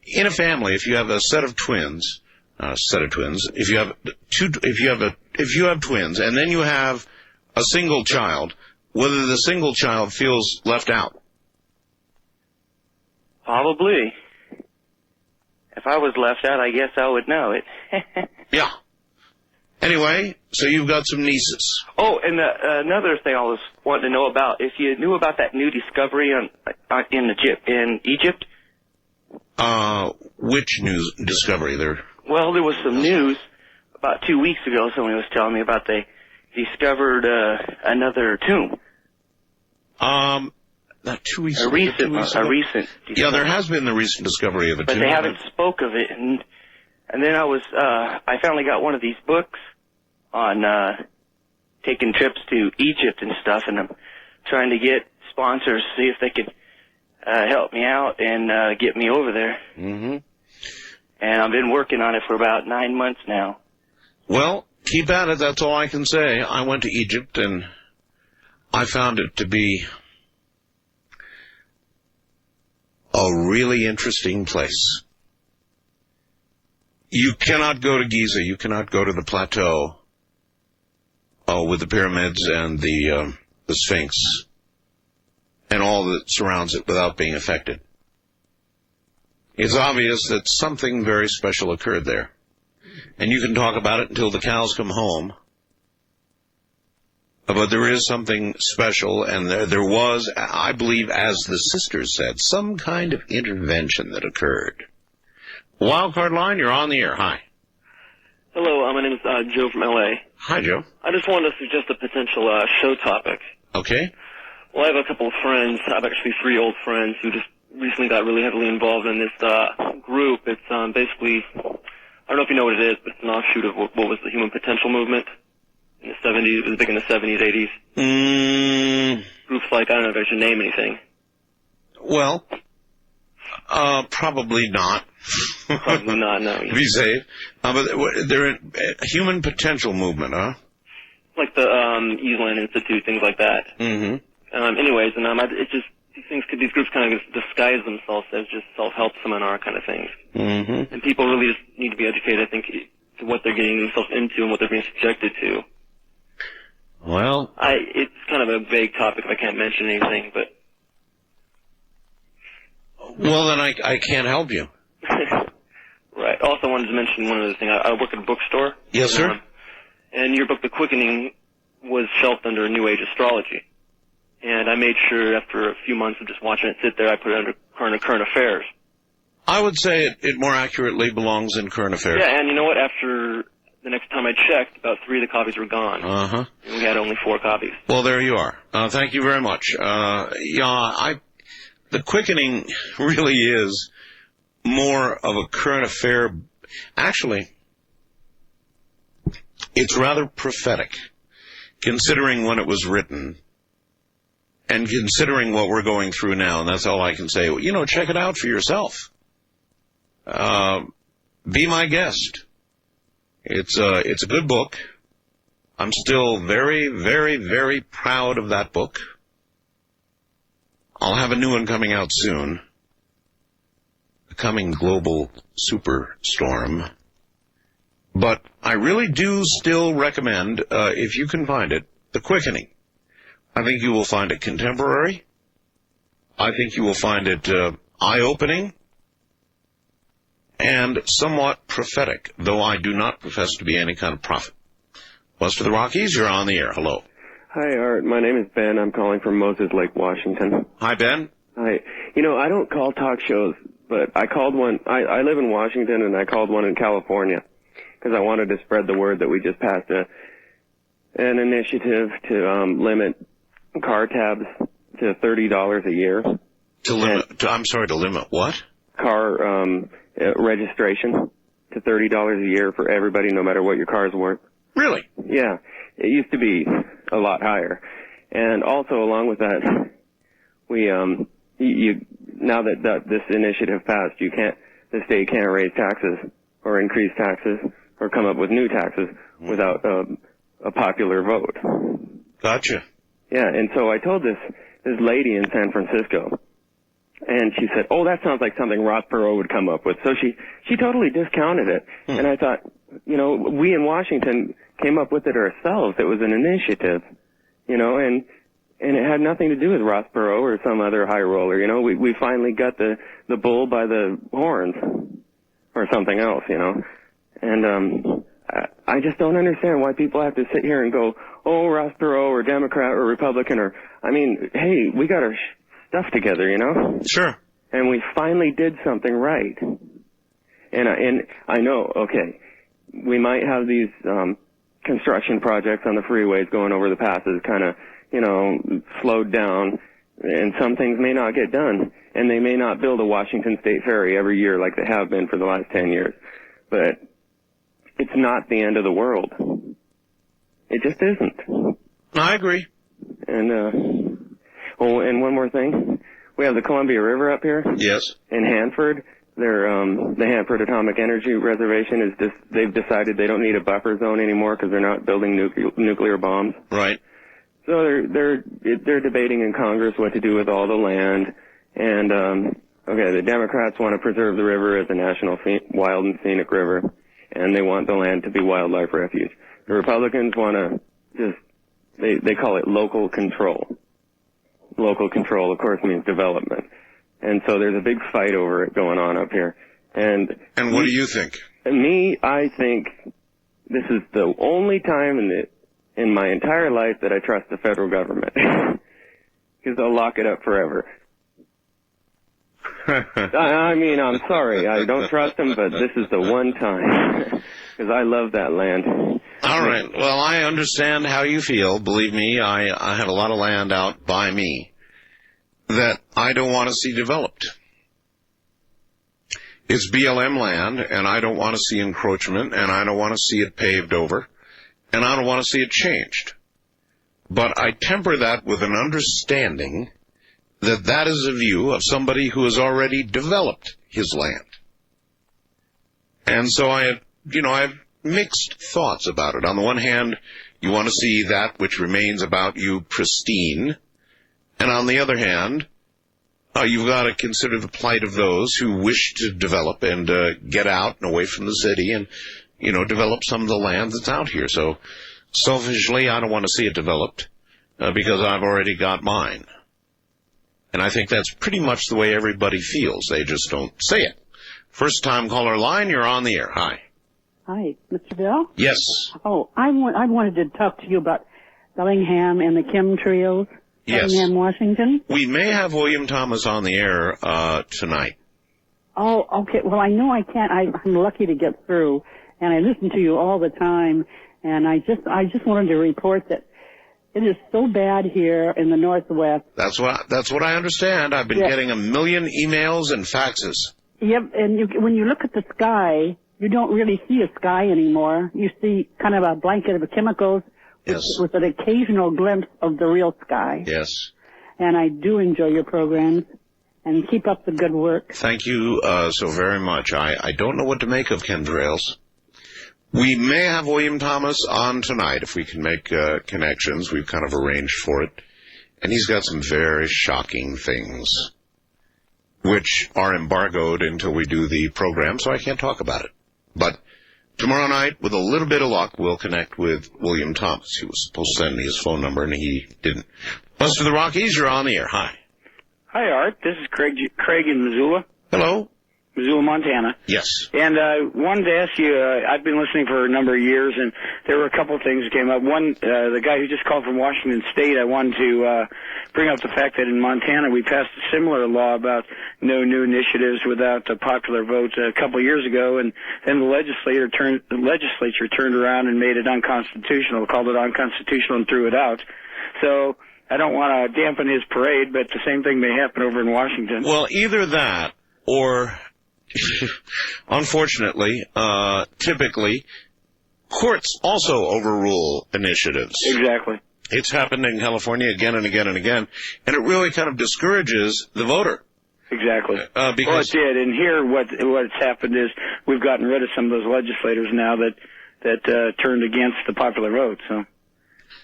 in a family, if you have a set of twins, if you have twins, and then you have a single child, whether the single child feels left out. Probably. If I was left out, I guess I would know it. Yeah. Anyway, so you've got some nieces. Oh, and another thing I was wanting to know about, if you knew about that new discovery in Egypt. Which new discovery there? Well, there was some news about 2 weeks ago. Somebody was telling me about they discovered another tomb. Not 2 weeks ago. A recent. Yeah, there has been the recent discovery of a tomb. But they haven't spoke of it, and then I finally got one of these books, on taking trips to Egypt and stuff, and I'm trying to get sponsors, see if they could help me out and get me over there. Mm-hmm. And I've been working on it for about 9 months now. Well, keep at it, that's all I can say. I went to Egypt, and I found it to be a really interesting place. You cannot go to Giza, you cannot go to the plateau with the pyramids and the Sphinx and all that surrounds it without being affected. It's obvious that something very special occurred there. And you can talk about it until the cows come home. But there is something special, and there was, I believe, as the sisters said, some kind of intervention that occurred. Wildcard line, you're on the air. Hi. Hello, my name is Joe from L.A. Hi, Joe. I just wanted to suggest a potential show topic. Okay. Well, I have a couple of friends. I have actually 3 old friends who just recently got really heavily involved in this group. It's basically, I don't know if you know what it is, but it's an offshoot of what was the human potential movement in the 70s. It was big in the 70s, 80s. Groups like, I don't know if I should name anything. Well, probably not. Probably not, no. To be safe. But they're a human potential movement, huh? Like the Eastland Institute, things like that. Mm-hmm. Anyways, and it just, these groups kind of disguise themselves as just self-help seminar kind of things. Mm-hmm. And people really just need to be educated, I think, to what they're getting themselves into and what they're being subjected to. Well, it's kind of a vague topic if I can't mention anything, but... Well, then I can't help you. Right. Also, I wanted to mention one other thing. I work at a bookstore. Yes, sir. And your book, The Quickening, was shelved under New Age Astrology. And I made sure after a few months of just watching it sit there, I put it under current affairs. I would say it more accurately belongs in current affairs. Yeah, and you know what? After the next time I checked, about 3 of the copies were gone. Uh-huh. And we had only 4 copies. Well, there you are. Thank you very much. The Quickening really is more of a current affair. Actually, it's rather prophetic, considering when it was written and considering what we're going through now, and that's all I can say. You know, check it out for yourself. Be my guest. It's a good book. I'm still very, very, very proud of that book. I'll have a new one coming out soon. The Coming Global Superstorm. But I really do still recommend, if you can find it, The Quickening. I think you will find it contemporary. I think you will find it eye-opening and somewhat prophetic, though I do not profess to be any kind of prophet. West of the Rockies, you're on the air. Hello. Hi, Art. My name is Ben. I'm calling from Moses Lake, Washington. Hi, Ben. Hi. You know, I don't call talk shows, but I called one. I live in Washington, and I called one in California because I wanted to spread the word that we just passed an initiative to limit car tabs to $30 a year. To limit what? Car registration to $30 a year for everybody, no matter what your car's worth. Really? Yeah. It used to be a lot higher. And also, along with that, we now that this initiative passed, the state can't raise taxes or increase taxes or come up with new taxes without a popular vote. Gotcha. Yeah, and so I told this lady in San Francisco, and she said, "Oh, that sounds like something Ross Perot would come up with." So she totally discounted it. And I thought, you know, we in Washington came up with it ourselves. It was an initiative, you know, and it had nothing to do with Ross Perot or some other high roller. You know, we finally got the bull by the horns or something else, you know. And I just don't understand why people have to sit here and go, "Oh, Ross Perot or Democrat or Republican," or, I mean, hey, we got our stuff together, you know? Sure. And we finally did something right. And I know, okay, we might have these construction projects on the freeways going over the passes kind of, you know, slowed down, and some things may not get done, and they may not build a Washington State Ferry every year like they have been for the last 10 years. But it's not the end of the world. It just isn't. I agree. And, and one more thing. We have the Columbia River up here. Yes. In Hanford. The Hanford Atomic Energy Reservation they've decided they don't need a buffer zone anymore because they're not building nuclear bombs. Right. So they're debating in Congress what to do with all the land. And, the Democrats want to preserve the river as a national wild and scenic river. And they want the land to be wildlife refuge. The Republicans want to they call it local control. Local control, of course, means development. And so there's a big fight over it going on up here. And what do you think? I think this is the only time in my entire life that I trust the federal government. Because they'll lock it up forever. I mean, I'm sorry. I don't trust them, but this is the one time. Because I love that land. All right. Well, I understand how you feel. Believe me, I have a lot of land out by me that I don't want to see developed. It's BLM land, and I don't want to see encroachment, and I don't want to see it paved over, and I don't want to see it changed. But I temper that with an understanding that that is a view of somebody who has already developed his land. And so I have mixed thoughts about it. On the one hand, you want to see that which remains about you pristine, and on the other hand, you've got to consider the plight of those who wish to develop and get out and away from the city and, develop some of the land that's out here. So selfishly, I don't want to see it developed because I've already got mine. And I think that's pretty much the way everybody feels. They just don't say it. First time caller line, you're on the air. Hi. Hi, Mr. Bill? Yes. Oh, I wanted to talk to you about Bellingham and the chemtrails. Yes. Bellingham, Washington. We may have William Thomas on the air tonight. Oh, okay. Well, I know I can't. I'm lucky to get through, and I listen to you all the time. And I just wanted to report that it is so bad here in the Northwest. That's what I understand. I've been getting 1 million emails and faxes. Yep. And when you look at the sky, you don't really see a sky anymore. You see kind of a blanket of chemicals. Yes. With an occasional glimpse of the real sky. Yes. And I do enjoy your programs, and keep up the good work. Thank you so very much. I don't know what to make of chemtrails. We may have William Thomas on tonight if we can make connections. We've kind of arranged for it. And he's got some very shocking things, which are embargoed until we do the program, so I can't talk about it. But tomorrow night, with a little bit of luck, we'll connect with William Thomas. He was supposed to send me his phone number, and he didn't. Buster the Rockies, you're on the air. Hi. Hi, Art. This is Craig in Missoula. Hello. Missoula, Montana. Yes. And I wanted to ask you, I've been listening for a number of years, and there were a couple of things that came up. One, the guy who just called from Washington State, I wanted to bring up the fact that in Montana we passed a similar law about no new initiatives without a popular vote a couple of years ago, and then the legislature turned around and made it unconstitutional, called it unconstitutional, and threw it out. So I don't want to dampen his parade, but the same thing may happen over in Washington. Well, either that or... Unfortunately, typically, courts also overrule initiatives. Exactly. It's happened in California again and again and again, and it really kind of discourages the voter. Exactly. Because well, it did. And here, what's happened is we've gotten rid of some of those legislators now that turned against the popular vote. So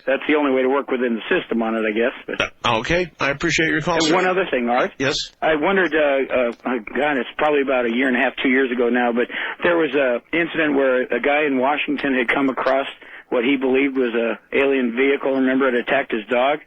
that's the only way to work within the system on it, I guess. But. Okay. I appreciate your call, And sir. one other thing, Art. Yes? I wondered, God, it's probably about 1.5 years, 2 years ago now, but there was a incident where a guy in Washington had come across what he believed was a alien vehicle. Remember, it attacked his dog?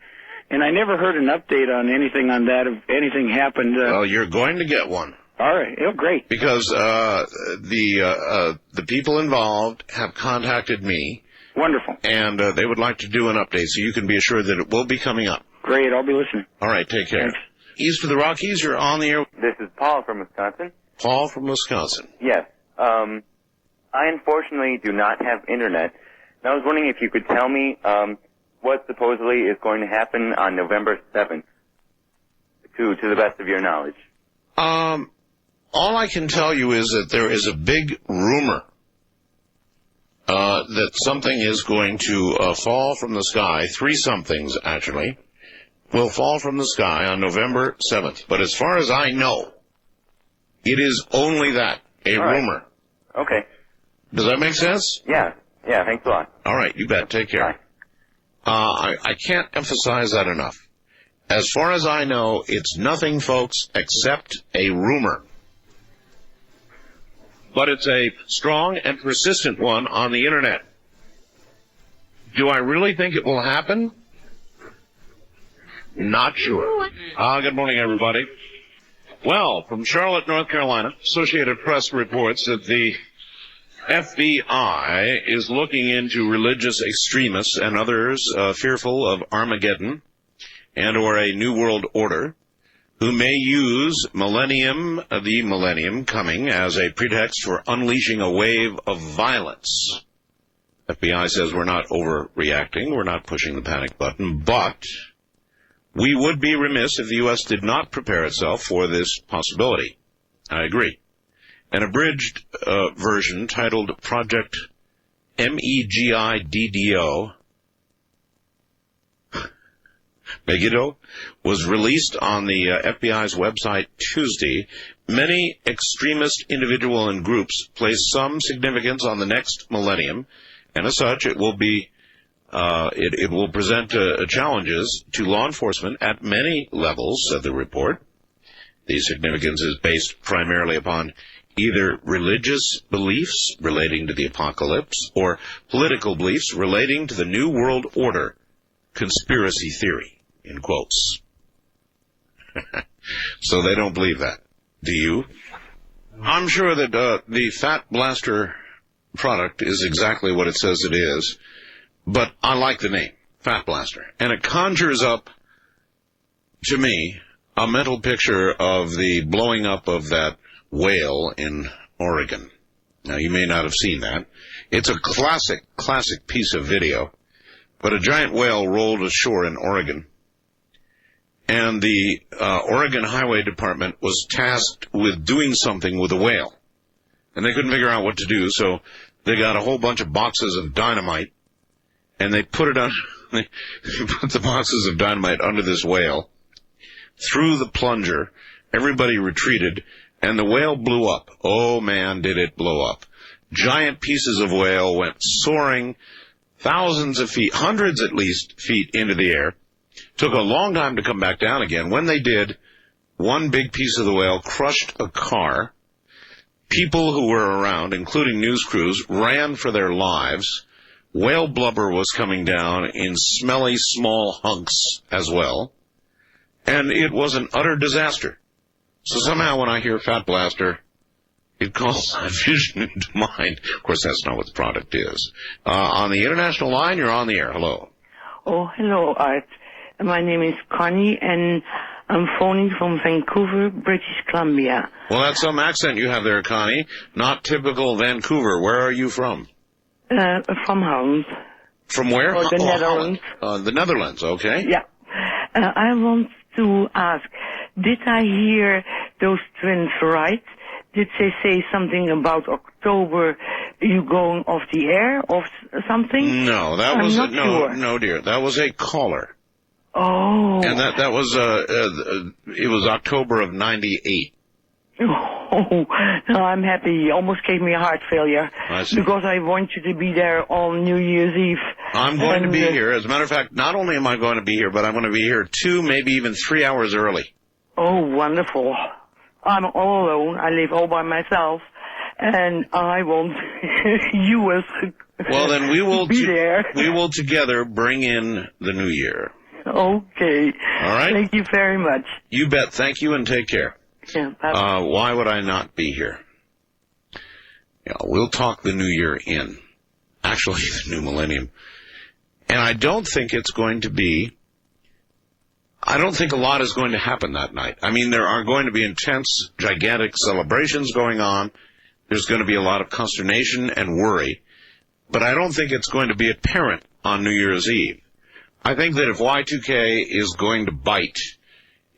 And I never heard an update on anything on that, if anything happened. Well, you're going to get one. All right. Oh, great. Because the people involved have contacted me. Wonderful. And they would like to do an update, so you can be assured that it will be coming up. Great. I'll be listening. All right. Take care. Thanks. East of the Rockies, you're on the air. This is Paul from Wisconsin. Paul from Wisconsin. Yes. I unfortunately do not have internet. And I was wondering if you could tell me what supposedly is going to happen on November 7th, to the best of your knowledge. All I can tell you is that there is a big rumor that something is going to fall from the sky. 3 somethings, actually, will fall from the sky on November 7th. But as far as I know, it is only that, a rumor. Okay. Does that make sense? Yeah. Yeah, thanks a lot. All right, you bet. Take care. I can't emphasize that enough. As far as I know, it's nothing, folks, except a rumor. But it's a strong and persistent one on the Internet. Do I really think it will happen? Not sure. Good morning, everybody. Well, from Charlotte, North Carolina, Associated Press reports that the FBI is looking into religious extremists and others fearful of Armageddon and or a New World Order who may use the Millennium coming as a pretext for unleashing a wave of violence. FBI says we're not overreacting, we're not pushing the panic button, but we would be remiss if the U.S. did not prepare itself for this possibility. I agree. An abridged version titled Project MEGIDDO Megiddo was released on the FBI's website Tuesday. Many extremist individuals and groups place some significance on the next millennium, and as such, it will be it will present challenges to law enforcement at many levels, said the report. The significance is based primarily upon either religious beliefs relating to the apocalypse or political beliefs relating to the New World Order conspiracy theory, in quotes. So they don't believe that. Do you? I'm sure that the Fat Blaster product is exactly what it says it is, but I like the name, Fat Blaster. And it conjures up, to me, a mental picture of the blowing up of that whale in Oregon. Now, you may not have seen that. It's a classic piece of video. But a giant whale rolled ashore in Oregon. And the Oregon Highway Department was tasked with doing something with the whale. And they couldn't figure out what to do, so they got a whole bunch of boxes of dynamite, and they put the boxes of dynamite under this whale, threw the plunger, everybody retreated, and the whale blew up. Oh, man, did it blow up. Giant pieces of whale went soaring thousands of feet, hundreds at least, feet into the air. Took a long time to come back down again. When they did, one big piece of the whale crushed a car. People who were around, including news crews, ran for their lives. Whale blubber was coming down in smelly small hunks as well. And it was an utter disaster. So somehow when I hear Fat Blaster, it calls that vision into mind. Of course, that's not what the product is. On the international line, you're on the air. Hello. Oh, hello, Art. My name is Connie, and I'm phoning from Vancouver, British Columbia. Well, that's some accent you have there, Connie. Not typical Vancouver. Where are you from? From Holland. From where? Or the Netherlands. The Netherlands, okay. Yeah. I want to ask, did I hear those twins right? Did they say something about October, you going off the air or something? No, that was not sure. No, dear. That was a caller. Oh. And that was it was October of '98. Oh, no, I'm happy. You almost gave me a heart failure. I see. Because I want you to be there on New Year's Eve. I'm going to be here. As a matter of fact, not only am I going to be here, but I'm going to be here 2, maybe even 3 hours early. Oh, wonderful. I'm all alone. I live all by myself. And I want you as well, then we will be there. We will together bring in the new year. Okay. All right. Thank you very much. You bet. Thank you, and take care. Yeah, why would I not be here? Yeah, we'll talk the new year in. Actually, the new millennium. And I don't think it's going to be... I don't think a lot is going to happen that night. I mean, there are going to be intense, gigantic celebrations going on. There's going to be a lot of consternation and worry. But I don't think it's going to be apparent on New Year's Eve. I think that if Y2K is going to bite,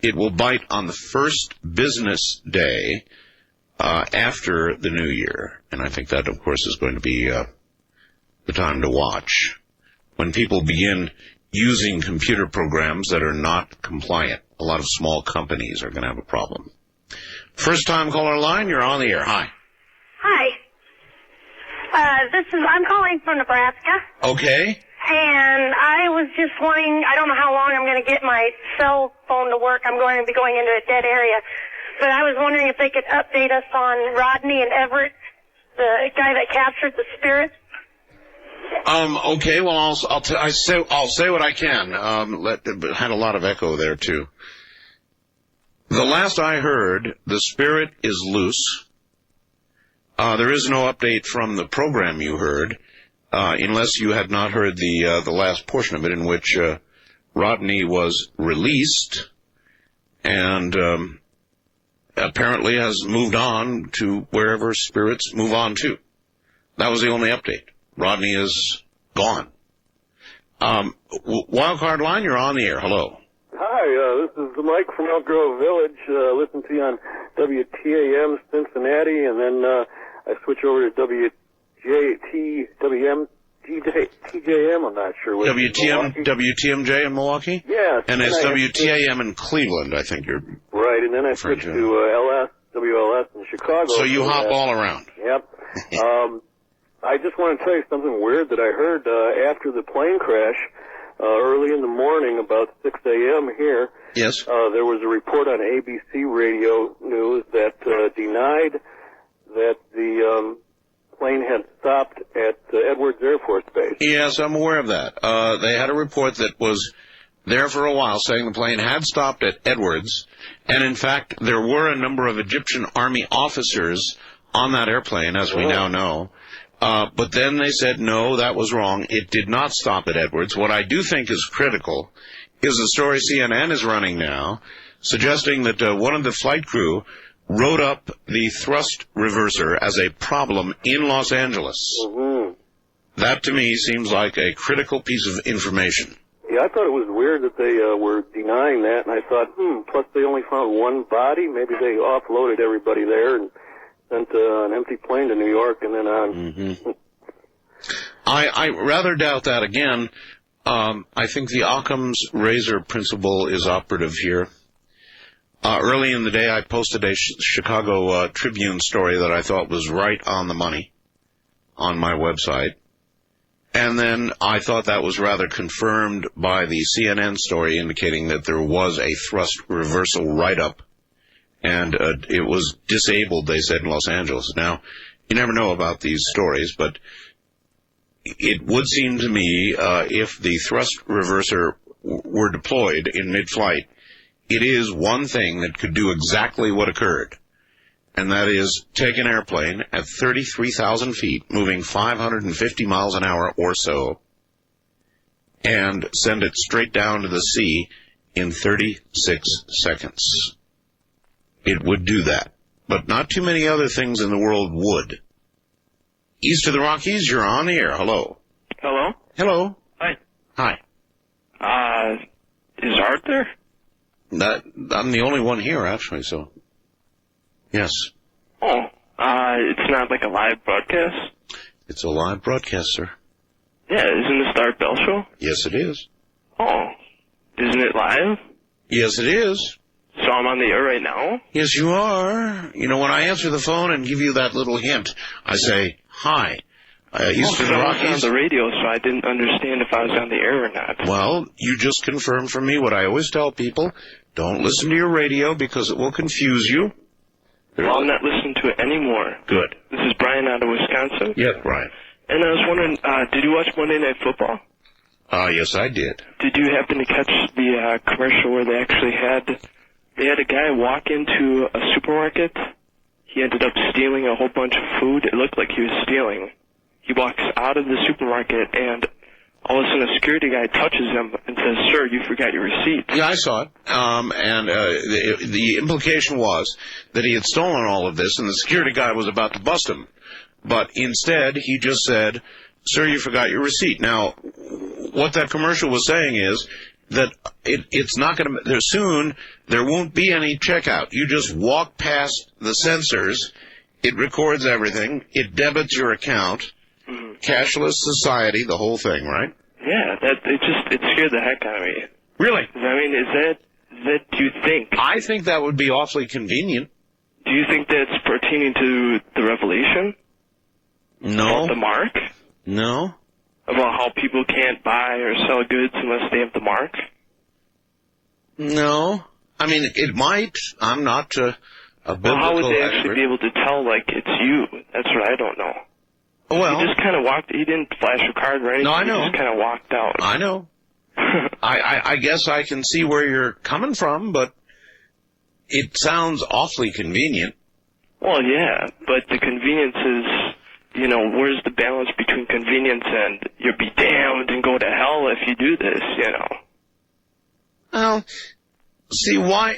it will bite on the first business day after the New Year. And I think that, of course, is going to be the time to watch. When people begin using computer programs that are not compliant, a lot of small companies are going to have a problem. First time caller line, you're on the air. Hi. Hi. I'm calling from Nebraska. Okay. And I was just wondering, I don't know how long I'm going to get my cell phone to work. I'm going to be going into a dead area. But I was wondering if they could update us on Rodney and Everett, the guy that captured the spirit. Okay, well, I'll say what I can. Had a lot of echo there, too. The last I heard, the spirit is loose. There is no update from the program you heard, unless you had not heard the last portion of it, in which Rodney was released and apparently has moved on to wherever spirits move on to. That was the only update. Rodney is gone. Wildcard line, you're on the air. Hello. Hi, this is Mike from Elk Grove Village. Listen to you on WTAM Cincinnati, and then I switch over to TJM, I'm not sure. WTMJ in Milwaukee? Yes. And it's WTAM in Cleveland, I think you're... Right, and then I switch to WLS in Chicago. So you hop all around. Yep. I just want to tell you something weird that I heard after the plane crash early in the morning, about 6 a.m. here. Yes. There was a report on ABC Radio News that denied that the plane had stopped at Edwards Air Force Base. Yes, I'm aware of that. They had a report that was there for a while saying the plane had stopped at Edwards, and in fact there were a number of Egyptian Army officers on that airplane, as we now know. But then they said, no, that was wrong. It did not stop at Edwards. What I do think is critical is the story CNN is running now, suggesting that one of the flight crew wrote up the thrust reverser as a problem in Los Angeles. Mm-hmm. That, to me, seems like a critical piece of information. Yeah, I thought it was weird that they were denying that, and I thought, plus they only found one body. Maybe they offloaded everybody there and sent an empty plane to New York and then on. Mm-hmm. I rather doubt that again. I think the Occam's razor principle is operative here. Early in the day, I posted a Chicago Tribune story that I thought was right on the money on my website. And then I thought that was rather confirmed by the CNN story indicating that there was a thrust reversal write-up. And it was disabled, they said, in Los Angeles. Now, you never know about these stories, but it would seem to me if the thrust reverser were deployed in mid-flight, it is one thing that could do exactly what occurred, and that is take an airplane at 33,000 feet, moving 550 miles an hour or so, and send it straight down to the sea in 36 seconds. It would do that, but not too many other things in the world would. East of the Rockies, you're on the air. Hello. Hello? Hello. Hi. Hi. Is Art there? I'm the only one here, actually, so... Yes. Oh, it's not like a live broadcast? It's a live broadcast, sir. Yeah, isn't this the Art Bell Show? Yes, it is. Oh, isn't it live? Yes, it is. So I'm on the air right now? Yes, you are. You know, when I answer the phone and give you that little hint, I say, hi. East of the Rockies. I was on the radio, so I didn't understand if I was on the air or not. Well, you just confirmed for me what I always tell people. Don't listen to your radio because it will confuse you. Well, I'm not listening to it anymore. Good. This is Brian out of Wisconsin. Yes, Brian. And I was wondering, did you watch Monday Night Football? Yes, I did. Did you happen to catch the commercial where they actually had a guy walk into a supermarket? He ended up stealing a whole bunch of food. It looked like he was stealing. He walks out of the supermarket, and all of a sudden a security guy touches him and says, "Sir, you forgot your receipt." Yeah, I saw it. And the implication was that he had stolen all of this, and the security guy was about to bust him. But instead, he just said, "Sir, you forgot your receipt." Now, what that commercial was saying is that it's not going to... Soon, there won't be any checkout. You just walk past the sensors. It records everything. It debits your account. cashless society, the whole thing, right? Yeah, it scared the heck out of me. Really? I mean, is that do you think? I think that would be awfully convenient. Do you think that's pertaining to the revelation? No. About the mark? No. About how people can't buy or sell goods unless they have the mark? No. I mean, it might. I'm not a biblical well, how would they expert. actually be able to tell, like, it's you? That's what I don't know. Well, he just kind of walked. He didn't flash a card or anything. No, I know. He just kind of walked out. I know. I guess I can see where you're coming from, but it sounds awfully convenient. Well, yeah, but the convenience is, you know, where's the balance between convenience and you'll be damned and go to hell if you do this, you know? Well, see, why...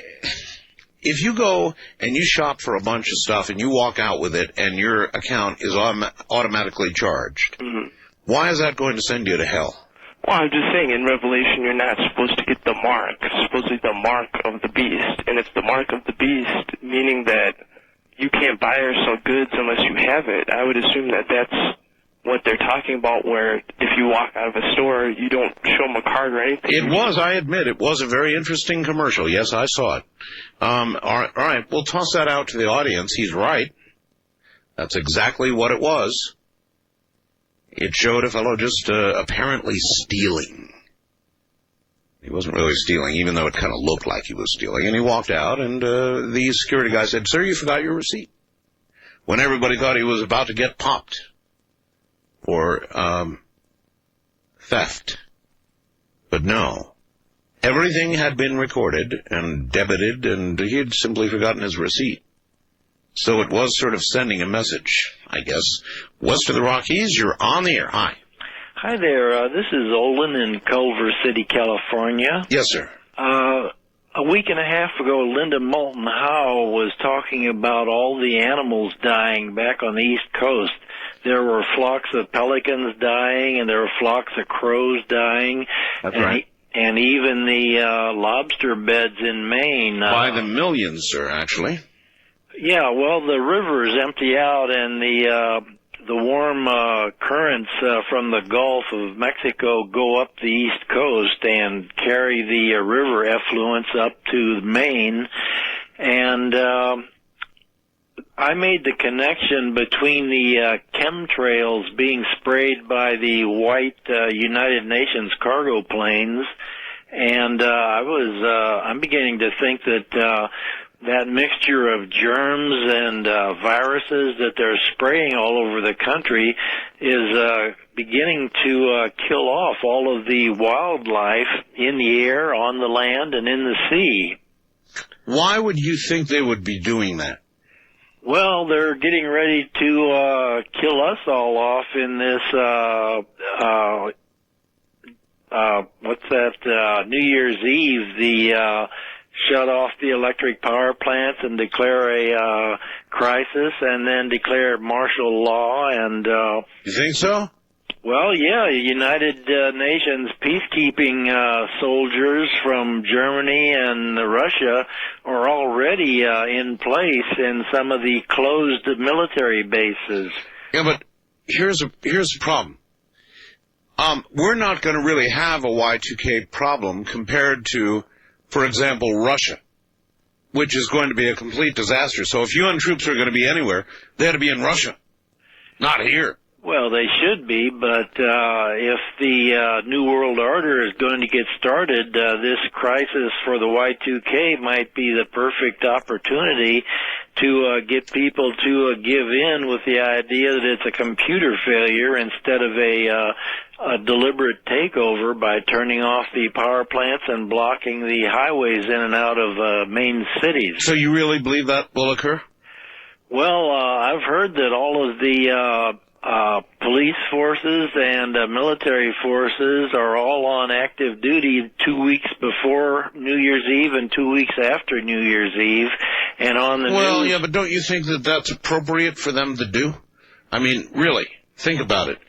If you go and you shop for a bunch of stuff and you walk out with it and your account is automatically charged, why is that going to send you to hell? Well, I'm just saying, in Revelation, you're not supposed to get the mark. It's supposed to be the mark of the beast. And it's the mark of the beast, meaning that you can't buy or sell goods unless you have it. I would assume that that's what they're talking about, where if you walk out of a store, you don't show them a card or anything. It was, I admit, it was a very interesting commercial. Yes, I saw it. All right, we'll toss that out to the audience. He's right. That's exactly what it was. It showed a fellow just apparently stealing. He wasn't really stealing, even though it kind of looked like he was stealing. And he walked out, and the security guy said, "Sir, you forgot your receipt." When everybody thought he was about to get popped for theft. But no. Everything had been recorded and debited, and he had simply forgotten his receipt. So it was sort of sending a message, I guess. West of the Rockies, you're on the air. Hi. Hi there. This is Olin in Culver City, California. Yes, sir. A week and a half ago, Linda Moulton Howe was talking about all the animals dying back on the East Coast. There were flocks of pelicans dying, and there were flocks of crows dying. That's right. And even the lobster beds in Maine. By the millions, sir, actually. Yeah, well, the rivers empty out, and the warm currents from the Gulf of Mexico go up the East Coast and carry the river effluents up to Maine. And I made the connection between the chemtrails being sprayed by the white United Nations cargo planes, and I'm beginning to think that that mixture of germs and viruses that they're spraying all over the country is beginning to kill off all of the wildlife in the air, on the land, and in the sea. Why would you think they would be doing that? Well, they're getting ready to kill us all off in this, New Year's Eve, shut off the electric power plants and declare a crisis, and then declare martial law. And you think so? Well, yeah, United Nations peacekeeping soldiers from Germany and Russia are already in place in some of the closed military bases. Yeah, but here's the problem. We're not going to really have a Y2K problem compared to, for example, Russia, which is going to be a complete disaster. So if UN troops are going to be anywhere, they ought to be in Russia, not here. Well, they should be, but if the New World Order is going to get started, this crisis for the Y2K might be the perfect opportunity to get people to give in with the idea that it's a computer failure instead of a deliberate takeover by turning off the power plants and blocking the highways in and out of main cities. So you really believe that will occur? Well, I've heard that all of the police forces and military forces are all on active duty 2 weeks before New Year's Eve and 2 weeks after New Year's Eve, and on the Well, news. yeah, but don't you think that that's appropriate for them to do? I mean, really, think about it.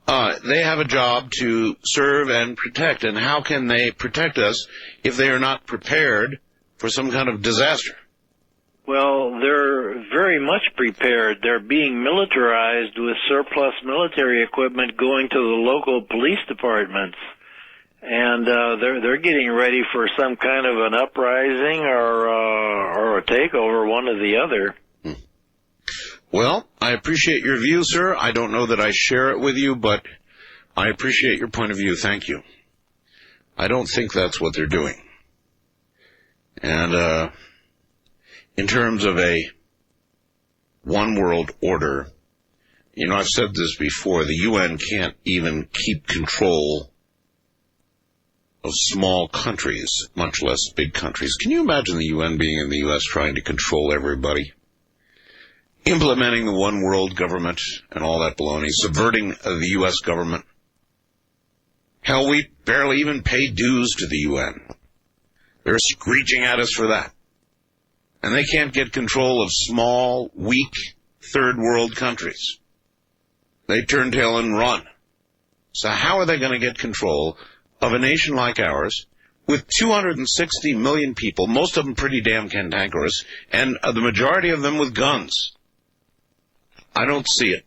They have a job to serve and protect, and how can they protect us if they are not prepared for some kind of disaster? Well, they're very much prepared. They're being militarized with surplus military equipment going to the local police departments. And they're getting ready for some kind of an uprising or a takeover, one or the other. Well, I appreciate your view, sir. I don't know that I share it with you, but I appreciate your point of view. Thank you. I don't think that's what they're doing. And in terms of a one world order, you know, I've said this before, the UN can't even keep control of small countries, much less big countries. Can you imagine the UN being in the U.S. trying to control everybody? Implementing the one world government and all that baloney, subverting the U.S. government. Hell, we barely even pay dues to the UN. They're screeching at us for that. And they can't get control of small, weak, third world countries. They turn tail and run. So how are they going to get control of a nation like ours with 260 million people, most of them pretty damn cantankerous, and the majority of them with guns? I don't see it.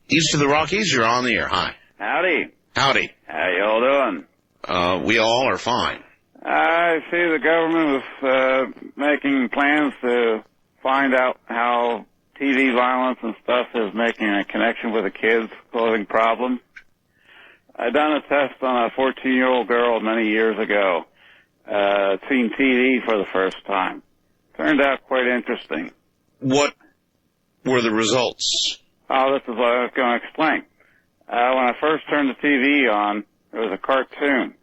East of the Rockies, you're on the air. Hi. Howdy. Howdy. How y'all doing? We all are fine. I see the government is making plans to find out how TV violence and stuff is making a connection with the kids, causing problems. I done a test on a 14-year-old girl many years ago. Seen TV for the first time. Turned out quite interesting. What were the results? Oh, this is what I was going to explain. When I first turned the TV on, there was a cartoon.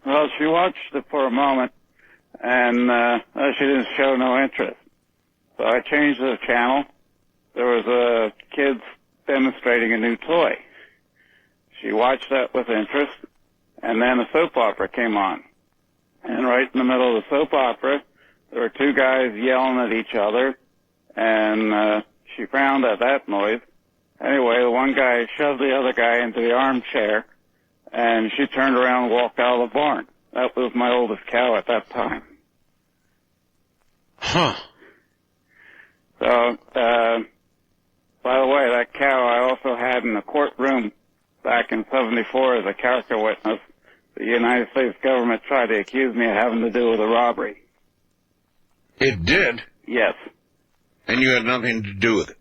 Well, she watched it for a moment, and she didn't show no interest. So I changed the channel. There was kids demonstrating a new toy. She watched that with interest, and then a soap opera came on. And right in the middle of the soap opera, there were two guys yelling at each other, and she frowned at that noise. Anyway, the one guy shoved the other guy into the armchair, and she turned around and walked out of the barn. That was my oldest cow at that time. Huh. So, by the way, that cow I also had in the courtroom back in '74 as a character witness. The United States government tried to accuse me of having to do with a robbery. It did? Yes. And you had nothing to do with it?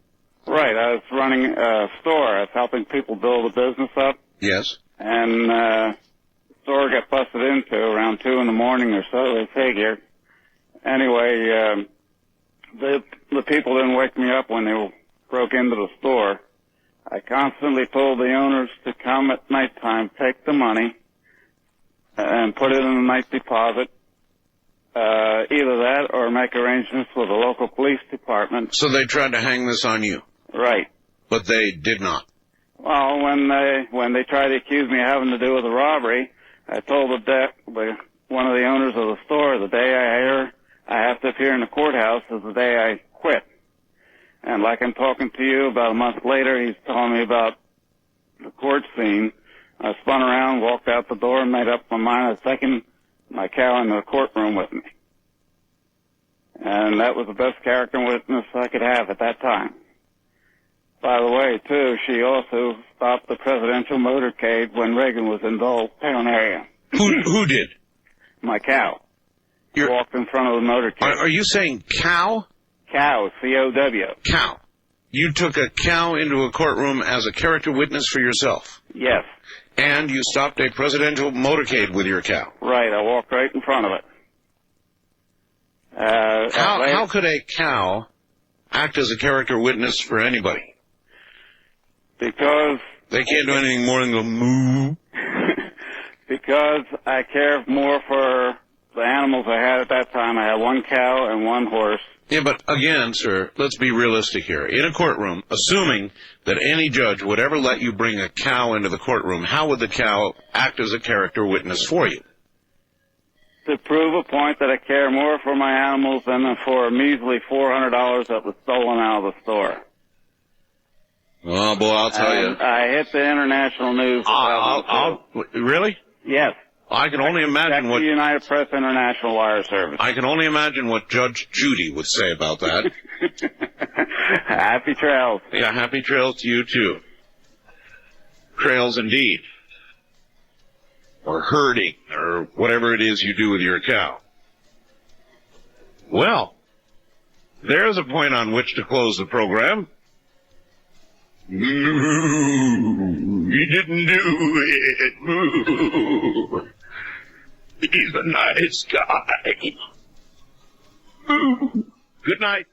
Right. I was running a store. I was helping people build a business up. Yes. And the store got busted into around 2 in the morning or so, they figure. Anyway, the people didn't wake me up when they broke into the store. I constantly told the owners to come at nighttime, take the money, and put it in a night deposit. Either that or make arrangements with the local police department. So they tried to hang this on you? Right. But they did not? Well, when they tried to accuse me of having to do with a robbery, I told one of the owners of the store, the day I have to appear in the courthouse is the day I quit. And like I'm talking to you, about a month later, he's telling me about the court scene. I spun around, walked out the door, and made up my mind I was taking my cow into the courtroom with me. And that was the best character witness I could have at that time. By the way, too, she also stopped the presidential motorcade when Reagan was in the whole town area. Who did? My cow. Walked in front of the motorcade. Are you saying cow? Cow, C-O-W. Cow. You took a cow into a courtroom as a character witness for yourself? Yes. And you stopped a presidential motorcade with your cow? Right, I walked right in front of it. How could a cow act as a character witness for anybody? Because... They can't do anything more than go moo. Because I care more for the animals I had at that time. I had one cow and one horse. Yeah, but again, sir, let's be realistic here. In a courtroom, assuming that any judge would ever let you bring a cow into the courtroom, how would the cow act as a character witness for you? To prove a point that I care more for my animals than for a measly $400 that was stolen out of the store. Oh, boy, I'll tell you. I hit the international news. Really? Yes. I can only imagine what... the United Press International Wire Service. I can only imagine what Judge Judy would say about that. Happy trails. Yeah, happy trails to you, too. Trails indeed. Or herding, or whatever it is you do with your cow. Well, there's a point on which to close the program. Moo, he didn't do it. Moo. He's a nice guy. Moo. Good night.